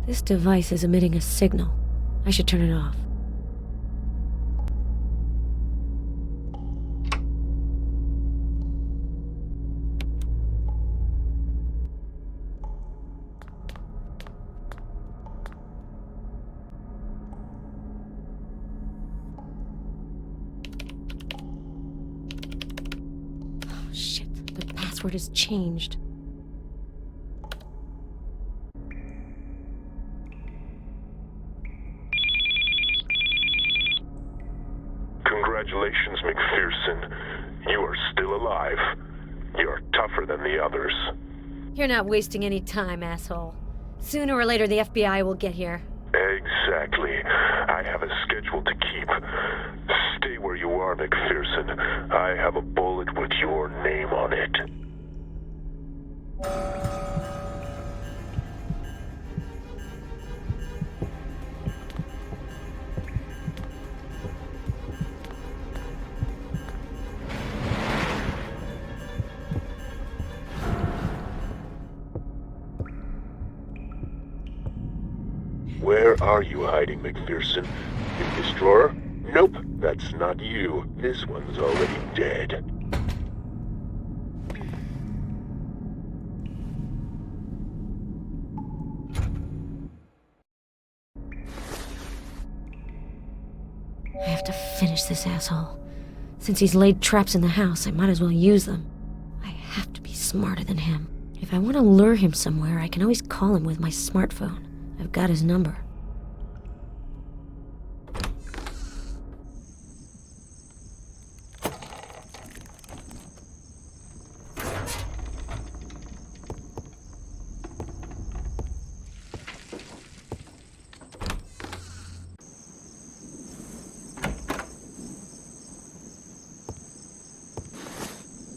This device is emitting a signal. I should turn it off. Oh, shit. The password has changed. Congratulations, McPherson. You are still alive. You're tougher than the others. You're not wasting any time, asshole. Sooner or later, the FBI will get here. Exactly. I have a schedule to keep. Stay where you are, McPherson. I have a bullet with your name on it. Where are you hiding, McPherson? In this drawer? Nope, that's not you. This one's already dead. I have to finish this asshole. Since he's laid traps in the house, I might as well use them. I have to be smarter than him. If I want to lure him somewhere, I can always call him with my smartphone. I've got his number.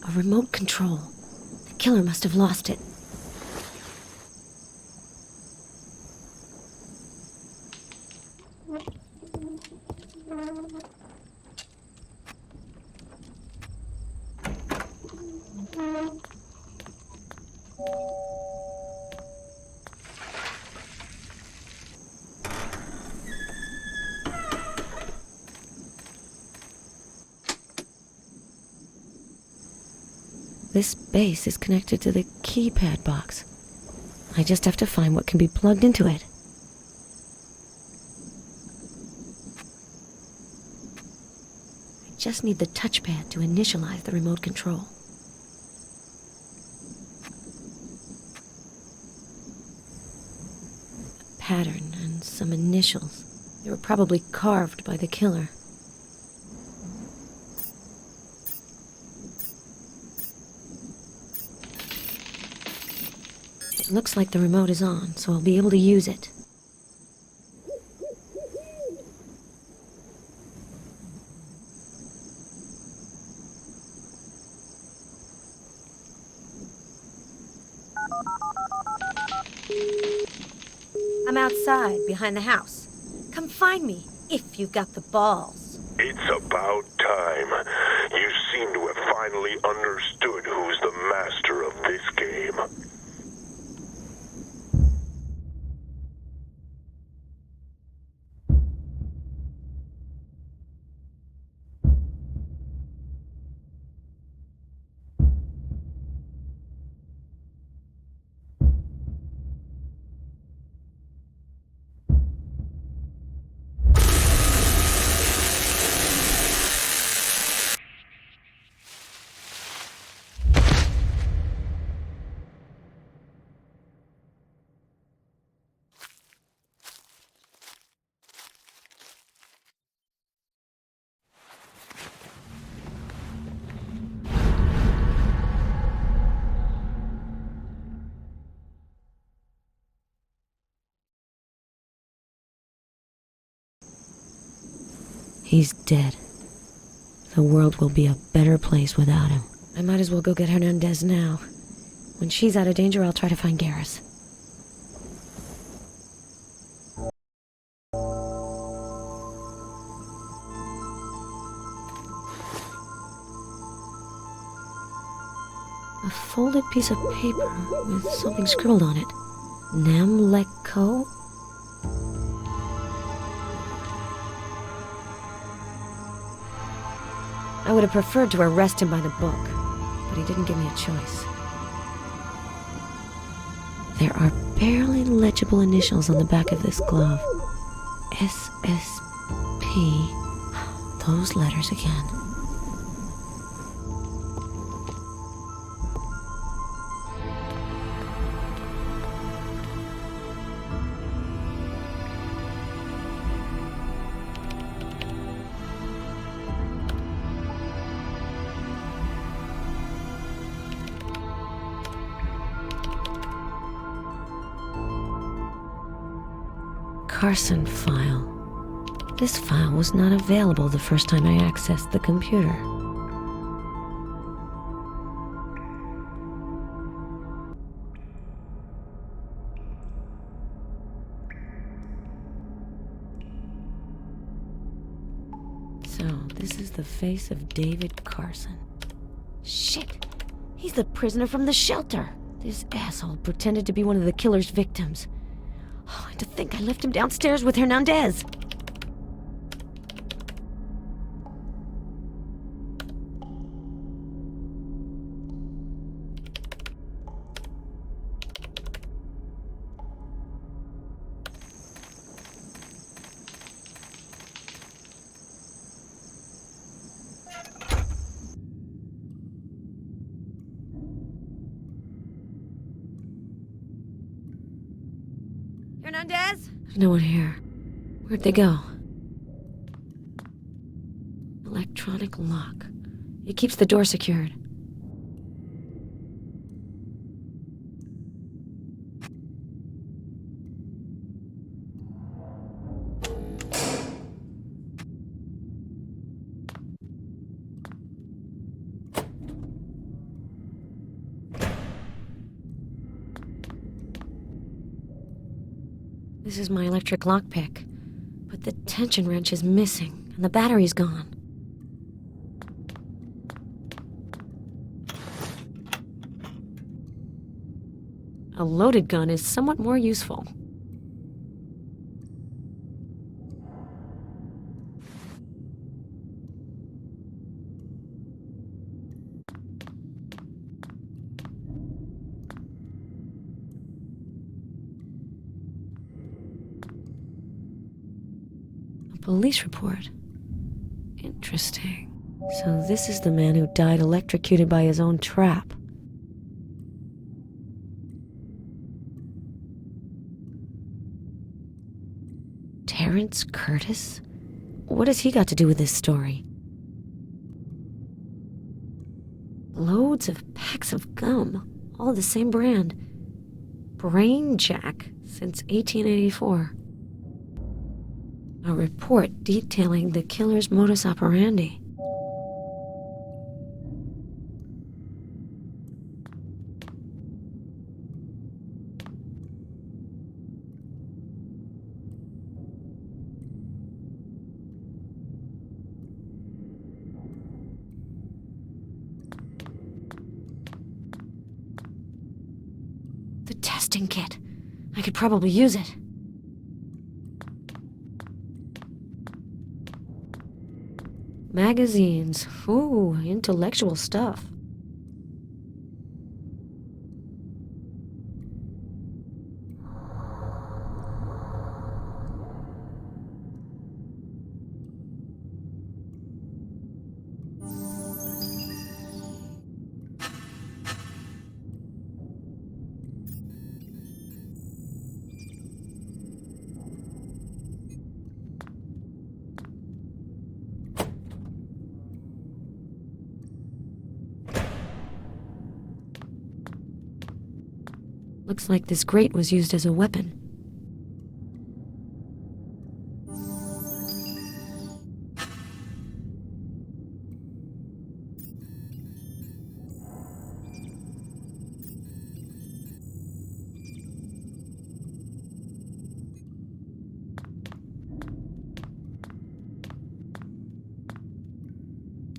A remote control. The killer must have lost it. This base is connected to the keypad box. I just have to find what can be plugged into it. I just need the touchpad to initialize the remote control. A pattern and some initials. They were probably carved by the killer. It looks like the remote is on, so I'll be able to use it. I'm outside, behind the house. Come find me, if you've got the balls. It's about time. You seem to have finally understood who's the master of this game. He's dead. The world will be a better place without him. I might as well go get Hernandez now. When she's out of danger, I'll try to find Garrus. A folded piece of paper with something scribbled on it. Namleko? I would have preferred to arrest him by the book, but he didn't give me a choice. There are barely legible initials on the back of this glove. SSP. Those letters again. Carson file. This file was not available the first time I accessed the computer. So, this is the face of David Carson. Shit! He's the prisoner from the shelter! This asshole pretended to be one of the killer's victims. Oh, and to think I left him downstairs with Hernandez. Hernandez? There's no one here. Where'd they go? Electronic lock. It keeps the door secured. This is my electric lockpick, but the tension wrench is missing, and the battery's gone. A loaded gun is somewhat more useful. Police report. Interesting. So this is the man who died electrocuted by his own trap. Terrence Curtis? What has he got to do with this story? Loads of packs of gum, all the same brand. Brain Jack since 1884. A report detailing the killer's modus operandi. The testing kit. I could probably use it. Magazines. Ooh, intellectual stuff. Looks like this grate was used as a weapon.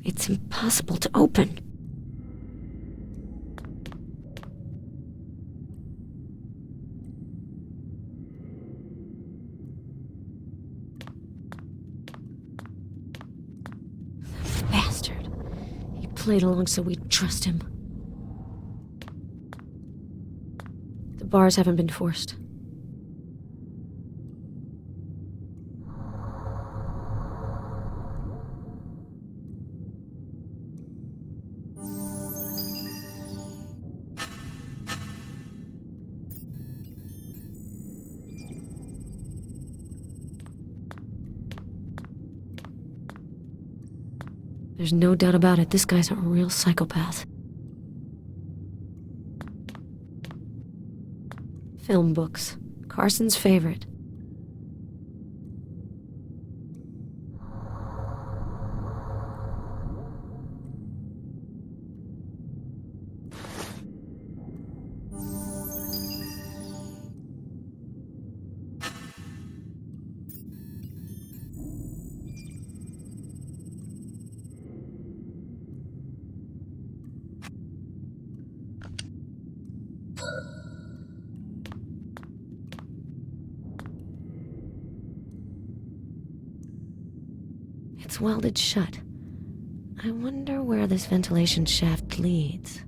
It's impossible to open. The bastard. He played along so we'd trust him. The bars haven't been forced. There's no doubt about it, this guy's a real psychopath. Film books. Carson's favorite. It's welded shut. I wonder where this ventilation shaft leads.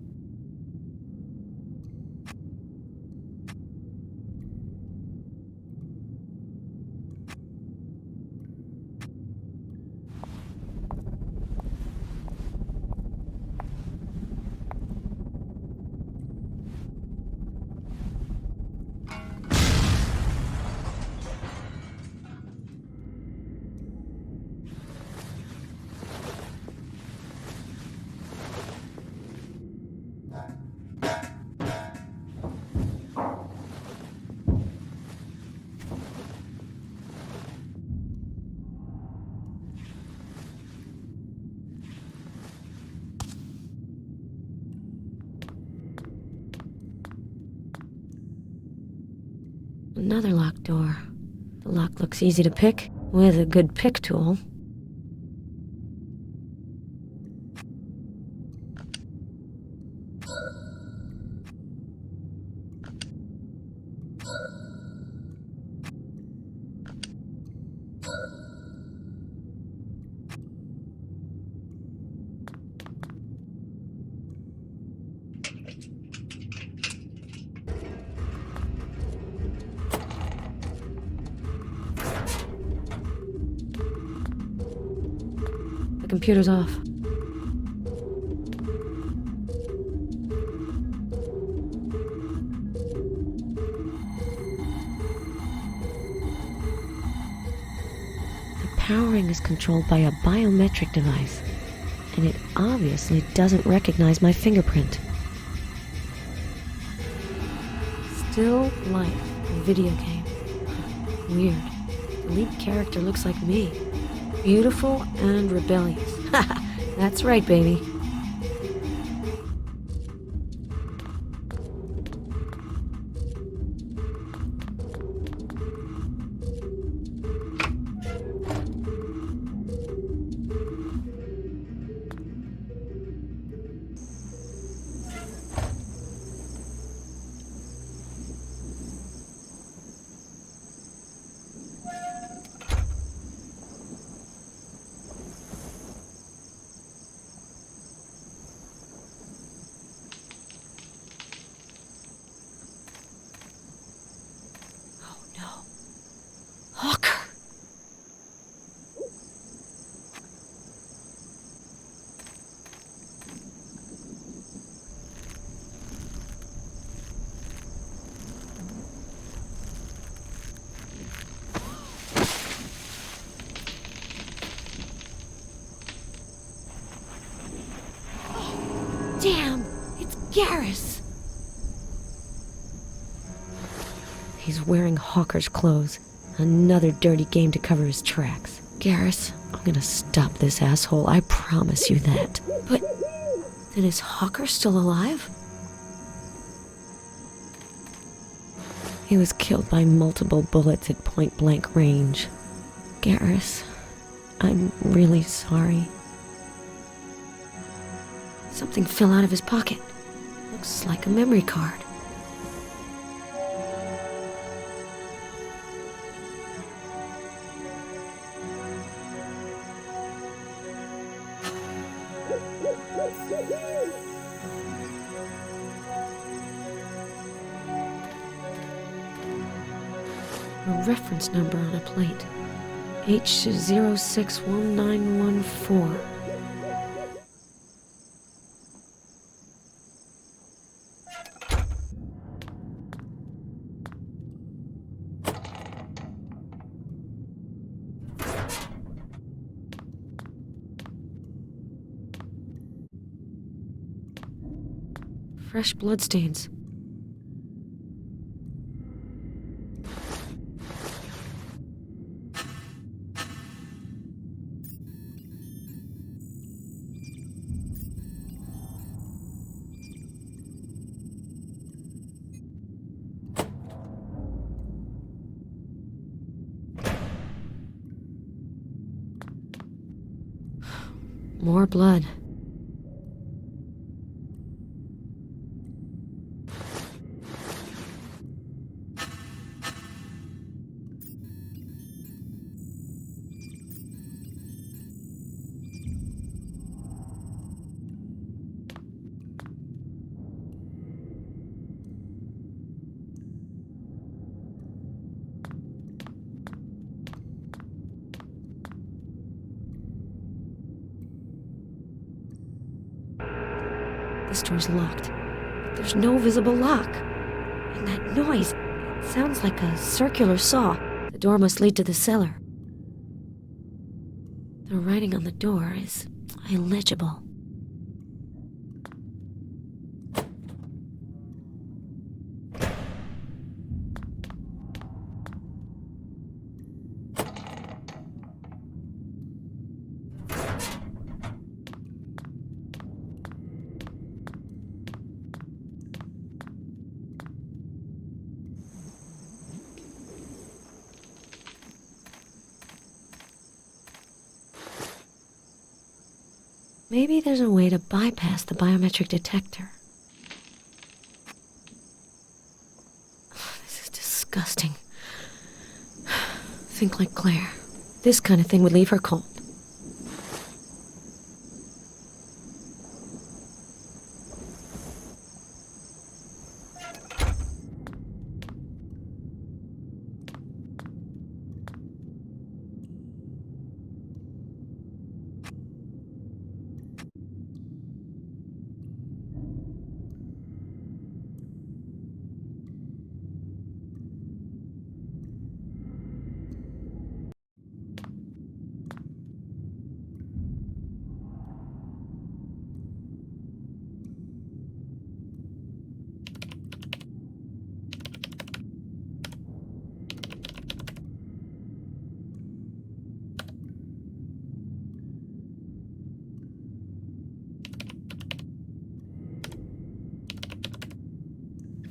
Another locked door. The lock looks easy to pick, with a good pick tool. The computer's off. The powering is controlled by a biometric device, and it obviously doesn't recognize my fingerprint. Still life, video game. Weird. The lead character looks like me. Beautiful and rebellious. That's right, baby. Damn! It's Garrus! He's wearing Hawker's clothes. Another dirty game to cover his tracks. Garrus, I'm gonna stop this asshole, I promise you that. But then is Hawker still alive? He was killed by multiple bullets at point-blank range. Garrus, I'm really sorry. Something fell out of his pocket. Looks like a memory card. A reference number on a plate. H061914. Fresh bloodstains. More blood. This door's locked, but there's no visible lock. And that noise, it sounds like a circular saw. The door must lead to the cellar. The writing on the door is illegible. Maybe there's a way to bypass the biometric detector. This is disgusting. Think like Claire. This kind of thing would leave her cold.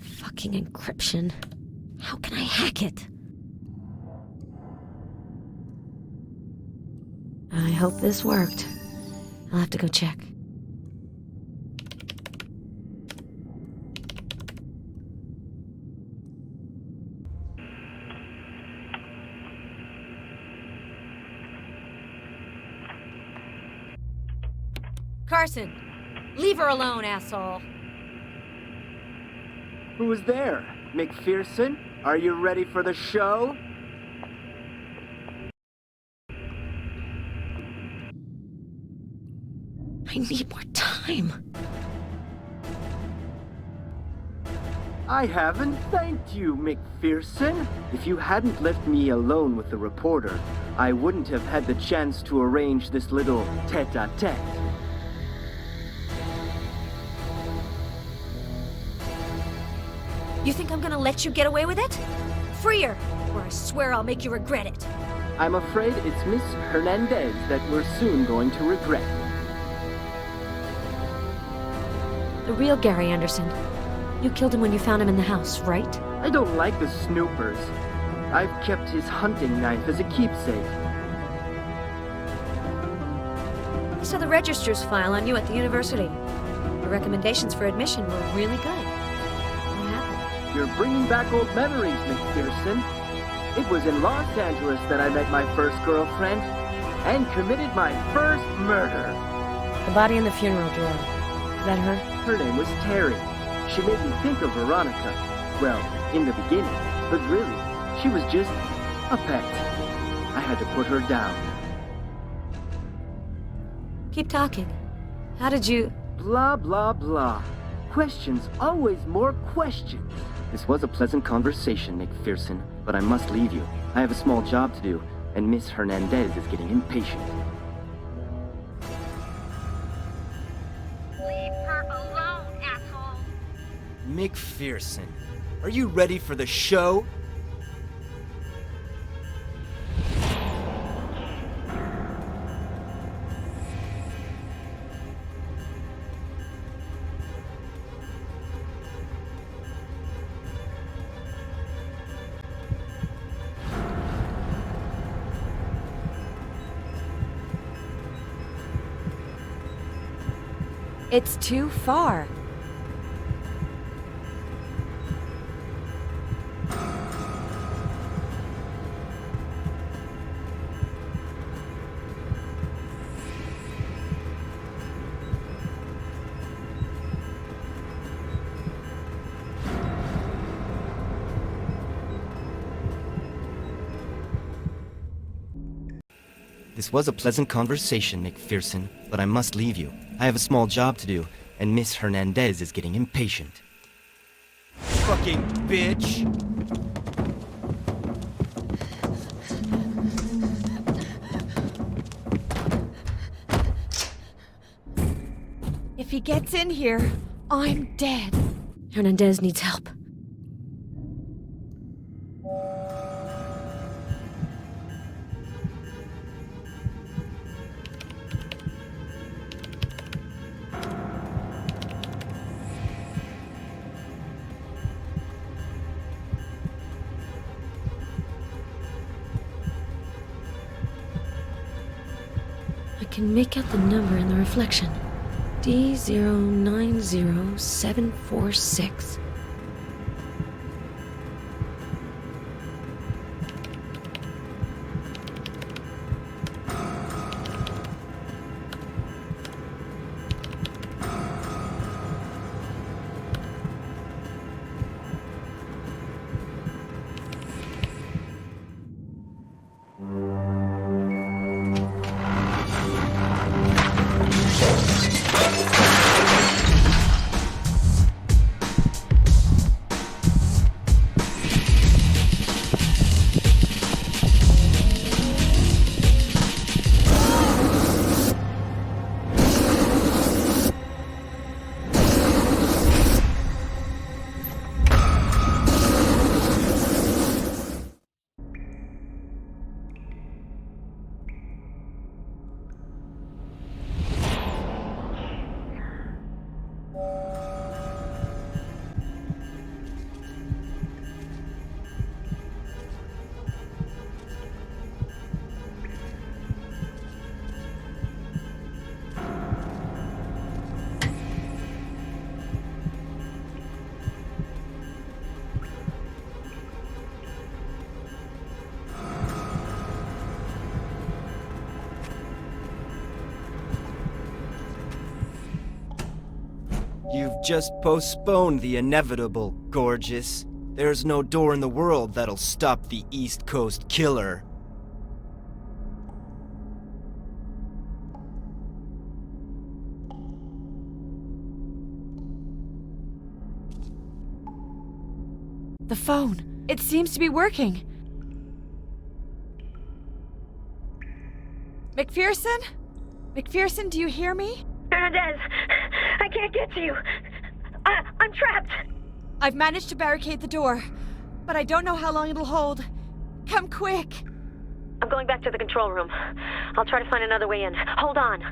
Fucking encryption. How can I hack it? I hope this worked. I'll have to go check. Carson! Leave her alone, asshole! Who is there? McPherson? Are you ready for the show? I need more time. I haven't thanked you, McPherson. If you hadn't left me alone with the reporter, I wouldn't have had the chance to arrange this little tete-a-tete. You think I'm gonna let you get away with it? Free her, or I swear I'll make you regret it. I'm afraid it's Miss Hernandez that we're soon going to regret. The real Gary Anderson. You killed him when you found him in the house, right? I don't like the snoopers. I've kept his hunting knife as a keepsake. I saw the registrar's file on you at the university. recommendations for admission were really good. What happened? You're bringing back old memories, McPherson. It was in Los Angeles that I met my first girlfriend and committed my first murder. The body in the funeral drawer. Is that her? Her name was Terry. She made me think of Veronica. Well, in the beginning, but really, she was just a pet. I had to put her down. Keep talking. How did you... Blah, blah, blah. Questions, always more questions. This was a pleasant conversation, McPherson, but I must leave you. I have a small job to do, and Miss Hernandez is getting impatient. Leave her alone, asshole! McPherson, are you ready for the show? It's too far. This was a pleasant conversation, McPherson, but I must leave you. I have a small job to do, and Miss Hernandez is getting impatient. Fucking bitch! If he gets in here, I'm dead. Hernandez needs help. I can make out the number in the reflection. D090746. You've just postponed the inevitable, gorgeous. There's no door in the world that'll stop the East Coast killer. The phone. It seems to be working. McPherson? McPherson, do you hear me? Hernandez! I can't get to you! I'm trapped! I've managed to barricade the door, but I don't know how long it'll hold. Come quick! I'm going back to the control room. I'll try to find another way in. Hold on.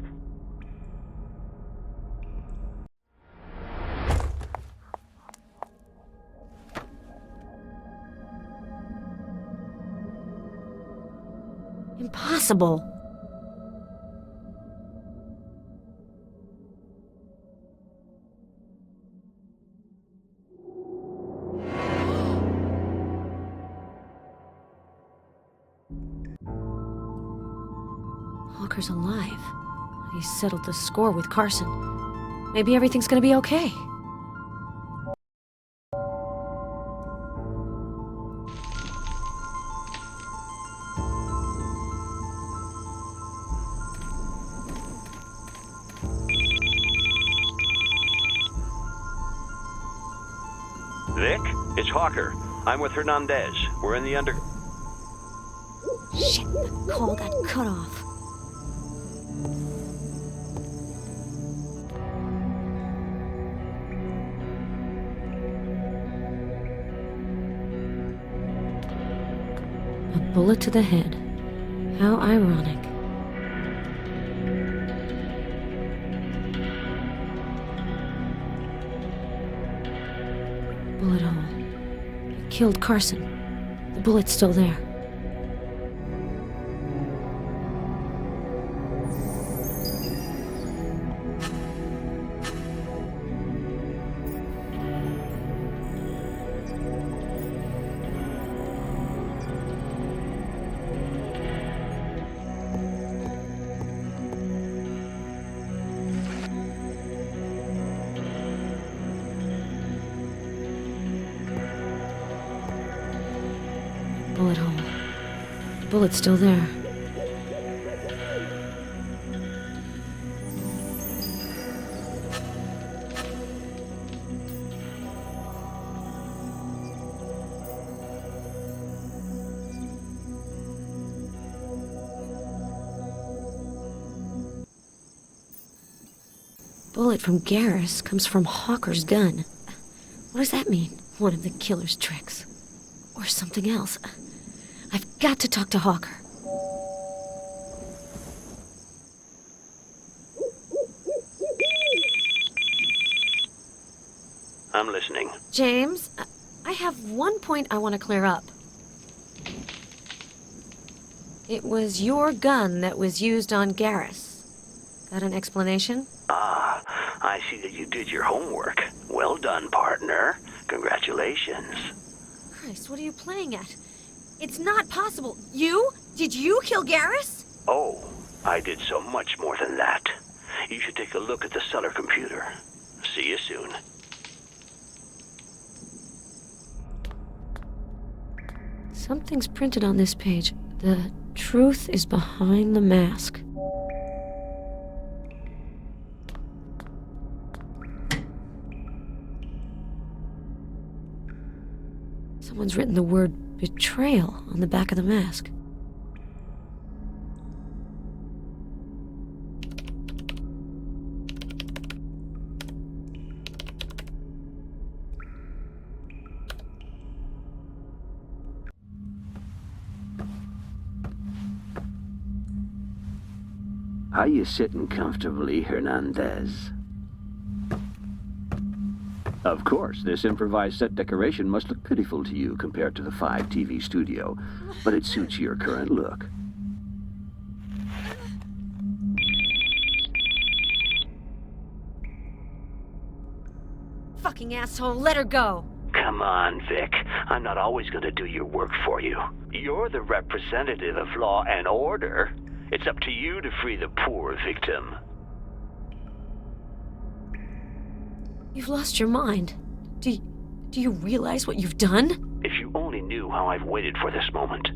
Impossible. Hawker's alive. He settled the score with Carson. Maybe everything's gonna be okay. Vic, it's Hawker. I'm with Hernandez. We're in the under... Shit, the call got cut off. A bullet to the head. How ironic. Bullet hole. It killed Carson. The bullet's still there. Bullet hole. The bullet's still there. Bullet from Garrus comes from Hawker's gun. What does that mean? One of the killer's tricks. Or something else. I've got to talk to Hawker. I'm listening. James, I have one point I want to clear up. It was your gun that was used on Garrus. Got an explanation? Ah, I see that you did your homework. Well done, partner. Congratulations. Christ, what are you playing at? It's not possible. You? Did you kill Garrus? Oh, I did so much more than that. You should take a look at the cellar computer. See you soon. Something's printed on this page. The truth is behind the mask. Someone's written the word betrayal on the back of the mask. How you sitting comfortably, Hernandez? Of course, this improvised set decoration must look pitiful to you compared to the 5 TV studio, but it suits your current look. Fucking asshole, let her go! Come on, Vic. I'm not always going to do your work for you. You're the representative of law and order. It's up to you to free the poor victim. You've lost your mind. Do you realize what you've done? If you only knew how I've waited for this moment.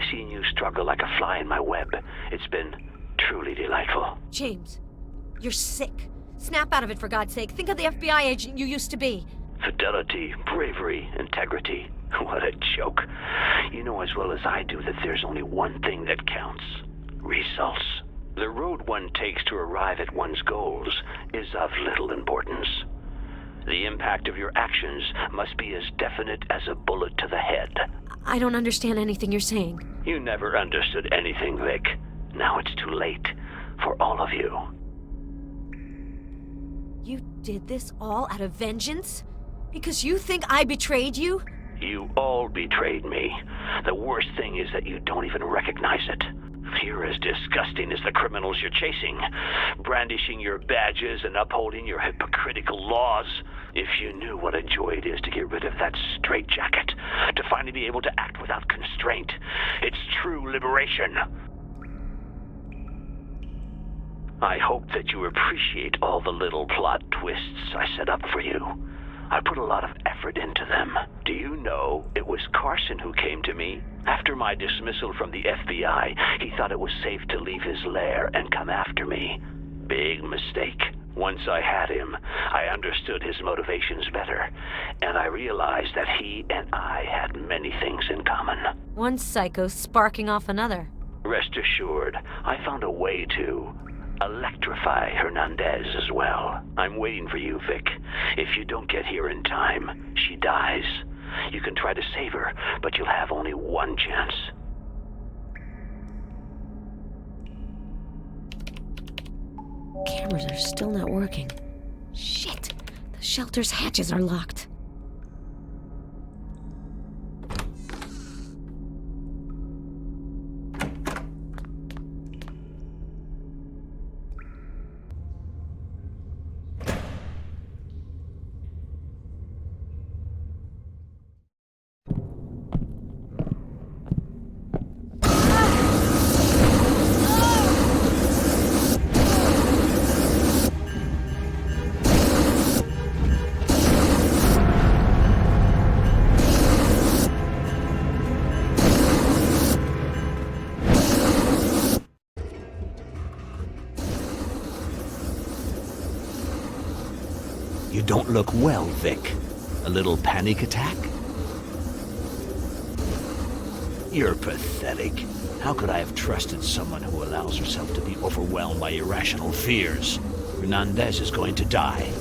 Seeing you struggle like a fly in my web. It's been truly delightful. James, you're sick. Snap out of it, for God's sake. Think of the FBI agent you used to be. Fidelity, bravery, integrity. What a joke. You know as well as I do that there's only one thing that counts. Results. The road one takes to arrive at one's goals is of little importance. The impact of your actions must be as definite as a bullet to the head. I don't understand anything you're saying. You never understood anything, Vic. Now it's too late. For all of you. You did this all out of vengeance? Because you think I betrayed you? You all betrayed me. The worst thing is that you don't even recognize it. You're as disgusting as the criminals you're chasing, brandishing your badges and upholding your hypocritical laws. If you knew what a joy it is to get rid of that straitjacket, to finally be able to act without constraint, it's true liberation. I hope that you appreciate all the little plot twists I set up for you. I put a lot of effort into them. Do you know, it was Carson who came to me? After my dismissal from the FBI, he thought it was safe to leave his lair and come after me. Big mistake. Once I had him, I understood his motivations better, and I realized that he and I had many things in common. One psycho sparking off another. Rest assured, I found a way to electrify Hernandez as well. I'm waiting for you, Vic. If you don't get here in time, she dies. You can try to save her, but you'll have only one chance. Cameras are still not working. Shit! The shelter's hatches are locked. You don't look well, Vic. A little panic attack? You're pathetic. How could I have trusted someone who allows herself to be overwhelmed by irrational fears? Hernandez is going to die,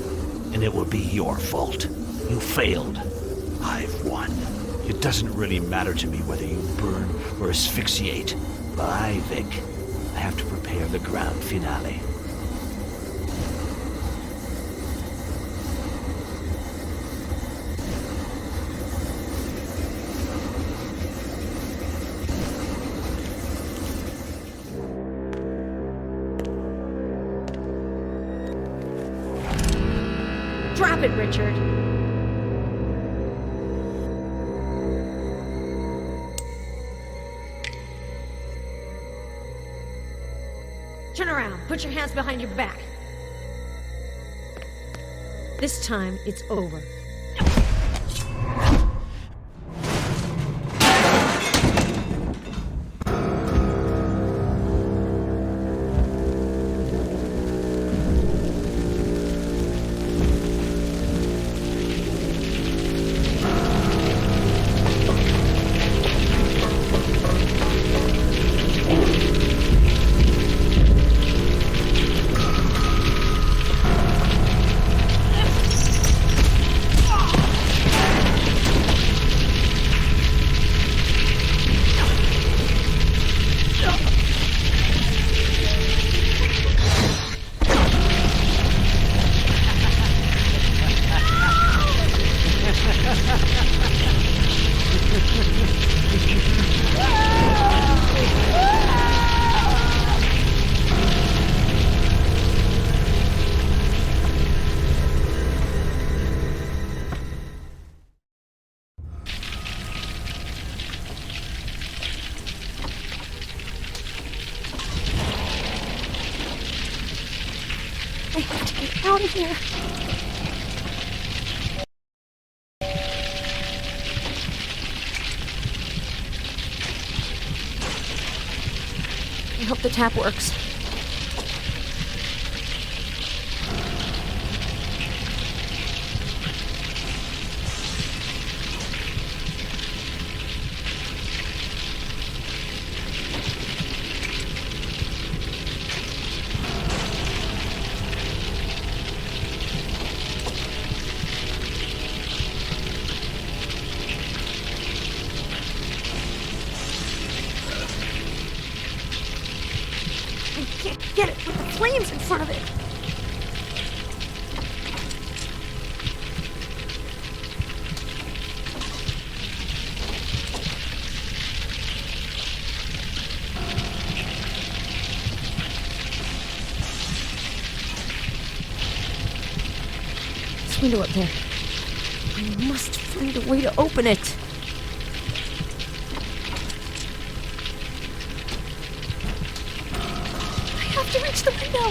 and it will be your fault. You failed. I've won. It doesn't really matter to me whether you burn or asphyxiate. Bye, Vic. I have to prepare the grand finale. Drop it, Richard! Turn around. Put your hands behind your back. This time, it's over. I have to get out of here. I hope the tap works. Get it with the flames in front of it. This window up there. I must find a way to open it. I have to Catch the window!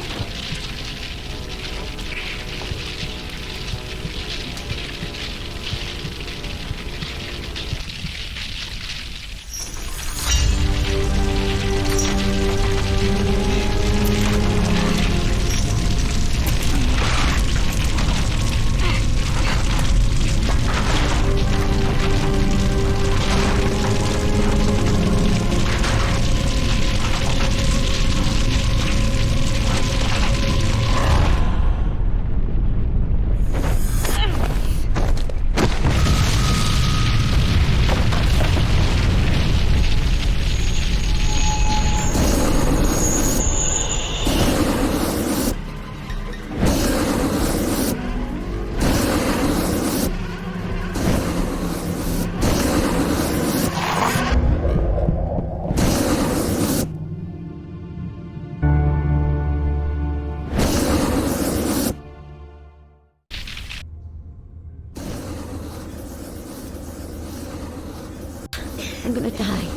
I'm gonna die.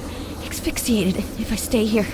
Asphyxiated if I stay here.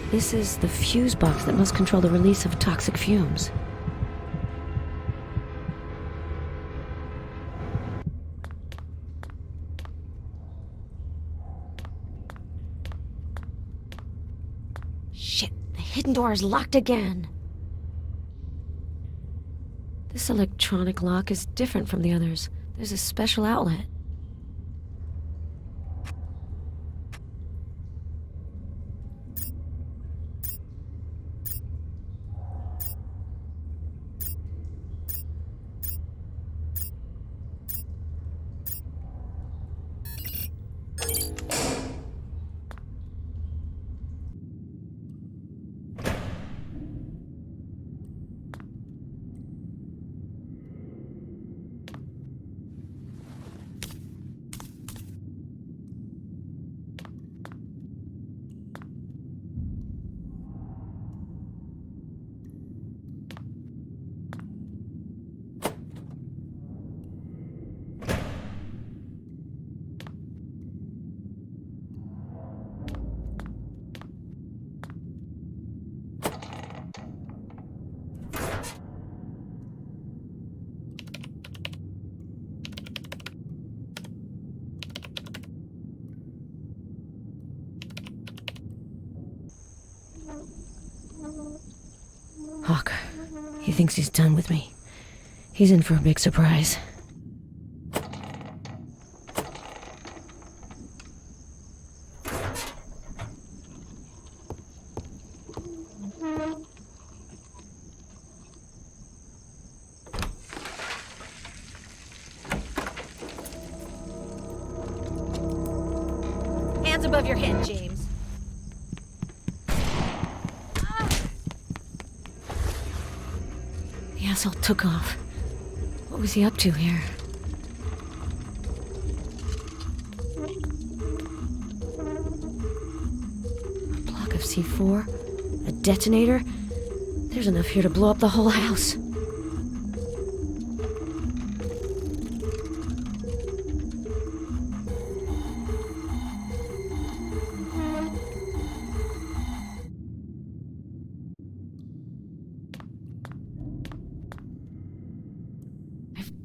This is the fuse box that must control the release of toxic fumes. Shit, the hidden door is locked again. This electronic lock is different from the others. There's a special outlet. Hawk, he thinks he's done with me. He's in for a big surprise. Hands above your head, James. The asshole took off. What was he up to here? A block of C4? A detonator? There's enough here to blow up the whole house.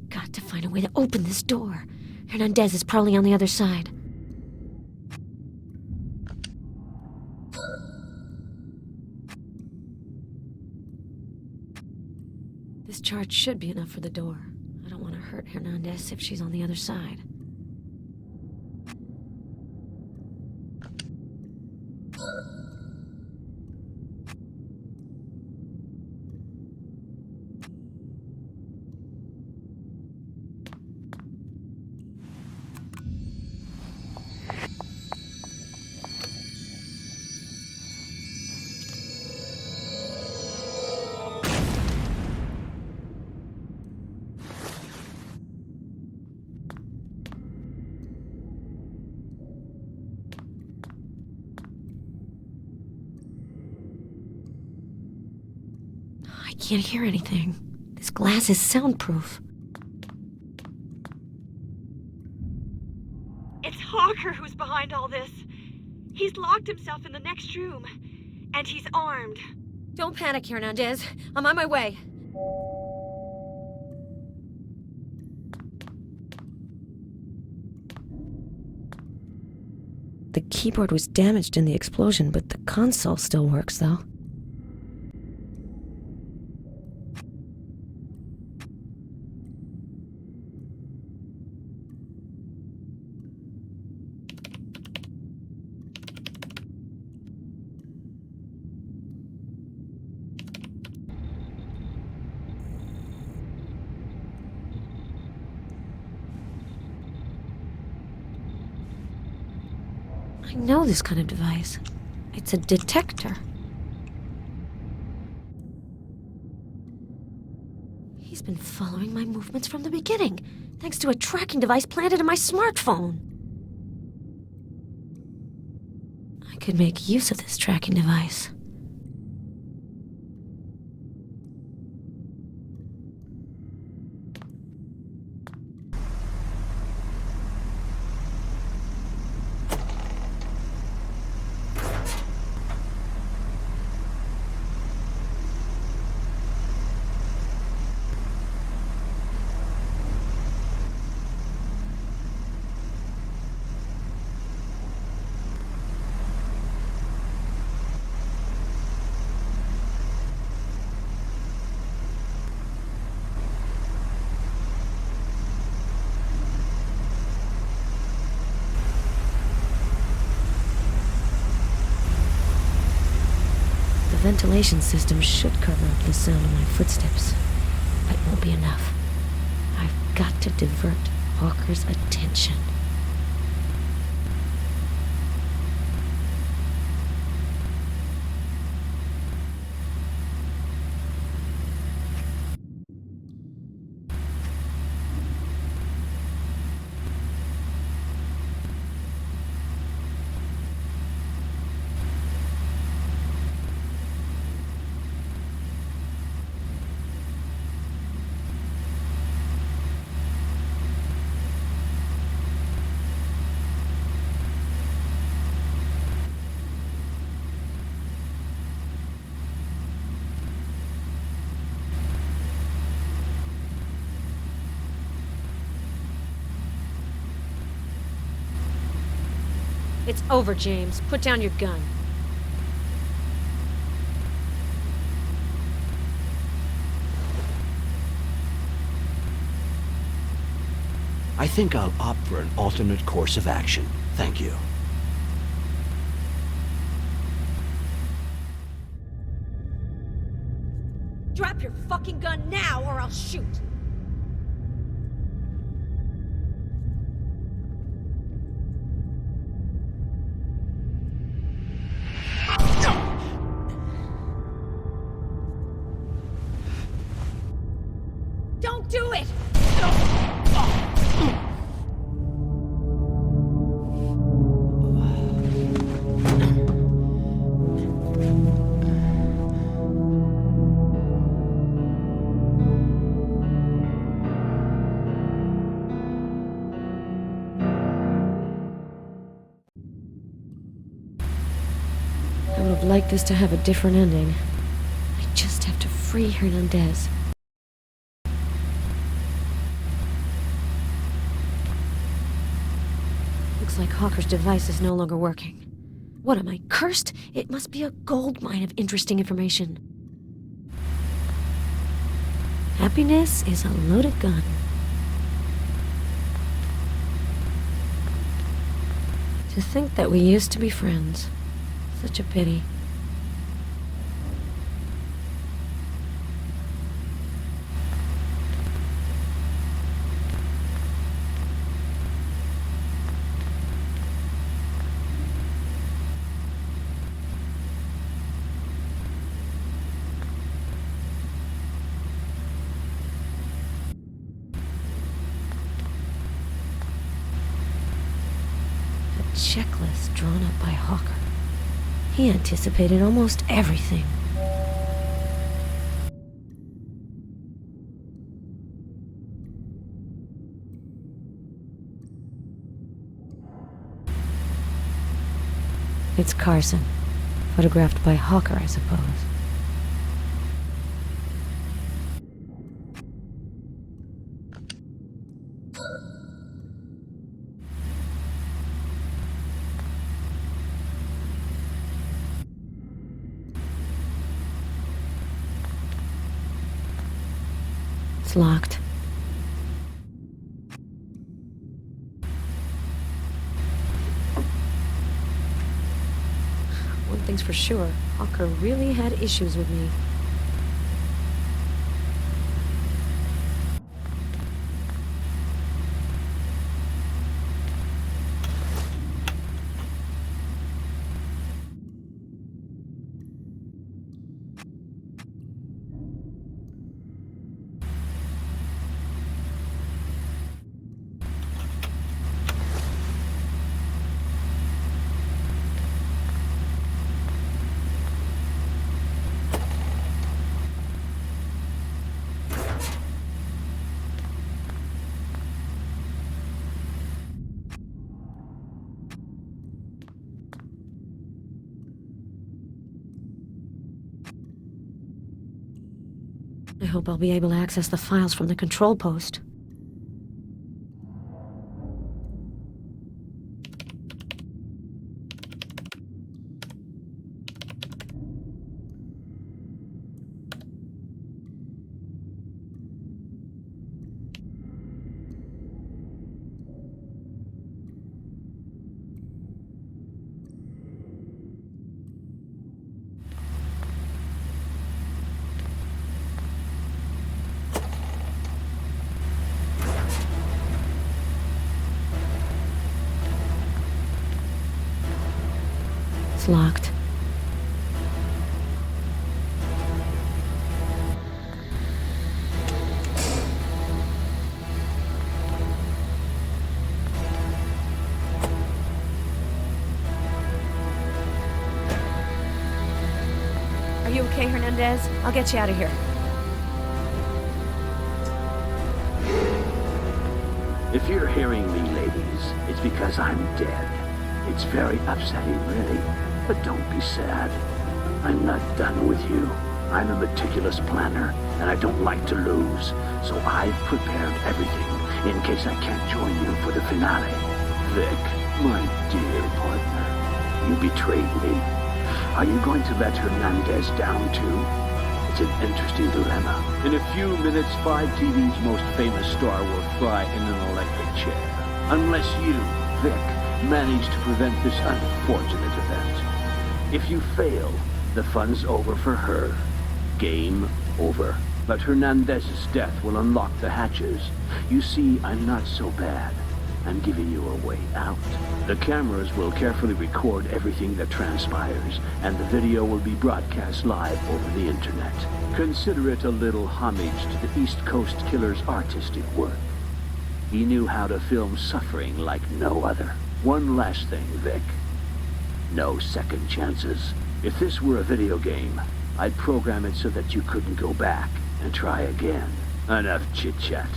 Got to find a way to open this door. Hernandez is probably on the other side. This charge should be enough for the door. I don't want to hurt Hernandez if she's on the other side. I can't hear anything. This glass is soundproof. It's Hawker who's behind all this. He's locked himself in the next room, and he's armed. Don't panic, Hernandez. I'm on my way. The keyboard was damaged in the explosion, but the console still works, though. I know this kind of device. It's a detector. He's been following my movements from the beginning, thanks to a tracking device planted in my smartphone. I could make use of this tracking device. The ventilation system should cover up the sound of my footsteps, but it won't be enough. I've got to divert Hawker's attention. It's over, James. Put down your gun. I think I'll opt for an alternate course of action. Thank you. Drop your fucking gun now, or I'll shoot! Don't do it! I would have liked this to have a different ending. I just have to free Hernandez. Looks like Hawker's device is no longer working. What am I, cursed? It must be a goldmine of interesting information. Happiness is a loaded gun. To think that we used to be friends. Such a pity. Checklist drawn up by Hawker. He anticipated almost everything. It's Carson. Photographed by Hawker, I suppose. It's locked. One thing's for sure, Hawker really had issues with me. I hope I'll be able to access the files from the control post. It's locked. Are you okay, Hernandez? I'll get you out of here. If you're hearing me, ladies, it's because I'm dead. It's very upsetting, really. But don't be sad. I'm not done with you. I'm a meticulous planner, and I don't like to lose. So I've prepared everything in case I can't join you for the finale. Vic, my dear partner, you betrayed me. Are you going to let Hernandez down too? It's an interesting dilemma. In a few minutes, 5TV's most famous star will fry in an electric chair. Unless you, Vic, manage to prevent this unfortunate event. If you fail, the fun's over for her. Game over. But Hernandez's death will unlock the hatches. You see, I'm not so bad. I'm giving you a way out. The cameras will carefully record everything that transpires, and the video will be broadcast live over the internet. Consider it a little homage to the East Coast Killer's artistic work. He knew how to film suffering like no other. One last thing, Vic. No second chances. If this were a video game, I'd program it so that you couldn't go back and try again. Enough chit-chat.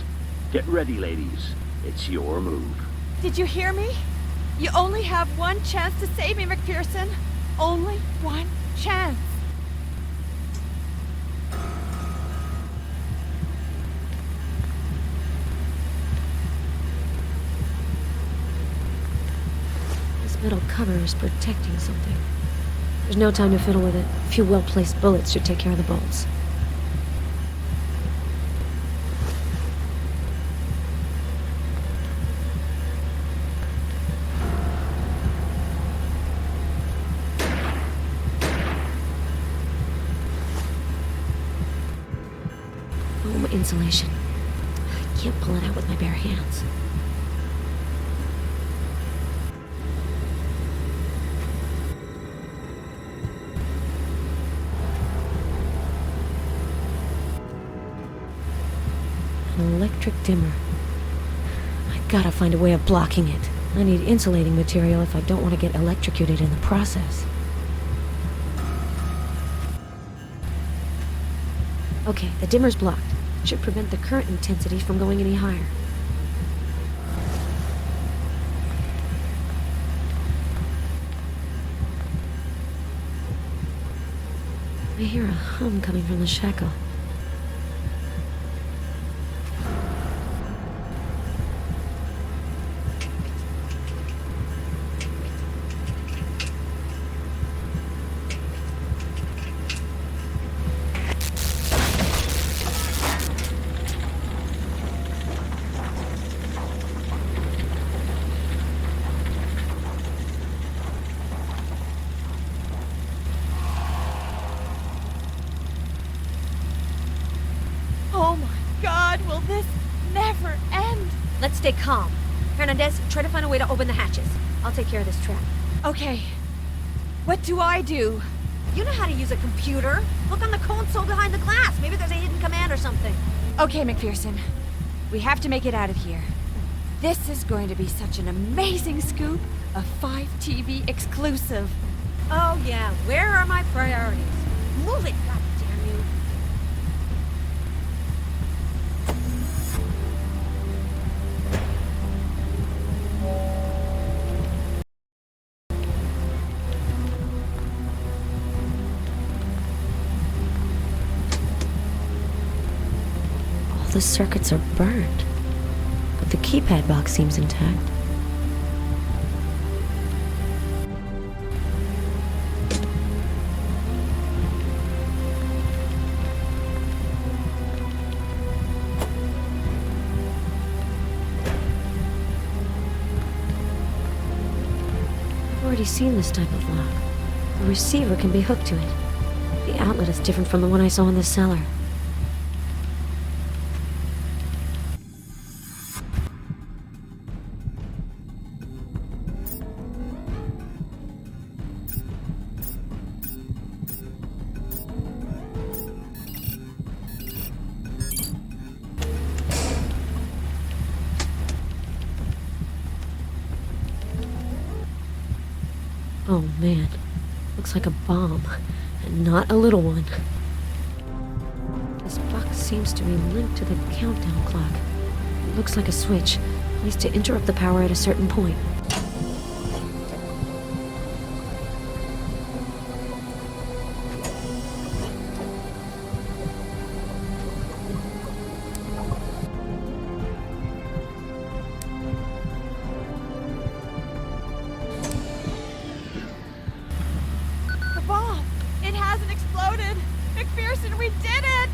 Get ready, ladies. It's your move. Did you hear me? You only have one chance to save me, McPherson. Only one chance. This metal cover is protecting something. There's no time to fiddle with it. A few well-placed bullets should take care of the bolts. insulation. I can't pull it out with my bare hands. An electric dimmer. I gotta find a way of blocking it. I need insulating material if I don't want to get electrocuted in the process. Okay, the dimmer's blocked. It should prevent the current intensity from going any higher. I hear a hum coming from the shackle. Oh my God, will this never end? Let's stay calm. Hernandez, try to find a way to open the hatches. I'll take care of this trap. Okay. What do I do? You know how to use a computer. Look on the console behind the glass. Maybe there's a hidden command or something. Okay, McPherson. We have to make it out of here. This is going to be such an amazing scoop. A 5TV exclusive. Oh yeah, where are my priorities? Move it, goddammit you. All the circuits are burned, but the keypad box seems intact. I've already seen this type of lock. A receiver can be hooked to it. The outlet is different from the one I saw in the cellar. Oh man, looks like a bomb, and not a little one. This box seems to be linked to the countdown clock. It looks like a switch, placed to interrupt the power at a certain point. It hasn't exploded! McPherson, we did it!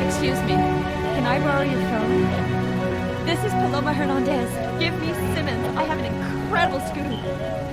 Excuse me, can I borrow your phone? This is Paloma Hernandez. Give me Simmons. I have an incredible scoop.